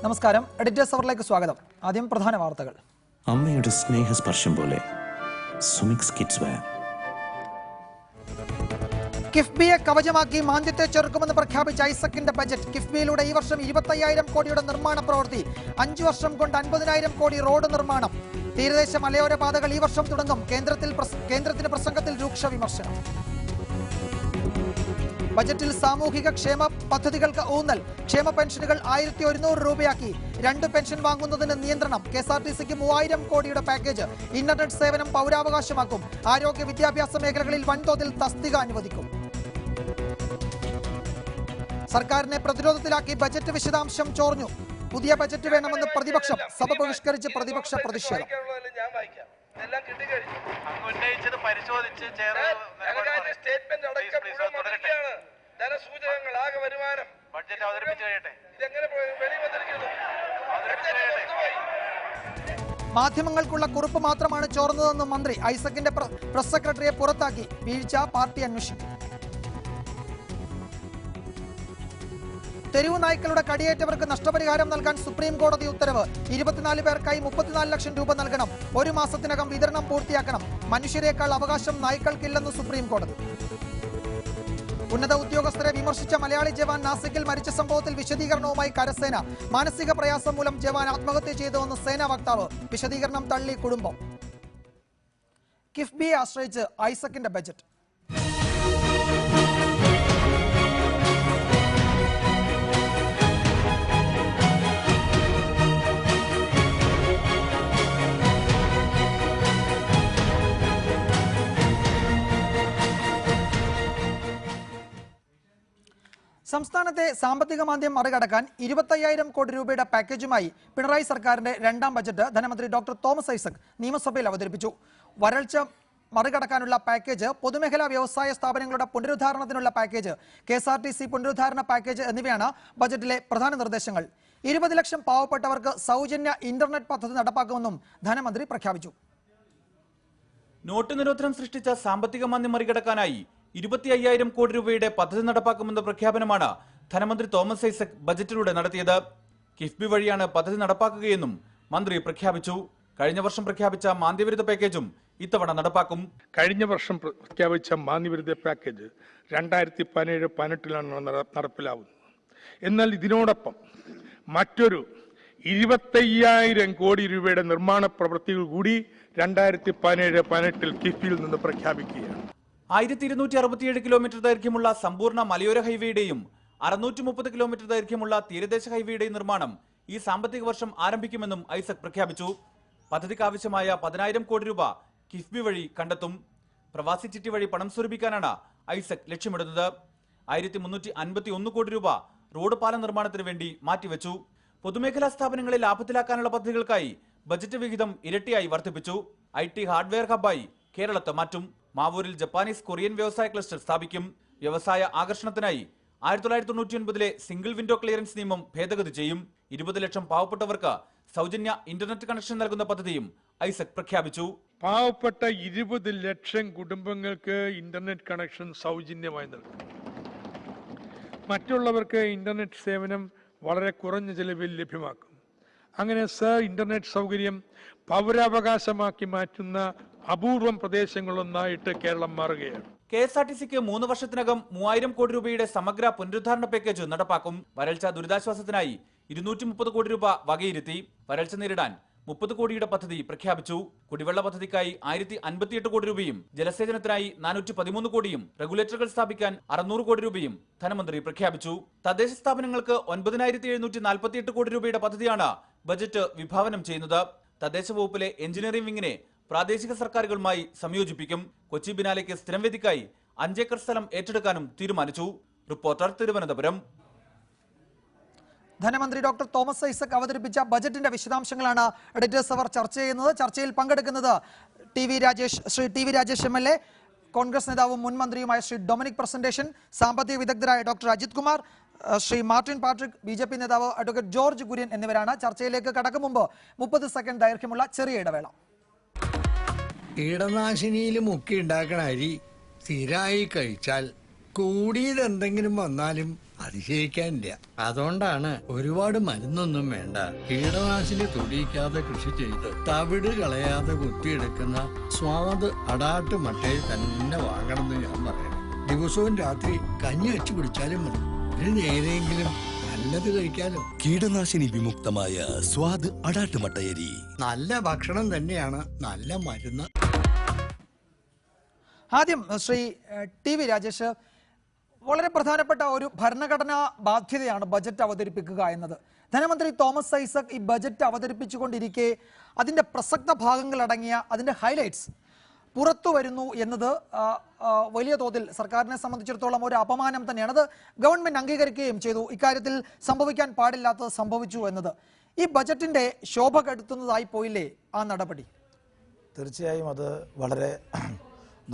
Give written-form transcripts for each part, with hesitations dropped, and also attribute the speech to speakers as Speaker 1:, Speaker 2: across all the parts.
Speaker 1: നമസ്കാരം, എഡിറ്റേഴ്സ് അവറിലേക്ക് സ്വാഗതം. ആദ്യം പ്രധാന വാർത്തകൾ.
Speaker 2: അമ്മയുടെ സ്നേഹസ്പർശം പോലെ സുമിക്സ് കിഡ്സ് വെയർ.
Speaker 1: കിഫ്ബിയെ കവചമാക്കി മാന്ദ്യത്തെ ചെറുക്കുമെന്ന് പ്രഖ്യാപിച്ച ഐസക്കിന്റെ ബജറ്റ്. കിഫ്ബിയിലൂടെ ഈ വർഷം 25,000 കോടിയുടെ നിർമ്മാണ പ്രവൃത്തി. 5 വർഷം കൊണ്ട് 50,000 കോടി റോഡ് നിർമ്മാണം. തീരദേശ മലയോര പാതകൾ ഈ വർഷം തുടങ്ങും. കേന്ദ്രത്തിന്റെ പ്രസംഗത്തിൽ രൂക്ഷ വിമർശനം. ബജറ്റിൽ സാമൂഹിക ക്ഷേമ പദ്ധതികൾക്ക് ഊന്നൽ. ക്ഷേമ പെൻഷനുകൾ 1100 രൂപയാക്കി. 2 പെൻഷൻ വാങ്ങുന്നതിന് നിയന്ത്രണം. KSRTCക്ക് 3000 കോടിയുടെ പാക്കേജ്. ഇന്റർനെറ്റ് സേവനം പൗരാവകാശമാക്കും. ആരോഗ്യ വിദ്യാഭ്യാസ മേഖലകളിൽ വൻതോതിൽ തസ്തിക അനുവദിക്കും. സർക്കാരിനെ പ്രതിരോധത്തിലാക്കി ബജറ്റ് വിശദാംശം ചോർന്നു. പുതിയ ബജറ്റ് വേണമെന്ന് പ്രതിപക്ഷം. സഭ ബഹിഷ്കരിച്ച് പ്രതിപക്ഷ പ്രതിഷേധം. മാധ്യമങ്ങൾക്കുള്ള കുറിപ്പ് മാത്രമാണ് ചോർന്നതെന്ന് മന്ത്രി. ഐസക്കിന്റെ പ്രസ് സെക്രട്ടറിയെ പുറത്താക്കി. വീഴ്ച പാർട്ടി അന്വേഷിക്കും. തെരുവു നായ്ക്കളുടെ കടിയേറ്റവർക്ക് നഷ്ടപരിഹാരം നൽകാൻ സുപ്രീം കോടതി ഉത്തരവ്. 24 പേർക്കായി 34 ലക്ഷം രൂപ നൽകണം. 1 മാസത്തിനകം വിതരണം പൂർത്തിയാക്കണം. മനുഷ്യരെക്കാൾ അവകാശം നായ്ക്കൾക്കില്ലെന്ന് സുപ്രീം കോടതി. ഉന്നത ഉദ്യോഗസ്ഥരെ വിമർശിച്ച മലയാളി ജവാൻ നാസിക്കിൽ മരിച്ച സംഭവത്തിൽ വിശദീകരണവുമായി കരസേന. മാനസിക പ്രയാസം മൂലം ജവാൻ ആത്മഹത്യ ചെയ്തുവെന്ന് സേനാ വക്താവ്. വിശദീകരണം തള്ളി കുടുംബം. കിഫ്ബിയെ ആശ്രയിച്ച് ഐസക്കിന്റെ ബജറ്റ്. സംസ്ഥാനത്തെ സാമ്പത്തിക മാന്ദ്യം മറികടക്കാൻ 25,000 കോടി രൂപയുടെ പാക്കേജുമായി പിണറായി സർക്കാരിന്റെ രണ്ടാം ബജറ്റ് ധനമന്ത്രി ഡോക്ടർ തോമസ് ഐസക് നിയമസഭയിൽ അവതരിപ്പിച്ചു. വരൾച്ച മറികടക്കാനുള്ള പാക്കേജ്, പൊതുമേഖലാ വ്യവസായ സ്ഥാപനങ്ങളുടെ പുനരുദ്ധാരണത്തിനുള്ള പാക്കേജ്, KSRTC പുനരുദ്ധാരണ പാക്കേജ് എന്നിവയാണ് ബജറ്റിലെ പ്രധാന നിർദ്ദേശങ്ങൾ. 20 ലക്ഷം പാവപ്പെട്ടവർക്ക് സൗജന്യ ഇന്റർനെറ്റ് പദ്ധതി നടപ്പാക്കുമെന്നും ധനമന്ത്രി പ്രഖ്യാപിച്ചു.
Speaker 3: നോട്ട് നിരോധനം സൃഷ്ടിച്ച സാമ്പത്തിക മാന്ദ്യം മറികടക്കാനായി 25,000 കോടി രൂപയുടെ പദ്ധതി നടപ്പാക്കുമെന്ന പ്രഖ്യാപനമാണ് ധനമന്ത്രി തോമസ് ഐസക് ബജറ്റിലൂടെ നടത്തിയത്. കിഫ്ബി വഴിയാണ് പദ്ധതി നടപ്പാക്കുകയെന്നും മന്ത്രി പ്രഖ്യാപിച്ചു. കഴിഞ്ഞ വർഷം പ്രഖ്യാപിച്ച മാന്ദ്യവിരുദ്ധ പാക്കേജും ഇത്തവണ നടപ്പാക്കും.
Speaker 4: കഴിഞ്ഞ വർഷം പ്രഖ്യാപിച്ച മാന്ദ്യവിരുദ്ധ പാക്കേജ് 2017-18 നടപ്പിലാവുന്നത്. എന്നാൽ ഇതിനോടൊപ്പം മറ്റൊരു 25,000 കോടി രൂപയുടെ നിർമ്മാണ പ്രവൃത്തികൾ കൂടി 2017-18 കിഫ്ബിയിൽ നിന്ന് പ്രഖ്യാപിക്കുകയാണ്.
Speaker 3: 1267 കിലോമീറ്റർ ദൈർഘ്യമുള്ള സമ്പൂർണ്ണ മലയോര ഹൈവേയുടെയും 630 കിലോമീറ്റർ ദൈർഘ്യമുള്ള തീരദേശ ഹൈവേയുടെയും നിർമ്മാണം ഈ സാമ്പത്തിക വർഷം ആരംഭിക്കുമെന്നും ഐസക് പ്രഖ്യാപിച്ചു. പദ്ധതിക്ക് ആവശ്യമായ 10,000 കോടി രൂപ കിഫ്ബി വഴി കണ്ടെത്തും. പ്രവാസി ചിട്ടി വഴി പണം സ്വരൂപിക്കാനാണ് ഐസക് ലക്ഷ്യമിടുന്നത്. 1351 കോടി രൂപ റോഡ് പാലം നിർമ്മാണത്തിന് വേണ്ടി മാറ്റിവെച്ചു. പൊതുമേഖലാ സ്ഥാപനങ്ങളെ ലാഭത്തിലാക്കാനുള്ള പദ്ധതികൾക്കായി ബജറ്റ് വിഹിതം ഇരട്ടിയായി വർദ്ധിപ്പിച്ചു. IT ഹാർഡ്വെയർ ഹബ്ബായി കേരളത്തെ മാറ്റും. മാവൂരിൽ ജപ്പാനീസ് കൊറിയൻ വ്യവസായ ക്ലസ്റ്റർ സ്ഥാപിക്കും. വ്യവസായ ആകർഷണത്തിനായി 1999 സിംഗിൾ വിൻഡോ ക്ലിയറൻസ് നിയമം ഭേദഗതി ചെയ്യും. 20 ലക്ഷം പാവപ്പെട്ടവർക്ക് സൗജന്യ ഇന്റർനെറ്റ് കണക്ഷൻ നൽകുന്ന പദ്ധതിയും ഐസക് പ്രഖ്യാപിച്ചു.
Speaker 4: പാവപ്പെട്ട 20 ലക്ഷം കുടുംബങ്ങൾക്ക് ഇന്റർനെറ്റ് കണക്ഷൻ സൗജന്യമായി നൽകും. മറ്റുള്ളവർക്ക് ഇന്റർനെറ്റ് സേവനം വളരെ കുറഞ്ഞ ചെലവിൽ ലഭ്യമാക്കും. അങ്ങനെ ഇന്റർനെറ്റ് സൗകര്യം പൗരാവകാശമാക്കി മാറ്റുന്ന അപൂർവം പ്രദേശങ്ങളൊന്നായിട്ട് കേരളം മാറുകയാണ്.
Speaker 3: KSRTCക്ക് 3 വർഷത്തിനകം 3000 കോടി രൂപയുടെ സമഗ്ര പുനരുദ്ധാരണ പാക്കേജ് നടപ്പാക്കും. വരൾച്ച ദുരിതാശ്വാസത്തിനായി 230 കോടി രൂപ വകയിരുത്തി. വരൾച്ച നേരിടാൻ 30 കോടിയുടെ പദ്ധതി പ്രഖ്യാപിച്ചു. കുടിവെള്ള പദ്ധതിക്കായി 1058 കോടി രൂപയും ജലസേചനത്തിനായി 413 കോടിയും റെഗുലേറ്ററുകൾ സ്ഥാപിക്കാൻ 600 കോടി രൂപയും ധനമന്ത്രി പ്രഖ്യാപിച്ചു. തദ്ദേശ സ്ഥാപനങ്ങൾക്ക് 9,748 കോടി രൂപയുടെ പദ്ധതിയാണ് ബജറ്റ് വിഭാവനം ചെയ്യുന്നത്. തദ്ദേശ വകുപ്പിലെ എഞ്ചിനീയറിംഗ് വിങ്ങിനെ പ്രാദേശിക സർക്കാരുകളുമായി സംയോജിപ്പിക്കും. കൊച്ചി ബിനാലയ്ക്ക് സ്ഥിരം വേദിക്കായി 5 ഏക്കർ സ്ഥലം ഏറ്റെടുക്കാനും തീരുമാനിച്ചു. റിപ്പോർട്ടർ, തിരുവനന്തപുരം.
Speaker 1: ധനമന്ത്രി ഡോക്ടർ തോമസ് ഐസക് അവതരിപ്പിച്ച ബജറ്റിന്റെ വിശദാംശങ്ങളാണ് എഡിറ്റേഴ്സ് അവർ ചർച്ച ചെയ്യുന്നത്. ചർച്ചയിൽ പങ്കെടുക്കുന്നത് Shri T V Rajesh MLA, Congress നേതാവും മുൻ മന്ത്രിയുമായ ശ്രീ ഡൊമിനിക് പ്രസന്റേഷൻ, സാമ്പത്തിക വിദഗ്ധരായ doctor Ajith Kumar, Shri Martin Patrick, BJP നേതാവ് അഡ്വക്കേറ്റ് ജോർജ് കുര്യൻ എന്നിവരാണ്. ചർച്ചയിലേക്ക് കടക്കും മുമ്പ് 30 സെക്കൻഡ് ദൈർഘ്യമുള്ള ചെറിയ ഇടവേള.
Speaker 5: കീടനാശിനിയിൽ മുക്കി ഉണ്ടാക്കണ അരി സ്ഥിരമായി കഴിച്ചാൽ കൂടിയത് എന്തെങ്കിലും വന്നാലും അതിശയിക്കാനില്ല. അതുകൊണ്ടാണ് ഒരുപാട് മരുന്നൊന്നും വേണ്ട, കീടനാശിനി തൊടിയിക്കാതെ കൃഷി ചെയ്ത് തവിട് കളയാതെ കുത്തിയെടുക്കുന്ന സ്വാദ് അടാട്ട് മട്ടയിൽ തന്നെ വാങ്ങണമെന്ന് ഞാൻ പറയണം. ദിവസവും രാത്രി കഞ്ഞി വെച്ച് കുടിച്ചാലും മതി, ഒരു നേരെയെങ്കിലും നല്ലത് കഴിക്കാലോ.
Speaker 6: കീടനാശിനി വിമുക്തമായ സ്വാദ് അടാട്ടുമട്ടയരി.
Speaker 5: നല്ല ഭക്ഷണം തന്നെയാണ് നല്ല മരുന്ന്.
Speaker 1: ആദ്യം ശ്രീ ടി വി രാജേഷ്, വളരെ പ്രധാനപ്പെട്ട ഒരു ഭരണഘടനാ ബാധ്യതയാണ് ബജറ്റ് അവതരിപ്പിക്കുക എന്നത്. ധനമന്ത്രി തോമസ് ഐസക് ഈ ബജറ്റ് അവതരിപ്പിച്ചുകൊണ്ടിരിക്കെ അതിൻ്റെ പ്രസക്ത ഭാഗങ്ങളടങ്ങിയ അതിൻ്റെ ഹൈലൈറ്റ്സ് പുറത്തു വരുന്നു എന്നത് വലിയ തോതിൽ സർക്കാരിനെ സംബന്ധിച്ചിടത്തോളം ഒരു അപമാനം തന്നെയാണ്. അത് ഗവൺമെന്റ് അംഗീകരിക്കുകയും ചെയ്തു. ഇക്കാര്യത്തിൽ സംഭവിക്കാൻ പാടില്ലാത്തത് സംഭവിച്ചു എന്നത് ഈ ബജറ്റിന്റെ ശോഭ കെടുത്തുന്നതായി പോയില്ലേ ആ നടപടി?
Speaker 7: തീർച്ചയായും അത് വളരെ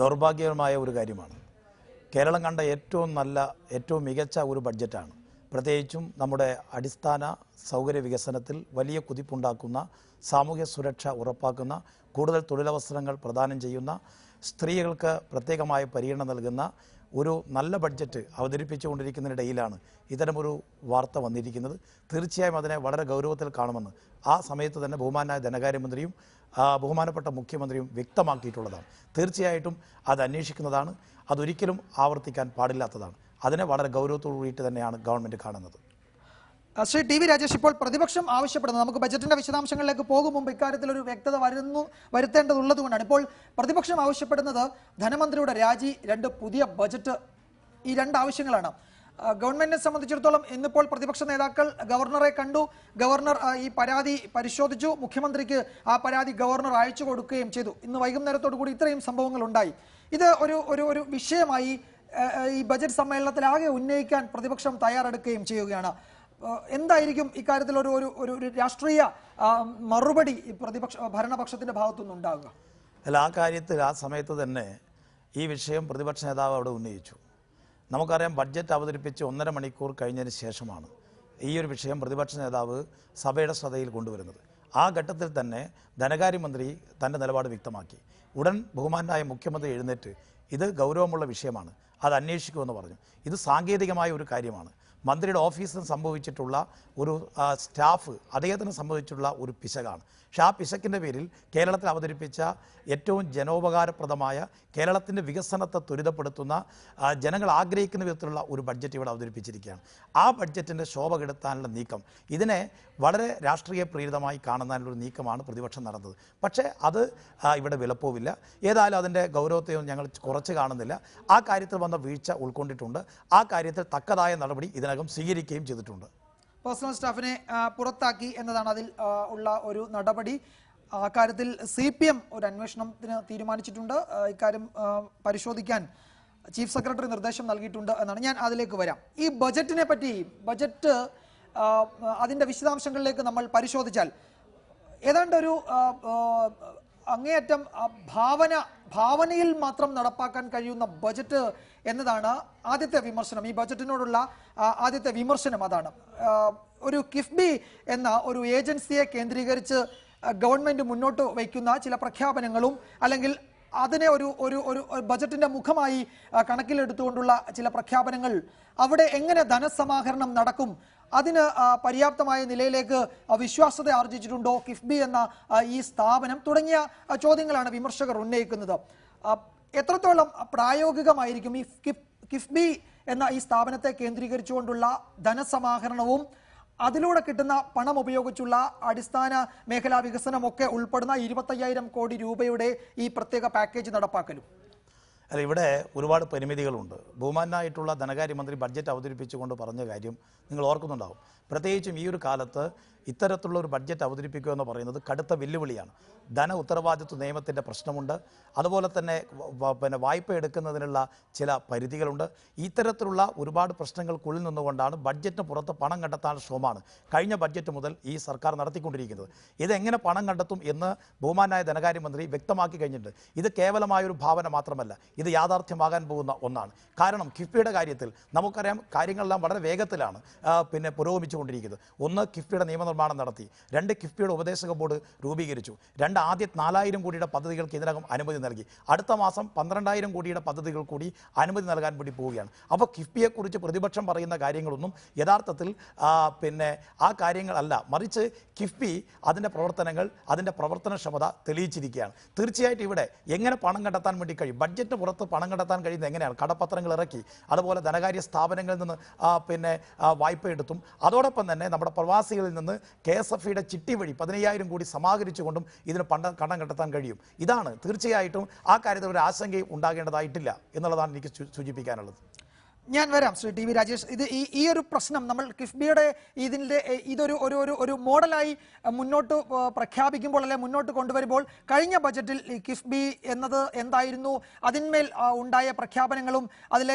Speaker 7: ദൗർഭാഗ്യകരമായ ഒരു കാര്യമാണ്. കേരളം കണ്ട ഏറ്റവും മികച്ച ഒരു ബഡ്ജറ്റാണ്. പ്രത്യേകിച്ചും നമ്മുടെ അടിസ്ഥാന സൗകര്യ വികസനത്തിൽ വലിയ കുതിപ്പുണ്ടാക്കുന്ന, സാമൂഹ്യ സുരക്ഷ ഉറപ്പാക്കുന്ന, കൂടുതൽ തൊഴിലവസരങ്ങൾ പ്രദാനം ചെയ്യുന്ന, സ്ത്രീകൾക്ക് പ്രത്യേകമായ പരിഗണന നൽകുന്ന ഒരു നല്ല ബഡ്ജറ്റ് അവതരിപ്പിച്ചുകൊണ്ടിരിക്കുന്നതിനിടയിലാണ് ഇത്തരമൊരു വാർത്ത വന്നിരിക്കുന്നത്. തീർച്ചയായും അതിനെ വളരെ ഗൗരവത്തിൽ കാണുമെന്ന് ആ സമയത്ത് തന്നെ ബഹുമാനായ ധനകാര്യമന്ത്രിയും ബഹുമാനപ്പെട്ട മുഖ്യമന്ത്രിയും വ്യക്തമാക്കിയിട്ടുള്ളതാണ്. തീർച്ചയായിട്ടും അത് അന്വേഷിക്കുന്നതാണ്, അതൊരിക്കലും ആവർത്തിക്കാൻ പാടില്ലാത്തതാണ്. അതിനെ വളരെ ഗൗരവത്തോടു കൂടിയിട്ട് തന്നെയാണ് ഗവൺമെൻറ് കാണുന്നത്.
Speaker 1: ശ്രീ ടി വി രാജേഷ്, ഇപ്പോൾ പ്രതിപക്ഷം ആവശ്യപ്പെടുന്നത്, നമുക്ക് ബജറ്റിന്റെ വിശദാംശങ്ങളിലേക്ക് പോകും മുമ്പ് ഇക്കാര്യത്തിൽ ഒരു വ്യക്തത വരുത്തേണ്ടതുള്ളത് കൊണ്ടാണ് ഇപ്പോൾ പ്രതിപക്ഷം ആവശ്യപ്പെടുന്നത് ധനമന്ത്രിയുടെ രാജി, 2 പുതിയ ബജറ്റ്, ഈ 2 ആവശ്യങ്ങളാണ്. ഗവൺമെന്റിനെ സംബന്ധിച്ചിടത്തോളം ഇന്നിപ്പോൾ പ്രതിപക്ഷ നേതാക്കൾ ഗവർണറെ കണ്ടു, ഗവർണർ ഈ പരാതി പരിശോധിച്ചു, മുഖ്യമന്ത്രിക്ക് ആ പരാതി ഗവർണർ അയച്ചു കൊടുക്കുകയും ചെയ്തു. ഇന്ന് വൈകുന്നേരത്തോടു കൂടി ഇത്രയും സംഭവങ്ങൾ ഉണ്ടായി. ഇത് ഒരു വിഷയമായി ഈ ബജറ്റ് സമ്മേളനത്തിൽ ആകെ ഉന്നയിക്കാൻ പ്രതിപക്ഷം തയ്യാറെടുക്കുകയും ചെയ്യുകയാണ്. എന്തായിരിക്കും ഇക്കാര്യത്തിൽ ഒരു രാഷ്ട്രീയ മറുപടി ഭരണപക്ഷത്തിന്റെ ഭാഗത്തുനിന്ന് ഉണ്ടാകുക?
Speaker 7: അല്ല, ആ കാര്യത്തിൽ ആ സമയത്ത് തന്നെ ഈ വിഷയം പ്രതിപക്ഷ നേതാവ് അവിടെ ഉന്നയിച്ചു. നമുക്കറിയാം, ബഡ്ജറ്റ് അവതരിപ്പിച്ച് 1.5 മണിക്കൂർ കഴിഞ്ഞതിന് ശേഷമാണ് ഈ ഒരു വിഷയം പ്രതിപക്ഷ നേതാവ് സഭയുടെ ശ്രദ്ധയിൽ കൊണ്ടുവരുന്നത്. ആ ഘട്ടത്തിൽ തന്നെ ധനകാര്യമന്ത്രി തൻ്റെ നിലപാട് വ്യക്തമാക്കി. ഉടൻ ബഹുമാനായ മുഖ്യമന്ത്രി എഴുന്നേറ്റ് ഇത് ഗൗരവമുള്ള വിഷയമാണ്, അത് അന്വേഷിക്കുമെന്ന് പറഞ്ഞു. ഇത് സാങ്കേതികമായ ഒരു കാര്യമാണ്. മന്ത്രിയുടെ ഓഫീസിൽ സംഭവിച്ചിട്ടുള്ള ഒരു സ്റ്റാഫ് അദ്ദേഹത്തിന് സംഭവിച്ചിട്ടുള്ള ഒരു പിശകാണ്. പക്ഷേ ആ പിശക്കിൻ്റെ പേരിൽ കേരളത്തിൽ അവതരിപ്പിച്ച ഏറ്റവും ജനോപകാരപ്രദമായ, കേരളത്തിൻ്റെ വികസനത്തെ ത്വരിതപ്പെടുത്തുന്ന, ജനങ്ങൾ ആഗ്രഹിക്കുന്ന വിധത്തിലുള്ള ഒരു ബഡ്ജറ്റ് ഇവിടെ അവതരിപ്പിച്ചിരിക്കുകയാണ്. ആ ബഡ്ജറ്റിൻ്റെ ശോഭ കെടുത്താനുള്ള നീക്കം, ഇതിനെ വളരെ രാഷ്ട്രീയ പ്രേരിതമായി കാണുന്നതിനുള്ള നീക്കമാണ് പ്രതിപക്ഷം നടന്നത്. പക്ഷേ അത് ഇവിടെ വിലപ്പോവില്ല. ഏതായാലും അതിൻ്റെ ഗൗരവത്തെയും ഞങ്ങൾ കുറച്ച് കാണുന്നില്ല. ആ കാര്യത്തിൽ വന്ന വീഴ്ച ഉൾക്കൊണ്ടിട്ടുണ്ട്. ആ കാര്യത്തിൽ തക്കതായ നടപടി ഇതിനകം സ്വീകരിക്കുകയും ചെയ്തിട്ടുണ്ട്.
Speaker 1: പേഴ്സണൽ സ്റ്റാഫിനെ പുറത്താക്കി എന്നതാണ് അതിൽ ഉള്ള ഒരു നടപടി. അക്കാര്യത്തിൽ CPM ഒരു അന്വേഷണത്തിന് തീരുമാനിച്ചിട്ടുണ്ട്. ഇക്കാര്യം പരിശോധിക്കാൻ ചീഫ് സെക്രട്ടറി നിർദ്ദേശം നൽകിയിട്ടുണ്ട് എന്നാണ്. ഞാൻ അതിലേക്ക് വരാം. ഈ ബജറ്റിനെ പറ്റി, ബജറ്റ് അതിൻ്റെ വിശദാംശങ്ങളിലേക്ക് നമ്മൾ പരിശോധിച്ചാൽ ഏതാണ്ട് ഒരു അങ്ങേയറ്റം ഭാവനയിൽ മാത്രം നടപ്പാക്കാൻ കഴിയുന്ന ബജറ്റ് എന്നതാണ് ആദ്യത്തെ വിമർശനം. ഈ ബജറ്റിനോടുള്ള ആദ്യത്തെ വിമർശനം അതാണ്. ഒരു കിഫ്ബി എന്ന ഒരു ഏജൻസിയെ കേന്ദ്രീകരിച്ച് ഗവൺമെന്റ് മുന്നോട്ട് വയ്ക്കുന്ന ചില പ്രഖ്യാപനങ്ങളും അല്ലെങ്കിൽ അതിനെ ഒരു ബജറ്റിന്റെ മുഖമായി കണക്കിലെടുത്തുകൊണ്ടുള്ള ചില പ്രഖ്യാപനങ്ങൾ, അവിടെ എങ്ങനെ ധനസമാഹരണം നടക്കും, അതിന് പര്യാപ്തമായ നിലയിലേക്ക് വിശ്വാസ്യത ആർജിച്ചിട്ടുണ്ടോ കിഫ്ബി എന്ന ഈ സ്ഥാപനം, തുടങ്ങിയ ചോദ്യങ്ങളാണ് വിമർശകർ ഉന്നയിക്കുന്നത്. എത്രത്തോളം പ്രായോഗികമായിരിക്കും ഈ കിഫ്ബി എന്ന ഈ സ്ഥാപനത്തെ കേന്ദ്രീകരിച്ചുകൊണ്ടുള്ള ധനസമാഹരണവും അതിലൂടെ കിട്ടുന്ന പണം ഉപയോഗിച്ചുള്ള അടിസ്ഥാന മേഖലാ വികസനമൊക്കെ ഉൾപ്പെടുന്ന 25,000 കോടി രൂപയുടെ ഈ പ്രത്യേക പാക്കേജ് നടപ്പാക്കലും?
Speaker 7: അല്ല, ഇവിടെ ഒരുപാട് പരിമിതികളുണ്ട്. ബഹുമാനായിട്ടുള്ള ധനകാര്യമന്ത്രി ബഡ്ജറ്റ് അവതരിപ്പിച്ചുകൊണ്ട് പറഞ്ഞ കാര്യം നിങ്ങൾ ഓർക്കുന്നുണ്ടാവും. പ്രത്യേകിച്ചും ഈ ഒരു കാലത്ത് ഇത്തരത്തിലുള്ള ഒരു ബഡ്ജറ്റ് അവതരിപ്പിക്കുക എന്ന് പറയുന്നത് കടുത്ത വെല്ലുവിളിയാണ്. ധന ഉത്തരവാദിത്വ നിയമത്തിൻ്റെ പ്രശ്നമുണ്ട്. അതുപോലെ തന്നെ വായ്പ എടുക്കുന്നതിനുള്ള ചില പരിധികളുണ്ട്. ഇത്തരത്തിലുള്ള ഒരുപാട് പ്രശ്നങ്ങൾക്കുള്ളിൽ നിന്നുകൊണ്ടാണ് ബഡ്ജറ്റിന് പുറത്ത് പണം കണ്ടെത്താനുള്ള ശ്രമമാണ് കഴിഞ്ഞ ബഡ്ജറ്റ് മുതൽ ഈ സർക്കാർ നടത്തിക്കൊണ്ടിരിക്കുന്നത്. ഇതെങ്ങനെ പണം കണ്ടെത്തും എന്ന് ബഹുമാനായ ധനകാര്യമന്ത്രി വ്യക്തമാക്കി കഴിഞ്ഞിട്ടുണ്ട്. ഇത് കേവലമായൊരു ഭാവന മാത്രമല്ല, ഇത് യാഥാർത്ഥ്യമാകാൻ പോകുന്ന ഒന്നാണ്. കാരണം കിഫ്ബിയുടെ കാര്യത്തിൽ നമുക്കറിയാം കാര്യങ്ങളെല്ലാം വളരെ വേഗത്തിലാണ് പിന്നെ പുരോഗമിച്ചുകൊണ്ടിരിക്കുന്നത്. ഒന്ന്, കിഫ്ബിയുടെ നിയമനിർമ്മാണം നടത്തി. രണ്ട്, കിഫ്ബിയുടെ ഉപദേശക ബോർഡ് രൂപീകരിച്ചു. രണ്ട്, ആദ്യ 4000 കോടിയുടെ പദ്ധതികൾക്ക് ഇതിനകം അനുമതി നൽകി. അടുത്ത മാസം 12,000 കോടിയുടെ പദ്ധതികൾ കൂടി അനുമതി നൽകാൻ വേണ്ടി പോവുകയാണ്. അപ്പോൾ കിഫ്ബിയെക്കുറിച്ച് പ്രതിപക്ഷം പറയുന്ന കാര്യങ്ങളൊന്നും യഥാർത്ഥത്തിൽ പിന്നെ ആ കാര്യങ്ങളല്ല, മറിച്ച് കിഫ്ബി അതിൻ്റെ പ്രവർത്തനങ്ങൾ, അതിൻ്റെ പ്രവർത്തനക്ഷമത തെളിയിച്ചിരിക്കുകയാണ്. തീർച്ചയായിട്ടും ഇവിടെ എങ്ങനെ പണം കണ്ടെത്താൻ വേണ്ടി കഴിയും? ബഡ്ജറ്റ് പുറത്ത് പണം കണ്ടെത്താൻ കഴിയുന്നത് എങ്ങനെയാണ്? കടപ്പത്രങ്ങൾ ഇറക്കി, അതുപോലെ ധനകാര്യ സ്ഥാപനങ്ങളിൽ നിന്ന് പിന്നെ വായ്പ എടുത്തും, അതോടൊപ്പം തന്നെ നമ്മുടെ പ്രവാസികളിൽ നിന്ന് KSF-യുടെ ചിട്ടി വഴി 15,000 കോടി സമാഹരിച്ചുകൊണ്ടും ഇതിന് കടം കണ്ടെത്താൻ കഴിയും. ഇതാണ് തീർച്ചയായിട്ടും ആ കാര്യത്തിൽ ഒരു ആശങ്കയും ഉണ്ടാകേണ്ടതായിട്ടില്ല എന്നുള്ളതാണ് എനിക്ക് സൂചിപ്പിക്കാനുള്ളത്.
Speaker 1: ഞാൻ വരാം ശ്രീ ടി വി രാജേഷ്. ഇത് ഈ ഒരു പ്രശ്നം നമ്മൾ കിഫ്ബിയുടെ ഇതൊരു ഒരു മോഡലായി മുന്നോട്ട് പ്രഖ്യാപിക്കുമ്പോൾ അല്ലെ മുന്നോട്ട് കൊണ്ടുവരുമ്പോൾ കഴിഞ്ഞ ബജറ്റിൽ ഈ കിഫ്ബി എന്നത് എന്തായിരുന്നു, അതിന്മേൽ ഉണ്ടായ പ്രഖ്യാപനങ്ങളും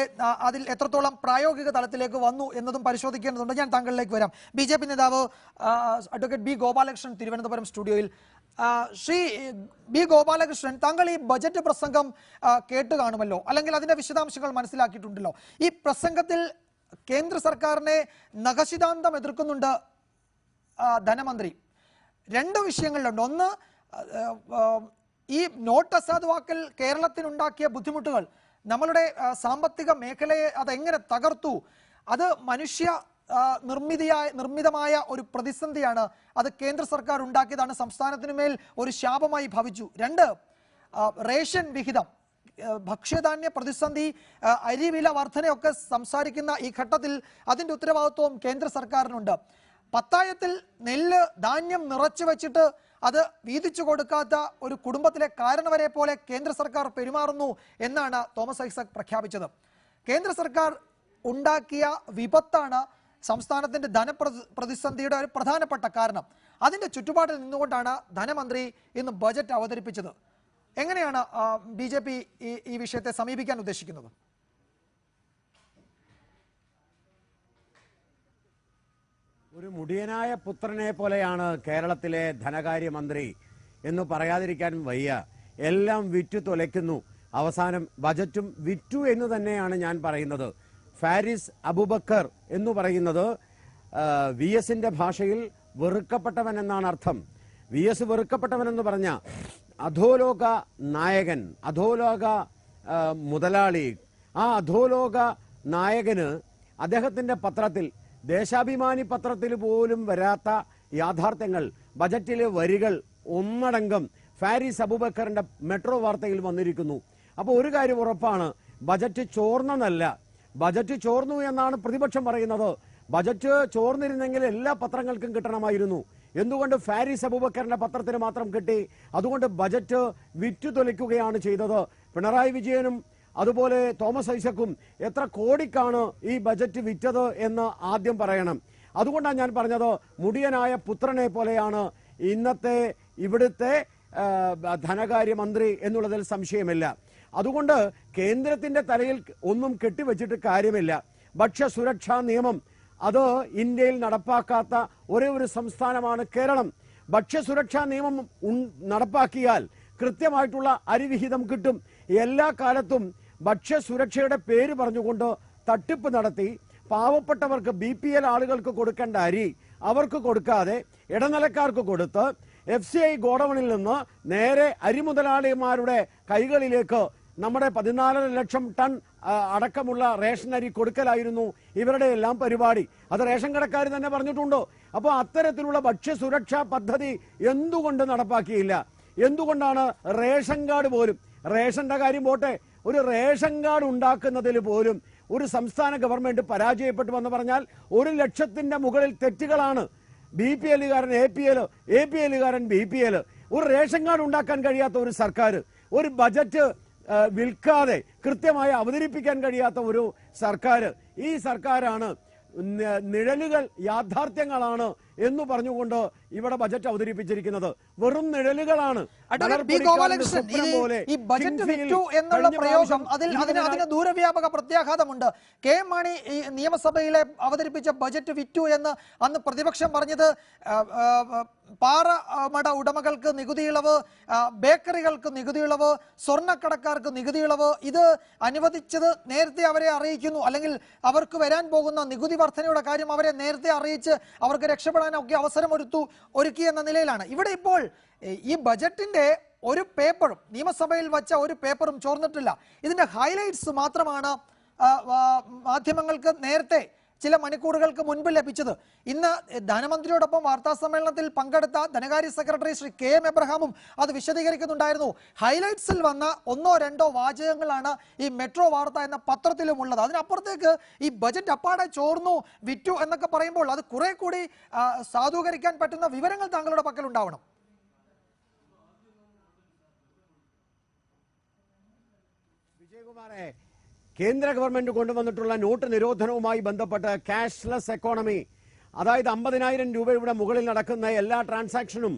Speaker 1: അതിൽ എത്രത്തോളം പ്രായോഗിക തലത്തിലേക്ക് വന്നു എന്നതും പരിശോധിക്കേണ്ടതുണ്ട്. ഞാൻ താങ്കളിലേക്ക് വരാം. BJP നേതാവ് അഡ്വക്കേറ്റ് B. ഗോപാലകൃഷ്ണൻ തിരുവനന്തപുരം സ്റ്റുഡിയോയിൽ. ശ്രീ B. ഗോപാലകൃഷ്ണൻ, താങ്കൾ ഈ ബജറ്റ് പ്രസംഗം കേട്ട് കാണുമല്ലോ, അല്ലെങ്കിൽ അതിന്റെ വിശദാംശങ്ങൾ മനസ്സിലാക്കിയിട്ടുണ്ടല്ലോ. ഈ പ്രസംഗത്തിൽ കേന്ദ്ര സർക്കാരിനെ നഖശിതാന്തം എതിർക്കുന്നുണ്ട് ധനമന്ത്രി. രണ്ട് വിഷയങ്ങളിലുണ്ട്. ഒന്ന്, ഈ നോട്ട് അസാധുവാക്കൽ കേരളത്തിനുണ്ടാക്കിയ ബുദ്ധിമുട്ടുകൾ, നമ്മളുടെ സാമ്പത്തിക മേഖലയെ അതെങ്ങനെ തകർത്തു, അത് നിർമ്മിതമായ ഒരു പ്രതിസന്ധിയാണ്, അത് കേന്ദ്ര സർക്കാർ ഉണ്ടാക്കിയതാണ്, സംസ്ഥാനത്തിനുമേൽ ഒരു ശാപമായി ഭവിച്ചു. രണ്ട്, റേഷൻ വിഹിതം, ഭക്ഷ്യധാന്യ പ്രതിസന്ധി, അരിവില വർധനയൊക്കെ സംസാരിക്കുന്ന ഈ ഘട്ടത്തിൽ അതിൻ്റെ ഉത്തരവാദിത്വവും കേന്ദ്ര സർക്കാരിനുണ്ട്. പത്തായത്തിൽ നെല്ല് ധാന്യം നിറച്ചു വെച്ചിട്ട് അത് വീതിച്ചു കൊടുക്കാത്ത ഒരു കുടുംബത്തിലെ കാരണവരെ പോലെ കേന്ദ്ര സർക്കാർ പെരുമാറുന്നു എന്നാണ് തോമസ് ഐസക് പ്രഖ്യാപിച്ചത്. കേന്ദ്ര സർക്കാർ ഉണ്ടാക്കിയ വിപത്താണ് സംസ്ഥാനത്തിന്റെ ധനപ്രതിസന്ധിയുടെ ഒരു പ്രധാനപ്പെട്ട കാരണം. അതിന്റെ ചുറ്റുപാടിൽ നിന്നുകൊണ്ടാണ് ധനമന്ത്രി ഇന്ന് ബജറ്റ് അവതരിപ്പിച്ചത്. എങ്ങനെയാണ് BJP ഈ വിഷയത്തെ സമീപിക്കാൻ ഉദ്ദേശിക്കുന്നത്?
Speaker 8: ഒരു മുടിയനായ പുത്രനെ പോലെയാണ് കേരളത്തിലെ ധനകാര്യമന്ത്രി എന്ന് പറയാതിരിക്കാൻ വയ്യ. എല്ലാം വിറ്റു തുലയ്ക്കുന്നു. അവസാനം ബജറ്റും വിറ്റു എന്ന് തന്നെയാണ് ഞാൻ പറയുന്നത്. ഫാരിസ് അബൂബക്കർ എന്ന് പറയുന്നത് VS-ന്റെ ഭാഷയിൽ വെറുക്കപ്പെട്ടവൻ എന്നാണ് അർത്ഥം. VS വെറുക്കപ്പെട്ടവൻ എന്ന് പറഞ്ഞ അധോലോക നായകൻ, അധോലോക മുതലാളി, ആ അധോലോക നായകന് അദ്ദേഹത്തിന്റെ പത്രത്തിൽ, ദേശാഭിമാനി പത്രത്തിൽ പോലും വരാത്ത യാഥാർത്ഥ്യങ്ങൾ, ബജറ്റിലെ വരികൾ ഒന്നടങ്കം ഫാരിസ് അബൂബക്കറിന്റെ മെട്രോ വാർത്തയിൽ വന്നിരിക്കുന്നു. അപ്പോൾ ഒരു കാര്യം ഉറപ്പാണ്, ബജറ്റ് ചോർന്നല്ല, ബജറ്റ് ചോർന്നു എന്നാണ് പ്രതിപക്ഷം പറയുന്നത്. ബജറ്റ് ചോർന്നിരുന്നെങ്കിൽ എല്ലാ പത്രങ്ങൾക്കും കിട്ടണമായിരുന്നു. എന്തുകൊണ്ട് ഫാരിസ് അബൂബക്കറിന്റെ പത്രത്തിന് മാത്രം കിട്ടി? അതുകൊണ്ട് ബജറ്റ് വിറ്റുതൊലിക്കുകയാണ് ചെയ്തത്. പിണറായി വിജയനും അതുപോലെ തോമസ് ഐസക്കും എത്ര കോടിക്കാണ് ഈ ബജറ്റ് വിറ്റത് എന്ന് ആദ്യം പറയണം. അതുകൊണ്ടാണ് ഞാൻ പറഞ്ഞത്, മുടിയനായ പുത്രനെ പോലെയാണ് ഇന്നത്തെ ഇവിടുത്തെ ധനകാര്യമന്ത്രി എന്നുള്ളതിൽ സംശയമില്ല. അതുകൊണ്ട് കേന്ദ്രത്തിന്റെ തലയിൽ ഒന്നും കെട്ടിവെച്ചിട്ട് കാര്യമില്ല. ഭക്ഷ്യസുരക്ഷാ നിയമം അത് ഇന്ത്യയിൽ നടപ്പാക്കാത്ത ഒരേ ഒരു സംസ്ഥാനമാണ് കേരളം. ഭക്ഷ്യസുരക്ഷാ നിയമം നടപ്പാക്കിയാൽ കൃത്യമായിട്ടുള്ള അരിവിഹിതം കിട്ടും. എല്ലാ കാലത്തും ഭക്ഷ്യസുരക്ഷയുടെ പേര് പറഞ്ഞുകൊണ്ട് തട്ടിപ്പ് നടത്തി പാവപ്പെട്ടവർക്ക് BPL ആളുകൾക്ക് കൊടുക്കേണ്ട അരി അവർക്ക് കൊടുക്കാതെ ഇടനിലക്കാർക്ക് കൊടുത്ത് FCI ഗോഡൌണിൽ നിന്ന് നേരെ അരിമുതലാളിമാരുടെ കൈകളിലേക്ക് നമ്മുടെ 14 ലക്ഷം ടൺ അടക്കമുള്ള റേഷൻ അരി കൊടുക്കലായിരുന്നു ഇവരുടെ എല്ലാം പരിപാടി. അത് റേഷൻ കടക്കാർ തന്നെ പറഞ്ഞിട്ടുണ്ടോ? അപ്പോൾ അത്തരത്തിലുള്ള ഭക്ഷ്യസുരക്ഷാ പദ്ധതി എന്തുകൊണ്ട് നടപ്പാക്കിയില്ല? എന്തുകൊണ്ടാണ് റേഷൻ കാർഡ് പോലും, റേഷന്റെ കാര്യം പോട്ടെ, ഒരു റേഷൻ കാർഡ് ഉണ്ടാക്കുന്നതിൽ പോലും ഒരു സംസ്ഥാന ഗവൺമെന്റ് പരാജയപ്പെട്ടു എന്ന് പറഞ്ഞാൽ 1 ലക്ഷത്തിന്റെ മുകളിൽ തെറ്റുകളാണ്. BPL-കാരൻ APL, APL-കാരൻ BPL. ഒരു റേഷൻ കാർഡ് ഉണ്ടാക്കാൻ കഴിയാത്ത ഒരു സർക്കാർ, ഒരു ബജറ്റ് വിൽക്കാതെ കൃത്യമായി അവതരിപ്പിക്കാൻ കഴിയാത്ത ഒരു സർക്കാർ, ഈ സർക്കാരാണ് നിഴലുകൾ യാഥാർത്ഥ്യങ്ങളാണ് എന്ന് പറഞ്ഞുകൊണ്ട് ഇവിടെ ബജറ്റ് അവതരിപ്പിച്ചിരിക്കുന്നത്. വെറും നിഴലുകളാണ്.
Speaker 1: ഈ ബജറ്റ് വിറ്റു എന്നുള്ള പ്രയോഗം അതിന് ദൂരവ്യാപക പ്രത്യാഘാതമുണ്ട്. KM മാണി ഈ നിയമസഭയിലെ അവതരിപ്പിച്ച ബജറ്റ് വിറ്റു എന്ന് അന്ന് പ്രതിപക്ഷം പറഞ്ഞത് പാറമട ഉടമകൾക്ക് നികുതി ഇളവ്, ബേക്കറികൾക്ക് നികുതി ഇളവ്, സ്വർണ്ണക്കടക്കാർക്ക് നികുതി ഇളവ്, ഇത് അനുവദിച്ചത് നേരത്തെ അവരെ അറിയിക്കുന്നു, അല്ലെങ്കിൽ അവർക്ക് വരാൻ പോകുന്ന നികുതി വർധനയുടെ കാര്യം അവരെ നേരത്തെ അറിയിച്ച് അവർക്ക് രക്ഷപ്പെടാനൊക്കെ അവസരം ഒരുക്കി എന്ന നിലയിലാണ്. ഇവിടെ ഇപ്പോൾ ഈ ബജറ്റിന്റെ ഒരു പേപ്പറും, നിയമസഭയിൽ വച്ച ഒരു പേപ്പറും ചോർന്നിട്ടില്ല. ഇതിന്റെ ഹൈലൈറ്റ്സ് മാത്രമാണ് മാധ്യമങ്ങൾക്ക് നേരത്തെ ചില മണിക്കൂറുകൾക്ക് മുൻപ് ലഭിച്ചത്. ഇന്ന് ധനമന്ത്രിയോടൊപ്പം വാർത്താ സമ്മേളനത്തിൽ പങ്കെടുത്ത ധനകാര്യ സെക്രട്ടറി ശ്രീ KM എബ്രഹാമും അത് വിശദീകരിക്കുന്നുണ്ടായിരുന്നു. ഹൈലൈറ്റ്സിൽ വന്ന 1-2 വാചകങ്ങളാണ് ഈ മെട്രോ വാർത്ത എന്ന പത്രത്തിലുമുള്ളത്. അതിനപ്പുറത്തേക്ക് ഈ ബജറ്റ് അപ്പാടെ ചോർന്നു, വിറ്റു എന്നൊക്കെ പറയുമ്പോൾ അത് കുറെ കൂടി സാധൂകരിക്കാൻ പറ്റുന്ന വിവരങ്ങൾ താങ്കളുടെ പക്കൽ ഉണ്ടാവണം.
Speaker 8: വിജയകുമാറെ, കേന്ദ്ര ഗവൺമെന്റ് കൊണ്ടുവന്നിട്ടുള്ള നോട്ട് നിരോധനവുമായി ബന്ധപ്പെട്ട് ക്യാഷ്ലെസ് എക്കോണമി, അതായത് 50,000 രൂപയുടെ മുകളിൽ നടക്കുന്ന എല്ലാ ട്രാൻസാക്ഷനും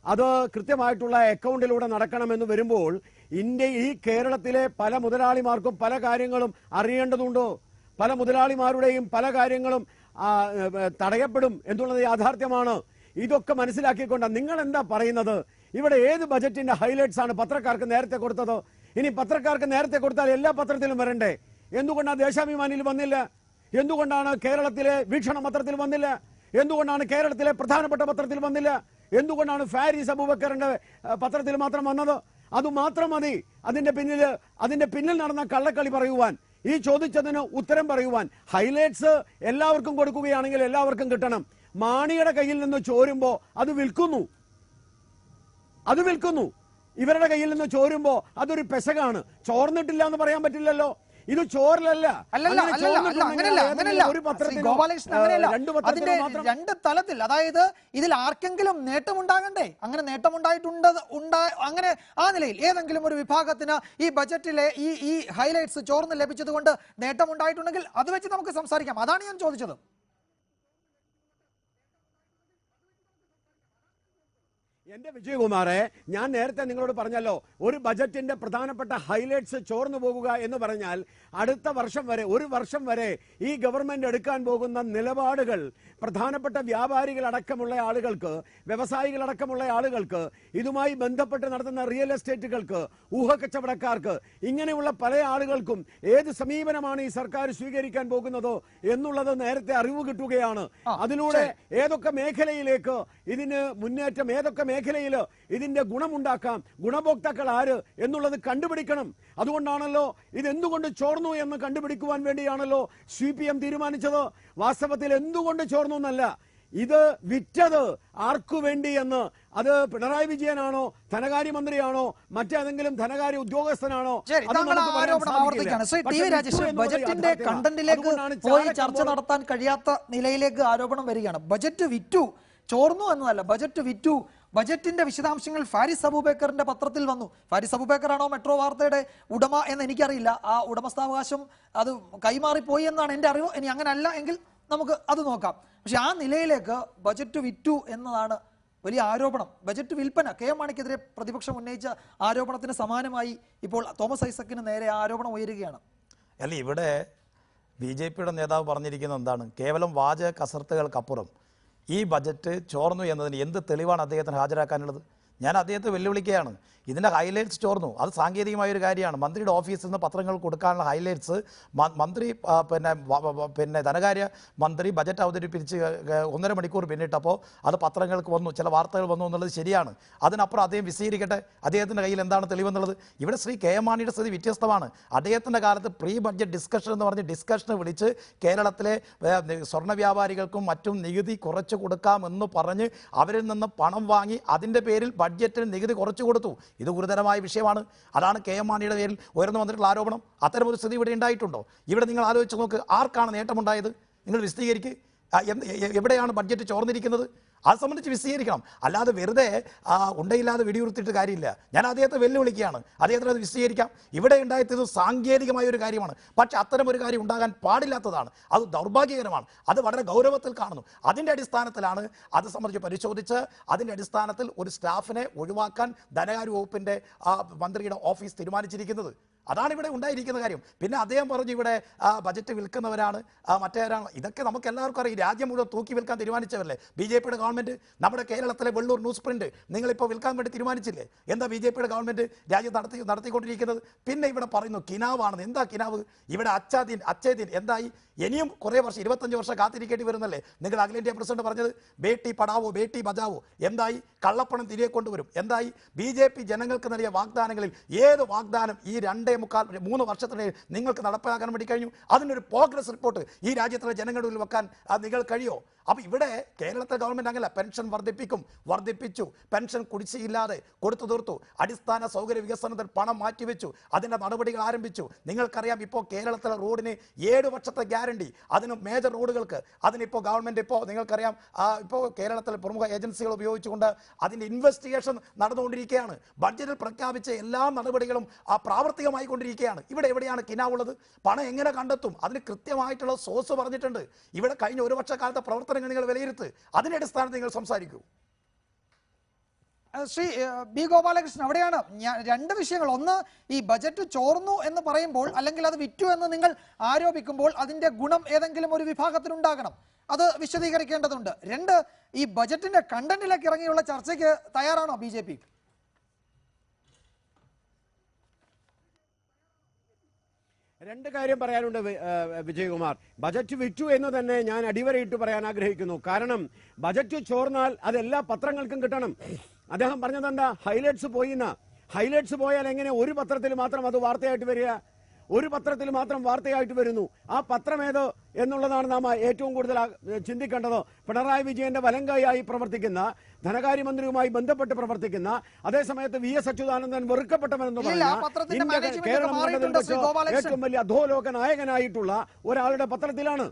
Speaker 8: അത് കൃത്യമായിട്ടുള്ള അക്കൗണ്ടിലൂടെ നടക്കണമെന്ന് വരുമ്പോൾ ഈ കേരളത്തിലെ പല മുതലാളിമാർക്കും പല കാര്യങ്ങളും അറിയേണ്ടതുണ്ടോ? പല മുതലാളിമാരുടെയും പല കാര്യങ്ങളും തടയപ്പെടും എന്നുള്ളത് യാഥാർത്ഥ്യമാണ്. ഇതൊക്കെ മനസ്സിലാക്കിക്കൊണ്ട് നിങ്ങൾ എന്താ പറയുന്നത്? ഇവിടെ ഏത് ബജറ്റിന്റെ ഹൈലൈറ്റ്സ് ആണ് പത്രക്കാർക്ക് നേരത്തെ കൊടുത്തത്? ഇനി പത്രക്കാർക്ക് നേരത്തെ കൊടുത്താൽ എല്ലാ പത്രത്തിലും വരണ്ടേ? എന്തുകൊണ്ടാണ് ദേശാഭിമാനിയിൽ വന്നില്ല? എന്തുകൊണ്ടാണ് കേരളത്തിലെ വീക്ഷണ പത്രത്തിൽ വന്നില്ല? എന്തുകൊണ്ടാണ് കേരളത്തിലെ പ്രധാനപ്പെട്ട പത്രത്തിൽ വന്നില്ല? എന്തുകൊണ്ടാണ് ഫാരിസ് അബൂബക്കറിന്റെ പത്രത്തിൽ മാത്രം വന്നത്? അതുമാത്രം മതി അതിന്റെ പിന്നിൽ നടന്ന കള്ളക്കളി പറയുവാൻ, ഈ ചോദിച്ചതിന് ഉത്തരം പറയുവാൻ. ഹൈലൈറ്റ്സ് എല്ലാവർക്കും കൊടുക്കുകയാണെങ്കിൽ എല്ലാവർക്കും കിട്ടണം. മാണിയുടെ കയ്യിൽ നിന്ന് ചോരുമ്പോ അത് വിൽക്കുന്നു. ഇവരുടെ കയ്യിൽ നിന്ന് ചോരുമ്പോ അതൊരു പെശകാണ്. ചോർന്നിട്ടില്ല എന്ന് പറയാൻ പറ്റില്ലല്ലോ. ഇത് ചോറിലല്ല.
Speaker 1: അതിന്റെ 2 തലത്തിൽ, അതായത് ഇതിൽ ആർക്കെങ്കിലും നേട്ടമുണ്ടാകണ്ടേ? അങ്ങനെ അങ്ങനെ ആ നിലയിൽ ഏതെങ്കിലും ഒരു വിഭാഗത്തിന് ഈ ബജറ്റിലെ ഈ ഹൈലൈറ്റ്സ് ചോർന്ന് ലഭിച്ചത് കൊണ്ട് നേട്ടമുണ്ടായിട്ടുണ്ടെങ്കിൽ അത് വെച്ച് നമുക്ക് സംസാരിക്കാം. അതാണ് ഞാൻ ചോദിച്ചത്.
Speaker 8: എന്റെ വിജയകുമാറെ, ഞാൻ നേരത്തെ നിങ്ങളോട് പറഞ്ഞല്ലോ, ഒരു ബജറ്റിന്റെ പ്രധാനപ്പെട്ട ഹൈലൈറ്റ്സ് ചോർന്നു പോകുക എന്ന് പറഞ്ഞാൽ അടുത്ത വർഷം വരെ, ഒരു വർഷം വരെ ഈ ഗവൺമെന്റ് എടുക്കാൻ പോകുന്ന നിലപാടുകൾ പ്രധാനപ്പെട്ട വ്യാപാരികളടക്കമുള്ള ആളുകൾക്ക്, വ്യവസായികളടക്കമുള്ള ആളുകൾക്ക്, ഇതുമായി ബന്ധപ്പെട്ട് നടത്തുന്ന റിയൽ എസ്റ്റേറ്റുകൾക്ക്, ഊഹക്കച്ചവടക്കാർക്ക്, ഇങ്ങനെയുള്ള പല ആളുകൾക്കും ഏത് സമീപനമാണ് ഈ സർക്കാർ സ്വീകരിക്കാൻ പോകുന്നത് എന്നുള്ളത് നേരത്തെ അറിവ് കിട്ടുകയാണ്. അതിലൂടെ ഏതൊക്കെ മേഖലയിലേക്ക് ഇതിന് മുന്നേറ്റം, ഏതൊക്കെ മേഖലയിൽ ഇതിന്റെ ഗുണമുണ്ടാക്കാം, ഗുണഭോക്താക്കൾ ആര് എന്നുള്ളത് കണ്ടുപിടിക്കണം. അതുകൊണ്ടാണല്ലോ ഇതെന്തുകൊണ്ട് ചോർന്നു എന്ന് കണ്ടുപിടിക്കുവാൻ വേണ്ടിയാണല്ലോ CPM തീരുമാനിച്ചത്. വാസ്തവത്തിൽ എന്തുകൊണ്ട് ചോർന്നു എന്നല്ല, ഇത് വിറ്റത് ആർക്കു വേണ്ടി എന്ന്, അത് പിണറായി വിജയനാണോ, ധനകാര്യമന്ത്രിയാണോ, മറ്റേതെങ്കിലും ധനകാര്യ ഉദ്യോഗസ്ഥനാണോ?
Speaker 1: ബജറ്റിന്റെ കണ്ടന്റിലേക്ക് പോയി ചർച്ച നടത്താൻ കഴിയാത്ത നിലയിലേക്ക് ആരോപണം വരികയാണ്. ബജറ്റ് വിറ്റു, ചോർന്നു എന്നതല്ല, ബജറ്റ് വിറ്റു. ബജറ്റിന്റെ വിശദാംശങ്ങൾ ഫാരിസ് അബൂബക്കറിന്റെ പത്രത്തിൽ വന്നു. ഫാരിസ് അബൂബക്കറാണോ മെട്രോ വാർത്തയുടെ ഉടമ എന്ന് എനിക്കറിയില്ല. ആ ഉടമസ്ഥാവകാശം അത് കൈമാറിപ്പോയി എന്നാണ് എൻ്റെ അറിവ്. ഇനി അങ്ങനല്ല എങ്കിൽ നമുക്ക് അത് നോക്കാം. പക്ഷെ ആ നിലയിലേക്ക് ബജറ്റ് വിറ്റു എന്നതാണ് വലിയ ആരോപണം. ബജറ്റ് വിൽപ്പന, KM മാണിക്കെതിരെ പ്രതിപക്ഷം ഉന്നയിച്ച ആരോപണത്തിന് സമാനമായി ഇപ്പോൾ തോമസ് ഐസക്കിന് നേരെ ആരോപണം ഉയരുകയാണ്.
Speaker 7: അല്ല, ഇവിടെ BJPയുടെ നേതാവ് പറഞ്ഞിരിക്കുന്നത് എന്താണ്? കേവലം വാചക കസർത്തുകൾക്കപ്പുറം ഈ ബജറ്റ് ചോർന്നു എന്നതിന് എന്ത് തെളിവാണ് അദ്ദേഹത്തിന് ഹാജരാക്കാനുള്ളത്? ഞാൻ അദ്ദേഹത്തെ വെല്ലുവിളിക്കുകയാണ്. ഇതിൻ്റെ ഹൈലൈറ്റ്സ് ചോർന്നു, അത് സാങ്കേതികമായൊരു കാര്യമാണ്. മന്ത്രിയുടെ ഓഫീസിൽ നിന്ന് പത്രങ്ങൾ കൊടുക്കാനുള്ള ഹൈലൈറ്റ്സ് മന്ത്രി പിന്നെ ധനകാര്യ മന്ത്രി ബജറ്റ് അവതരിപ്പിച്ച് 1.5 മണിക്കൂർ പിന്നിട്ടപ്പോൾ അത് പത്രങ്ങൾക്ക് വന്നു, ചില വാർത്തകൾ വന്നു എന്നുള്ളത് ശരിയാണ്. അതിനപ്പുറം അദ്ദേഹം വിശദീകരിക്കട്ടെ, അദ്ദേഹത്തിൻ്റെ കയ്യിൽ എന്താണ് തെളിവെന്നുള്ളത്. ഇവിടെ ശ്രീ KM മാണിയുടെ സ്ഥിതി വ്യത്യസ്തമാണ്. അദ്ദേഹത്തിൻ്റെ കാലത്ത് പ്രീ ബഡ്ജറ്റ് ഡിസ്കഷൻ എന്ന് പറഞ്ഞ് ഡിസ്കഷന് വിളിച്ച് കേരളത്തിലെ സ്വർണ്ണ വ്യാപാരികൾക്കും മറ്റും നികുതി കുറച്ച് കൊടുക്കാമെന്ന് പറഞ്ഞ് അവരിൽ നിന്ന് പണം വാങ്ങി അതിൻ്റെ പേരിൽ ബഡ്ജറ്റിൽ നികുതി കുറച്ചു കൊടുത്തു. ഇത് ഗുരുതരമായ വിഷയമാണ്. അതാണ് KM മാണിയുടെ പേരിൽ ഉയർന്നു വന്നിട്ടുള്ള ആരോപണം. അത്തരമൊരു സ്ഥിതി ഇവിടെ ഉണ്ടായിട്ടുണ്ടോ? ഇവിടെ നിങ്ങൾ ആലോചിച്ച് നോക്ക്, ആർക്കാണ് നേട്ടമുണ്ടായത്? നിങ്ങൾ വിശദീകരിക്കുക. എവിടെയാണ് ബഡ്ജറ്റ് ചോർന്നിരിക്കുന്നത്? അത് സംബന്ധിച്ച് വിശദീകരിക്കണം. അല്ലാതെ വെറുതെ ഉണ്ടയില്ലാതെ വെടിയുറുത്തിയിട്ട് കാര്യമില്ല. ഞാൻ അദ്ദേഹത്തെ വെല്ലുവിളിക്കുകയാണ്, അദ്ദേഹത്തിന് അത് വിശദീകരിക്കാം. ഇവിടെ ഉണ്ടായത് സാങ്കേതികമായ ഒരു കാര്യമാണ്, പക്ഷെ അത്തരം ഒരു കാര്യം ഉണ്ടാകാൻ പാടില്ലാത്തതാണ്. അത് ദൗർഭാഗ്യകരമാണ്. അത് വളരെ ഗൗരവത്തിൽ കാണുന്നു. അതിൻ്റെ അടിസ്ഥാനത്തിലാണ് അത് സംബന്ധിച്ച് പരിശോധിച്ച് അതിൻ്റെ അടിസ്ഥാനത്തിൽ ഒരു സ്റ്റാഫിനെ ഒഴിവാക്കാൻ ധനകാര്യ വകുപ്പിൻ്റെ മന്ത്രിയുടെ ഓഫീസ് തീരുമാനിച്ചിരിക്കുന്നത്. അതാണ് ഇവിടെ ഉണ്ടായിരിക്കുന്ന കാര്യം. പിന്നെ അദ്ദേഹം പറഞ്ഞു ഇവിടെ ബജറ്റ് വിൽക്കുന്നവരാണ് മറ്റേവരാണ്. ഇതൊക്കെ നമുക്ക് എല്ലാവർക്കും അറിയാം. ഈ രാജ്യം മുഴുവൻ തൂക്കി വിൽക്കാൻ തീരുമാനിച്ചവരല്ലേ BJPയുടെ ഗവൺമെന്റ്. നമ്മുടെ കേരളത്തിലെ വെള്ളൂർ ന്യൂസ് പ്രിന്റ് നിങ്ങളിപ്പോൾ വിൽക്കാൻ വേണ്ടി തീരുമാനിച്ചില്ലേ? എന്താ BJPയുടെ ഗവൺമെന്റ് രാജ്യം നടത്തിക്കൊണ്ടിരിക്കുന്നത്? പിന്നെ ഇവിടെ പറയുന്നു കിനാവാണെന്ന്. എന്താ കിനാവ്? ഇവിടെ അച്ഛേദീൻ എന്തായി? ഇനിയും കുറേ വർഷം 25 വർഷം കാത്തിരിക്കേണ്ടി വരുന്നല്ലേ? നിങ്ങൾ അഖിലേന്ത്യാ പ്രസിഡന്റ് പറഞ്ഞത് ബേട്ടി പഠാവോ ബേട്ടി ബചാവോ എന്തായി? കള്ളപ്പണം തിരികെ കൊണ്ടുവരും എന്തായി? BJP ജനങ്ങൾക്ക് നൽകിയ വാഗ്ദാനങ്ങളിൽ ഏത് വാഗ്ദാനം ഈ 2.5-3 വർഷത്തിനിടയിൽ നിങ്ങൾക്ക് നടപ്പാക്കാൻ വേണ്ടി കഴിഞ്ഞു? അതിനൊരു പ്രോഗ്രസ് റിപ്പോർട്ട് ഈ രാജ്യത്തിലെ ജനങ്ങളുടെ മുന്നിൽ വെക്കാൻ നിങ്ങൾ കഴിയോ? അപ്പോൾ ഇവിടെ കേരളത്തിലെ ഗവൺമെന്റ് അങ്ങനെയല്ല. പെൻഷൻ വർദ്ധിപ്പിച്ചു, പെൻഷൻ കുടിശ്ശികയില്ലാതെ കൊടുത്തു തീർത്തു, അടിസ്ഥാന സൗകര്യ വികസനത്തിന് പണം മാറ്റിവെച്ചു, അതിൻ്റെ നടപടികൾ ആരംഭിച്ചു. നിങ്ങൾക്കറിയാം ഇപ്പോൾ കേരളത്തിലെ റോഡിന് 7 വർഷത്തെ ഗ്യാരണ്ടി, അതിന് മേജർ റോഡുകൾക്ക് അതിനിപ്പോൾ ഗവൺമെന്റ് ഇപ്പോൾ നിങ്ങൾക്കറിയാം ഇപ്പോൾ കേരളത്തിലെ പ്രമുഖ ഏജൻസികൾ ഉപയോഗിച്ചുകൊണ്ട് അതിൻ്റെ ഇൻവെസ്റ്റിഗേഷൻ നടന്നുകൊണ്ടിരിക്കുകയാണ്. ബഡ്ജറ്റിൽ പ്രഖ്യാപിച്ച എല്ലാ നടപടികളും പ്രാവർത്തികമായി കൊണ്ടിരിക്കുകയാണ്. ഇവിടെ എവിടെയാണ് കിനാവുള്ളത്? പണം എങ്ങനെ കണ്ടെത്തും? അതിന് കൃത്യമായിട്ടുള്ള സോഴ്സ് പറഞ്ഞിട്ടുണ്ട്. ഇവിടെ കഴിഞ്ഞ 1 വർഷക്കാലത്തെ പ്രവർത്തനങ്ങൾ നിങ്ങൾ വിലയിരുത്ത്, അതിന്റെ അടിസ്ഥാനത്തിൽ നിങ്ങൾ സംസാരിക്കൂ.
Speaker 1: ശ്രീ ബി ഗോപാലകൃഷ്ണൻ, അവിടെയാണ് രണ്ട് വിഷയങ്ങൾ. ഒന്ന്, ഈ ബജറ്റ് ചോർന്നു എന്ന് പറയുമ്പോൾ അല്ലെങ്കിൽ അത് വിറ്റു എന്ന് നിങ്ങൾ ആരോപിക്കുമ്പോൾ അതിന്റെ ഗുണം ഏതെങ്കിലും ഒരു വിഭാഗത്തിനുണ്ടാകണം, അത് വിശദീകരിക്കേണ്ടതുണ്ട്. 2, ഈ ബജറ്റിന്റെ കണ്ടന്റിലേക്ക് ഇറങ്ങിയുള്ള ചർച്ചയ്ക്ക് തയ്യാറാണോ BJP?
Speaker 8: രണ്ട് കാര്യം പറയാനുണ്ട് വിജയകുമാർ. ബജറ്റ് വിറ്റു എന്ന് തന്നെ ഞാൻ അടിവരയിട്ട് പറയാൻ ആഗ്രഹിക്കുന്നു. കാരണം ബജറ്റ് ചോർന്നാൽ അത് എല്ലാ പത്രങ്ങൾക്കും കിട്ടണം. അദ്ദേഹം പറഞ്ഞത് എന്താ? ഹൈലൈറ്റ്സ് പോയാൽ എങ്ങനെ ഒരു പത്രത്തിൽ മാത്രം അത് വാർത്തയായിട്ട് വരിക? ഒരു പത്രത്തിൽ മാത്രം വാർത്തയായിട്ട് വരുന്നു. ആ പത്രം ഏത് എന്നുള്ളതാണ് നാം ഏറ്റവും കൂടുതൽ ചിന്തിക്കേണ്ടത്. പിണറായി വിജയന്റെ വലങ്കൈയായി പ്രവർത്തിക്കുന്ന, ധനകാര്യമന്ത്രിയുമായി ബന്ധപ്പെട്ട് പ്രവർത്തിക്കുന്ന, അതേസമയത്ത് VS അച്യുതാനന്ദൻ വെറുക്കപ്പെട്ടവനെന്ന് പറഞ്ഞ കേരളം ഏറ്റവും വലിയ അധോലോക നായകനായിട്ടുള്ള ഒരാളുടെ പത്രത്തിലാണ്.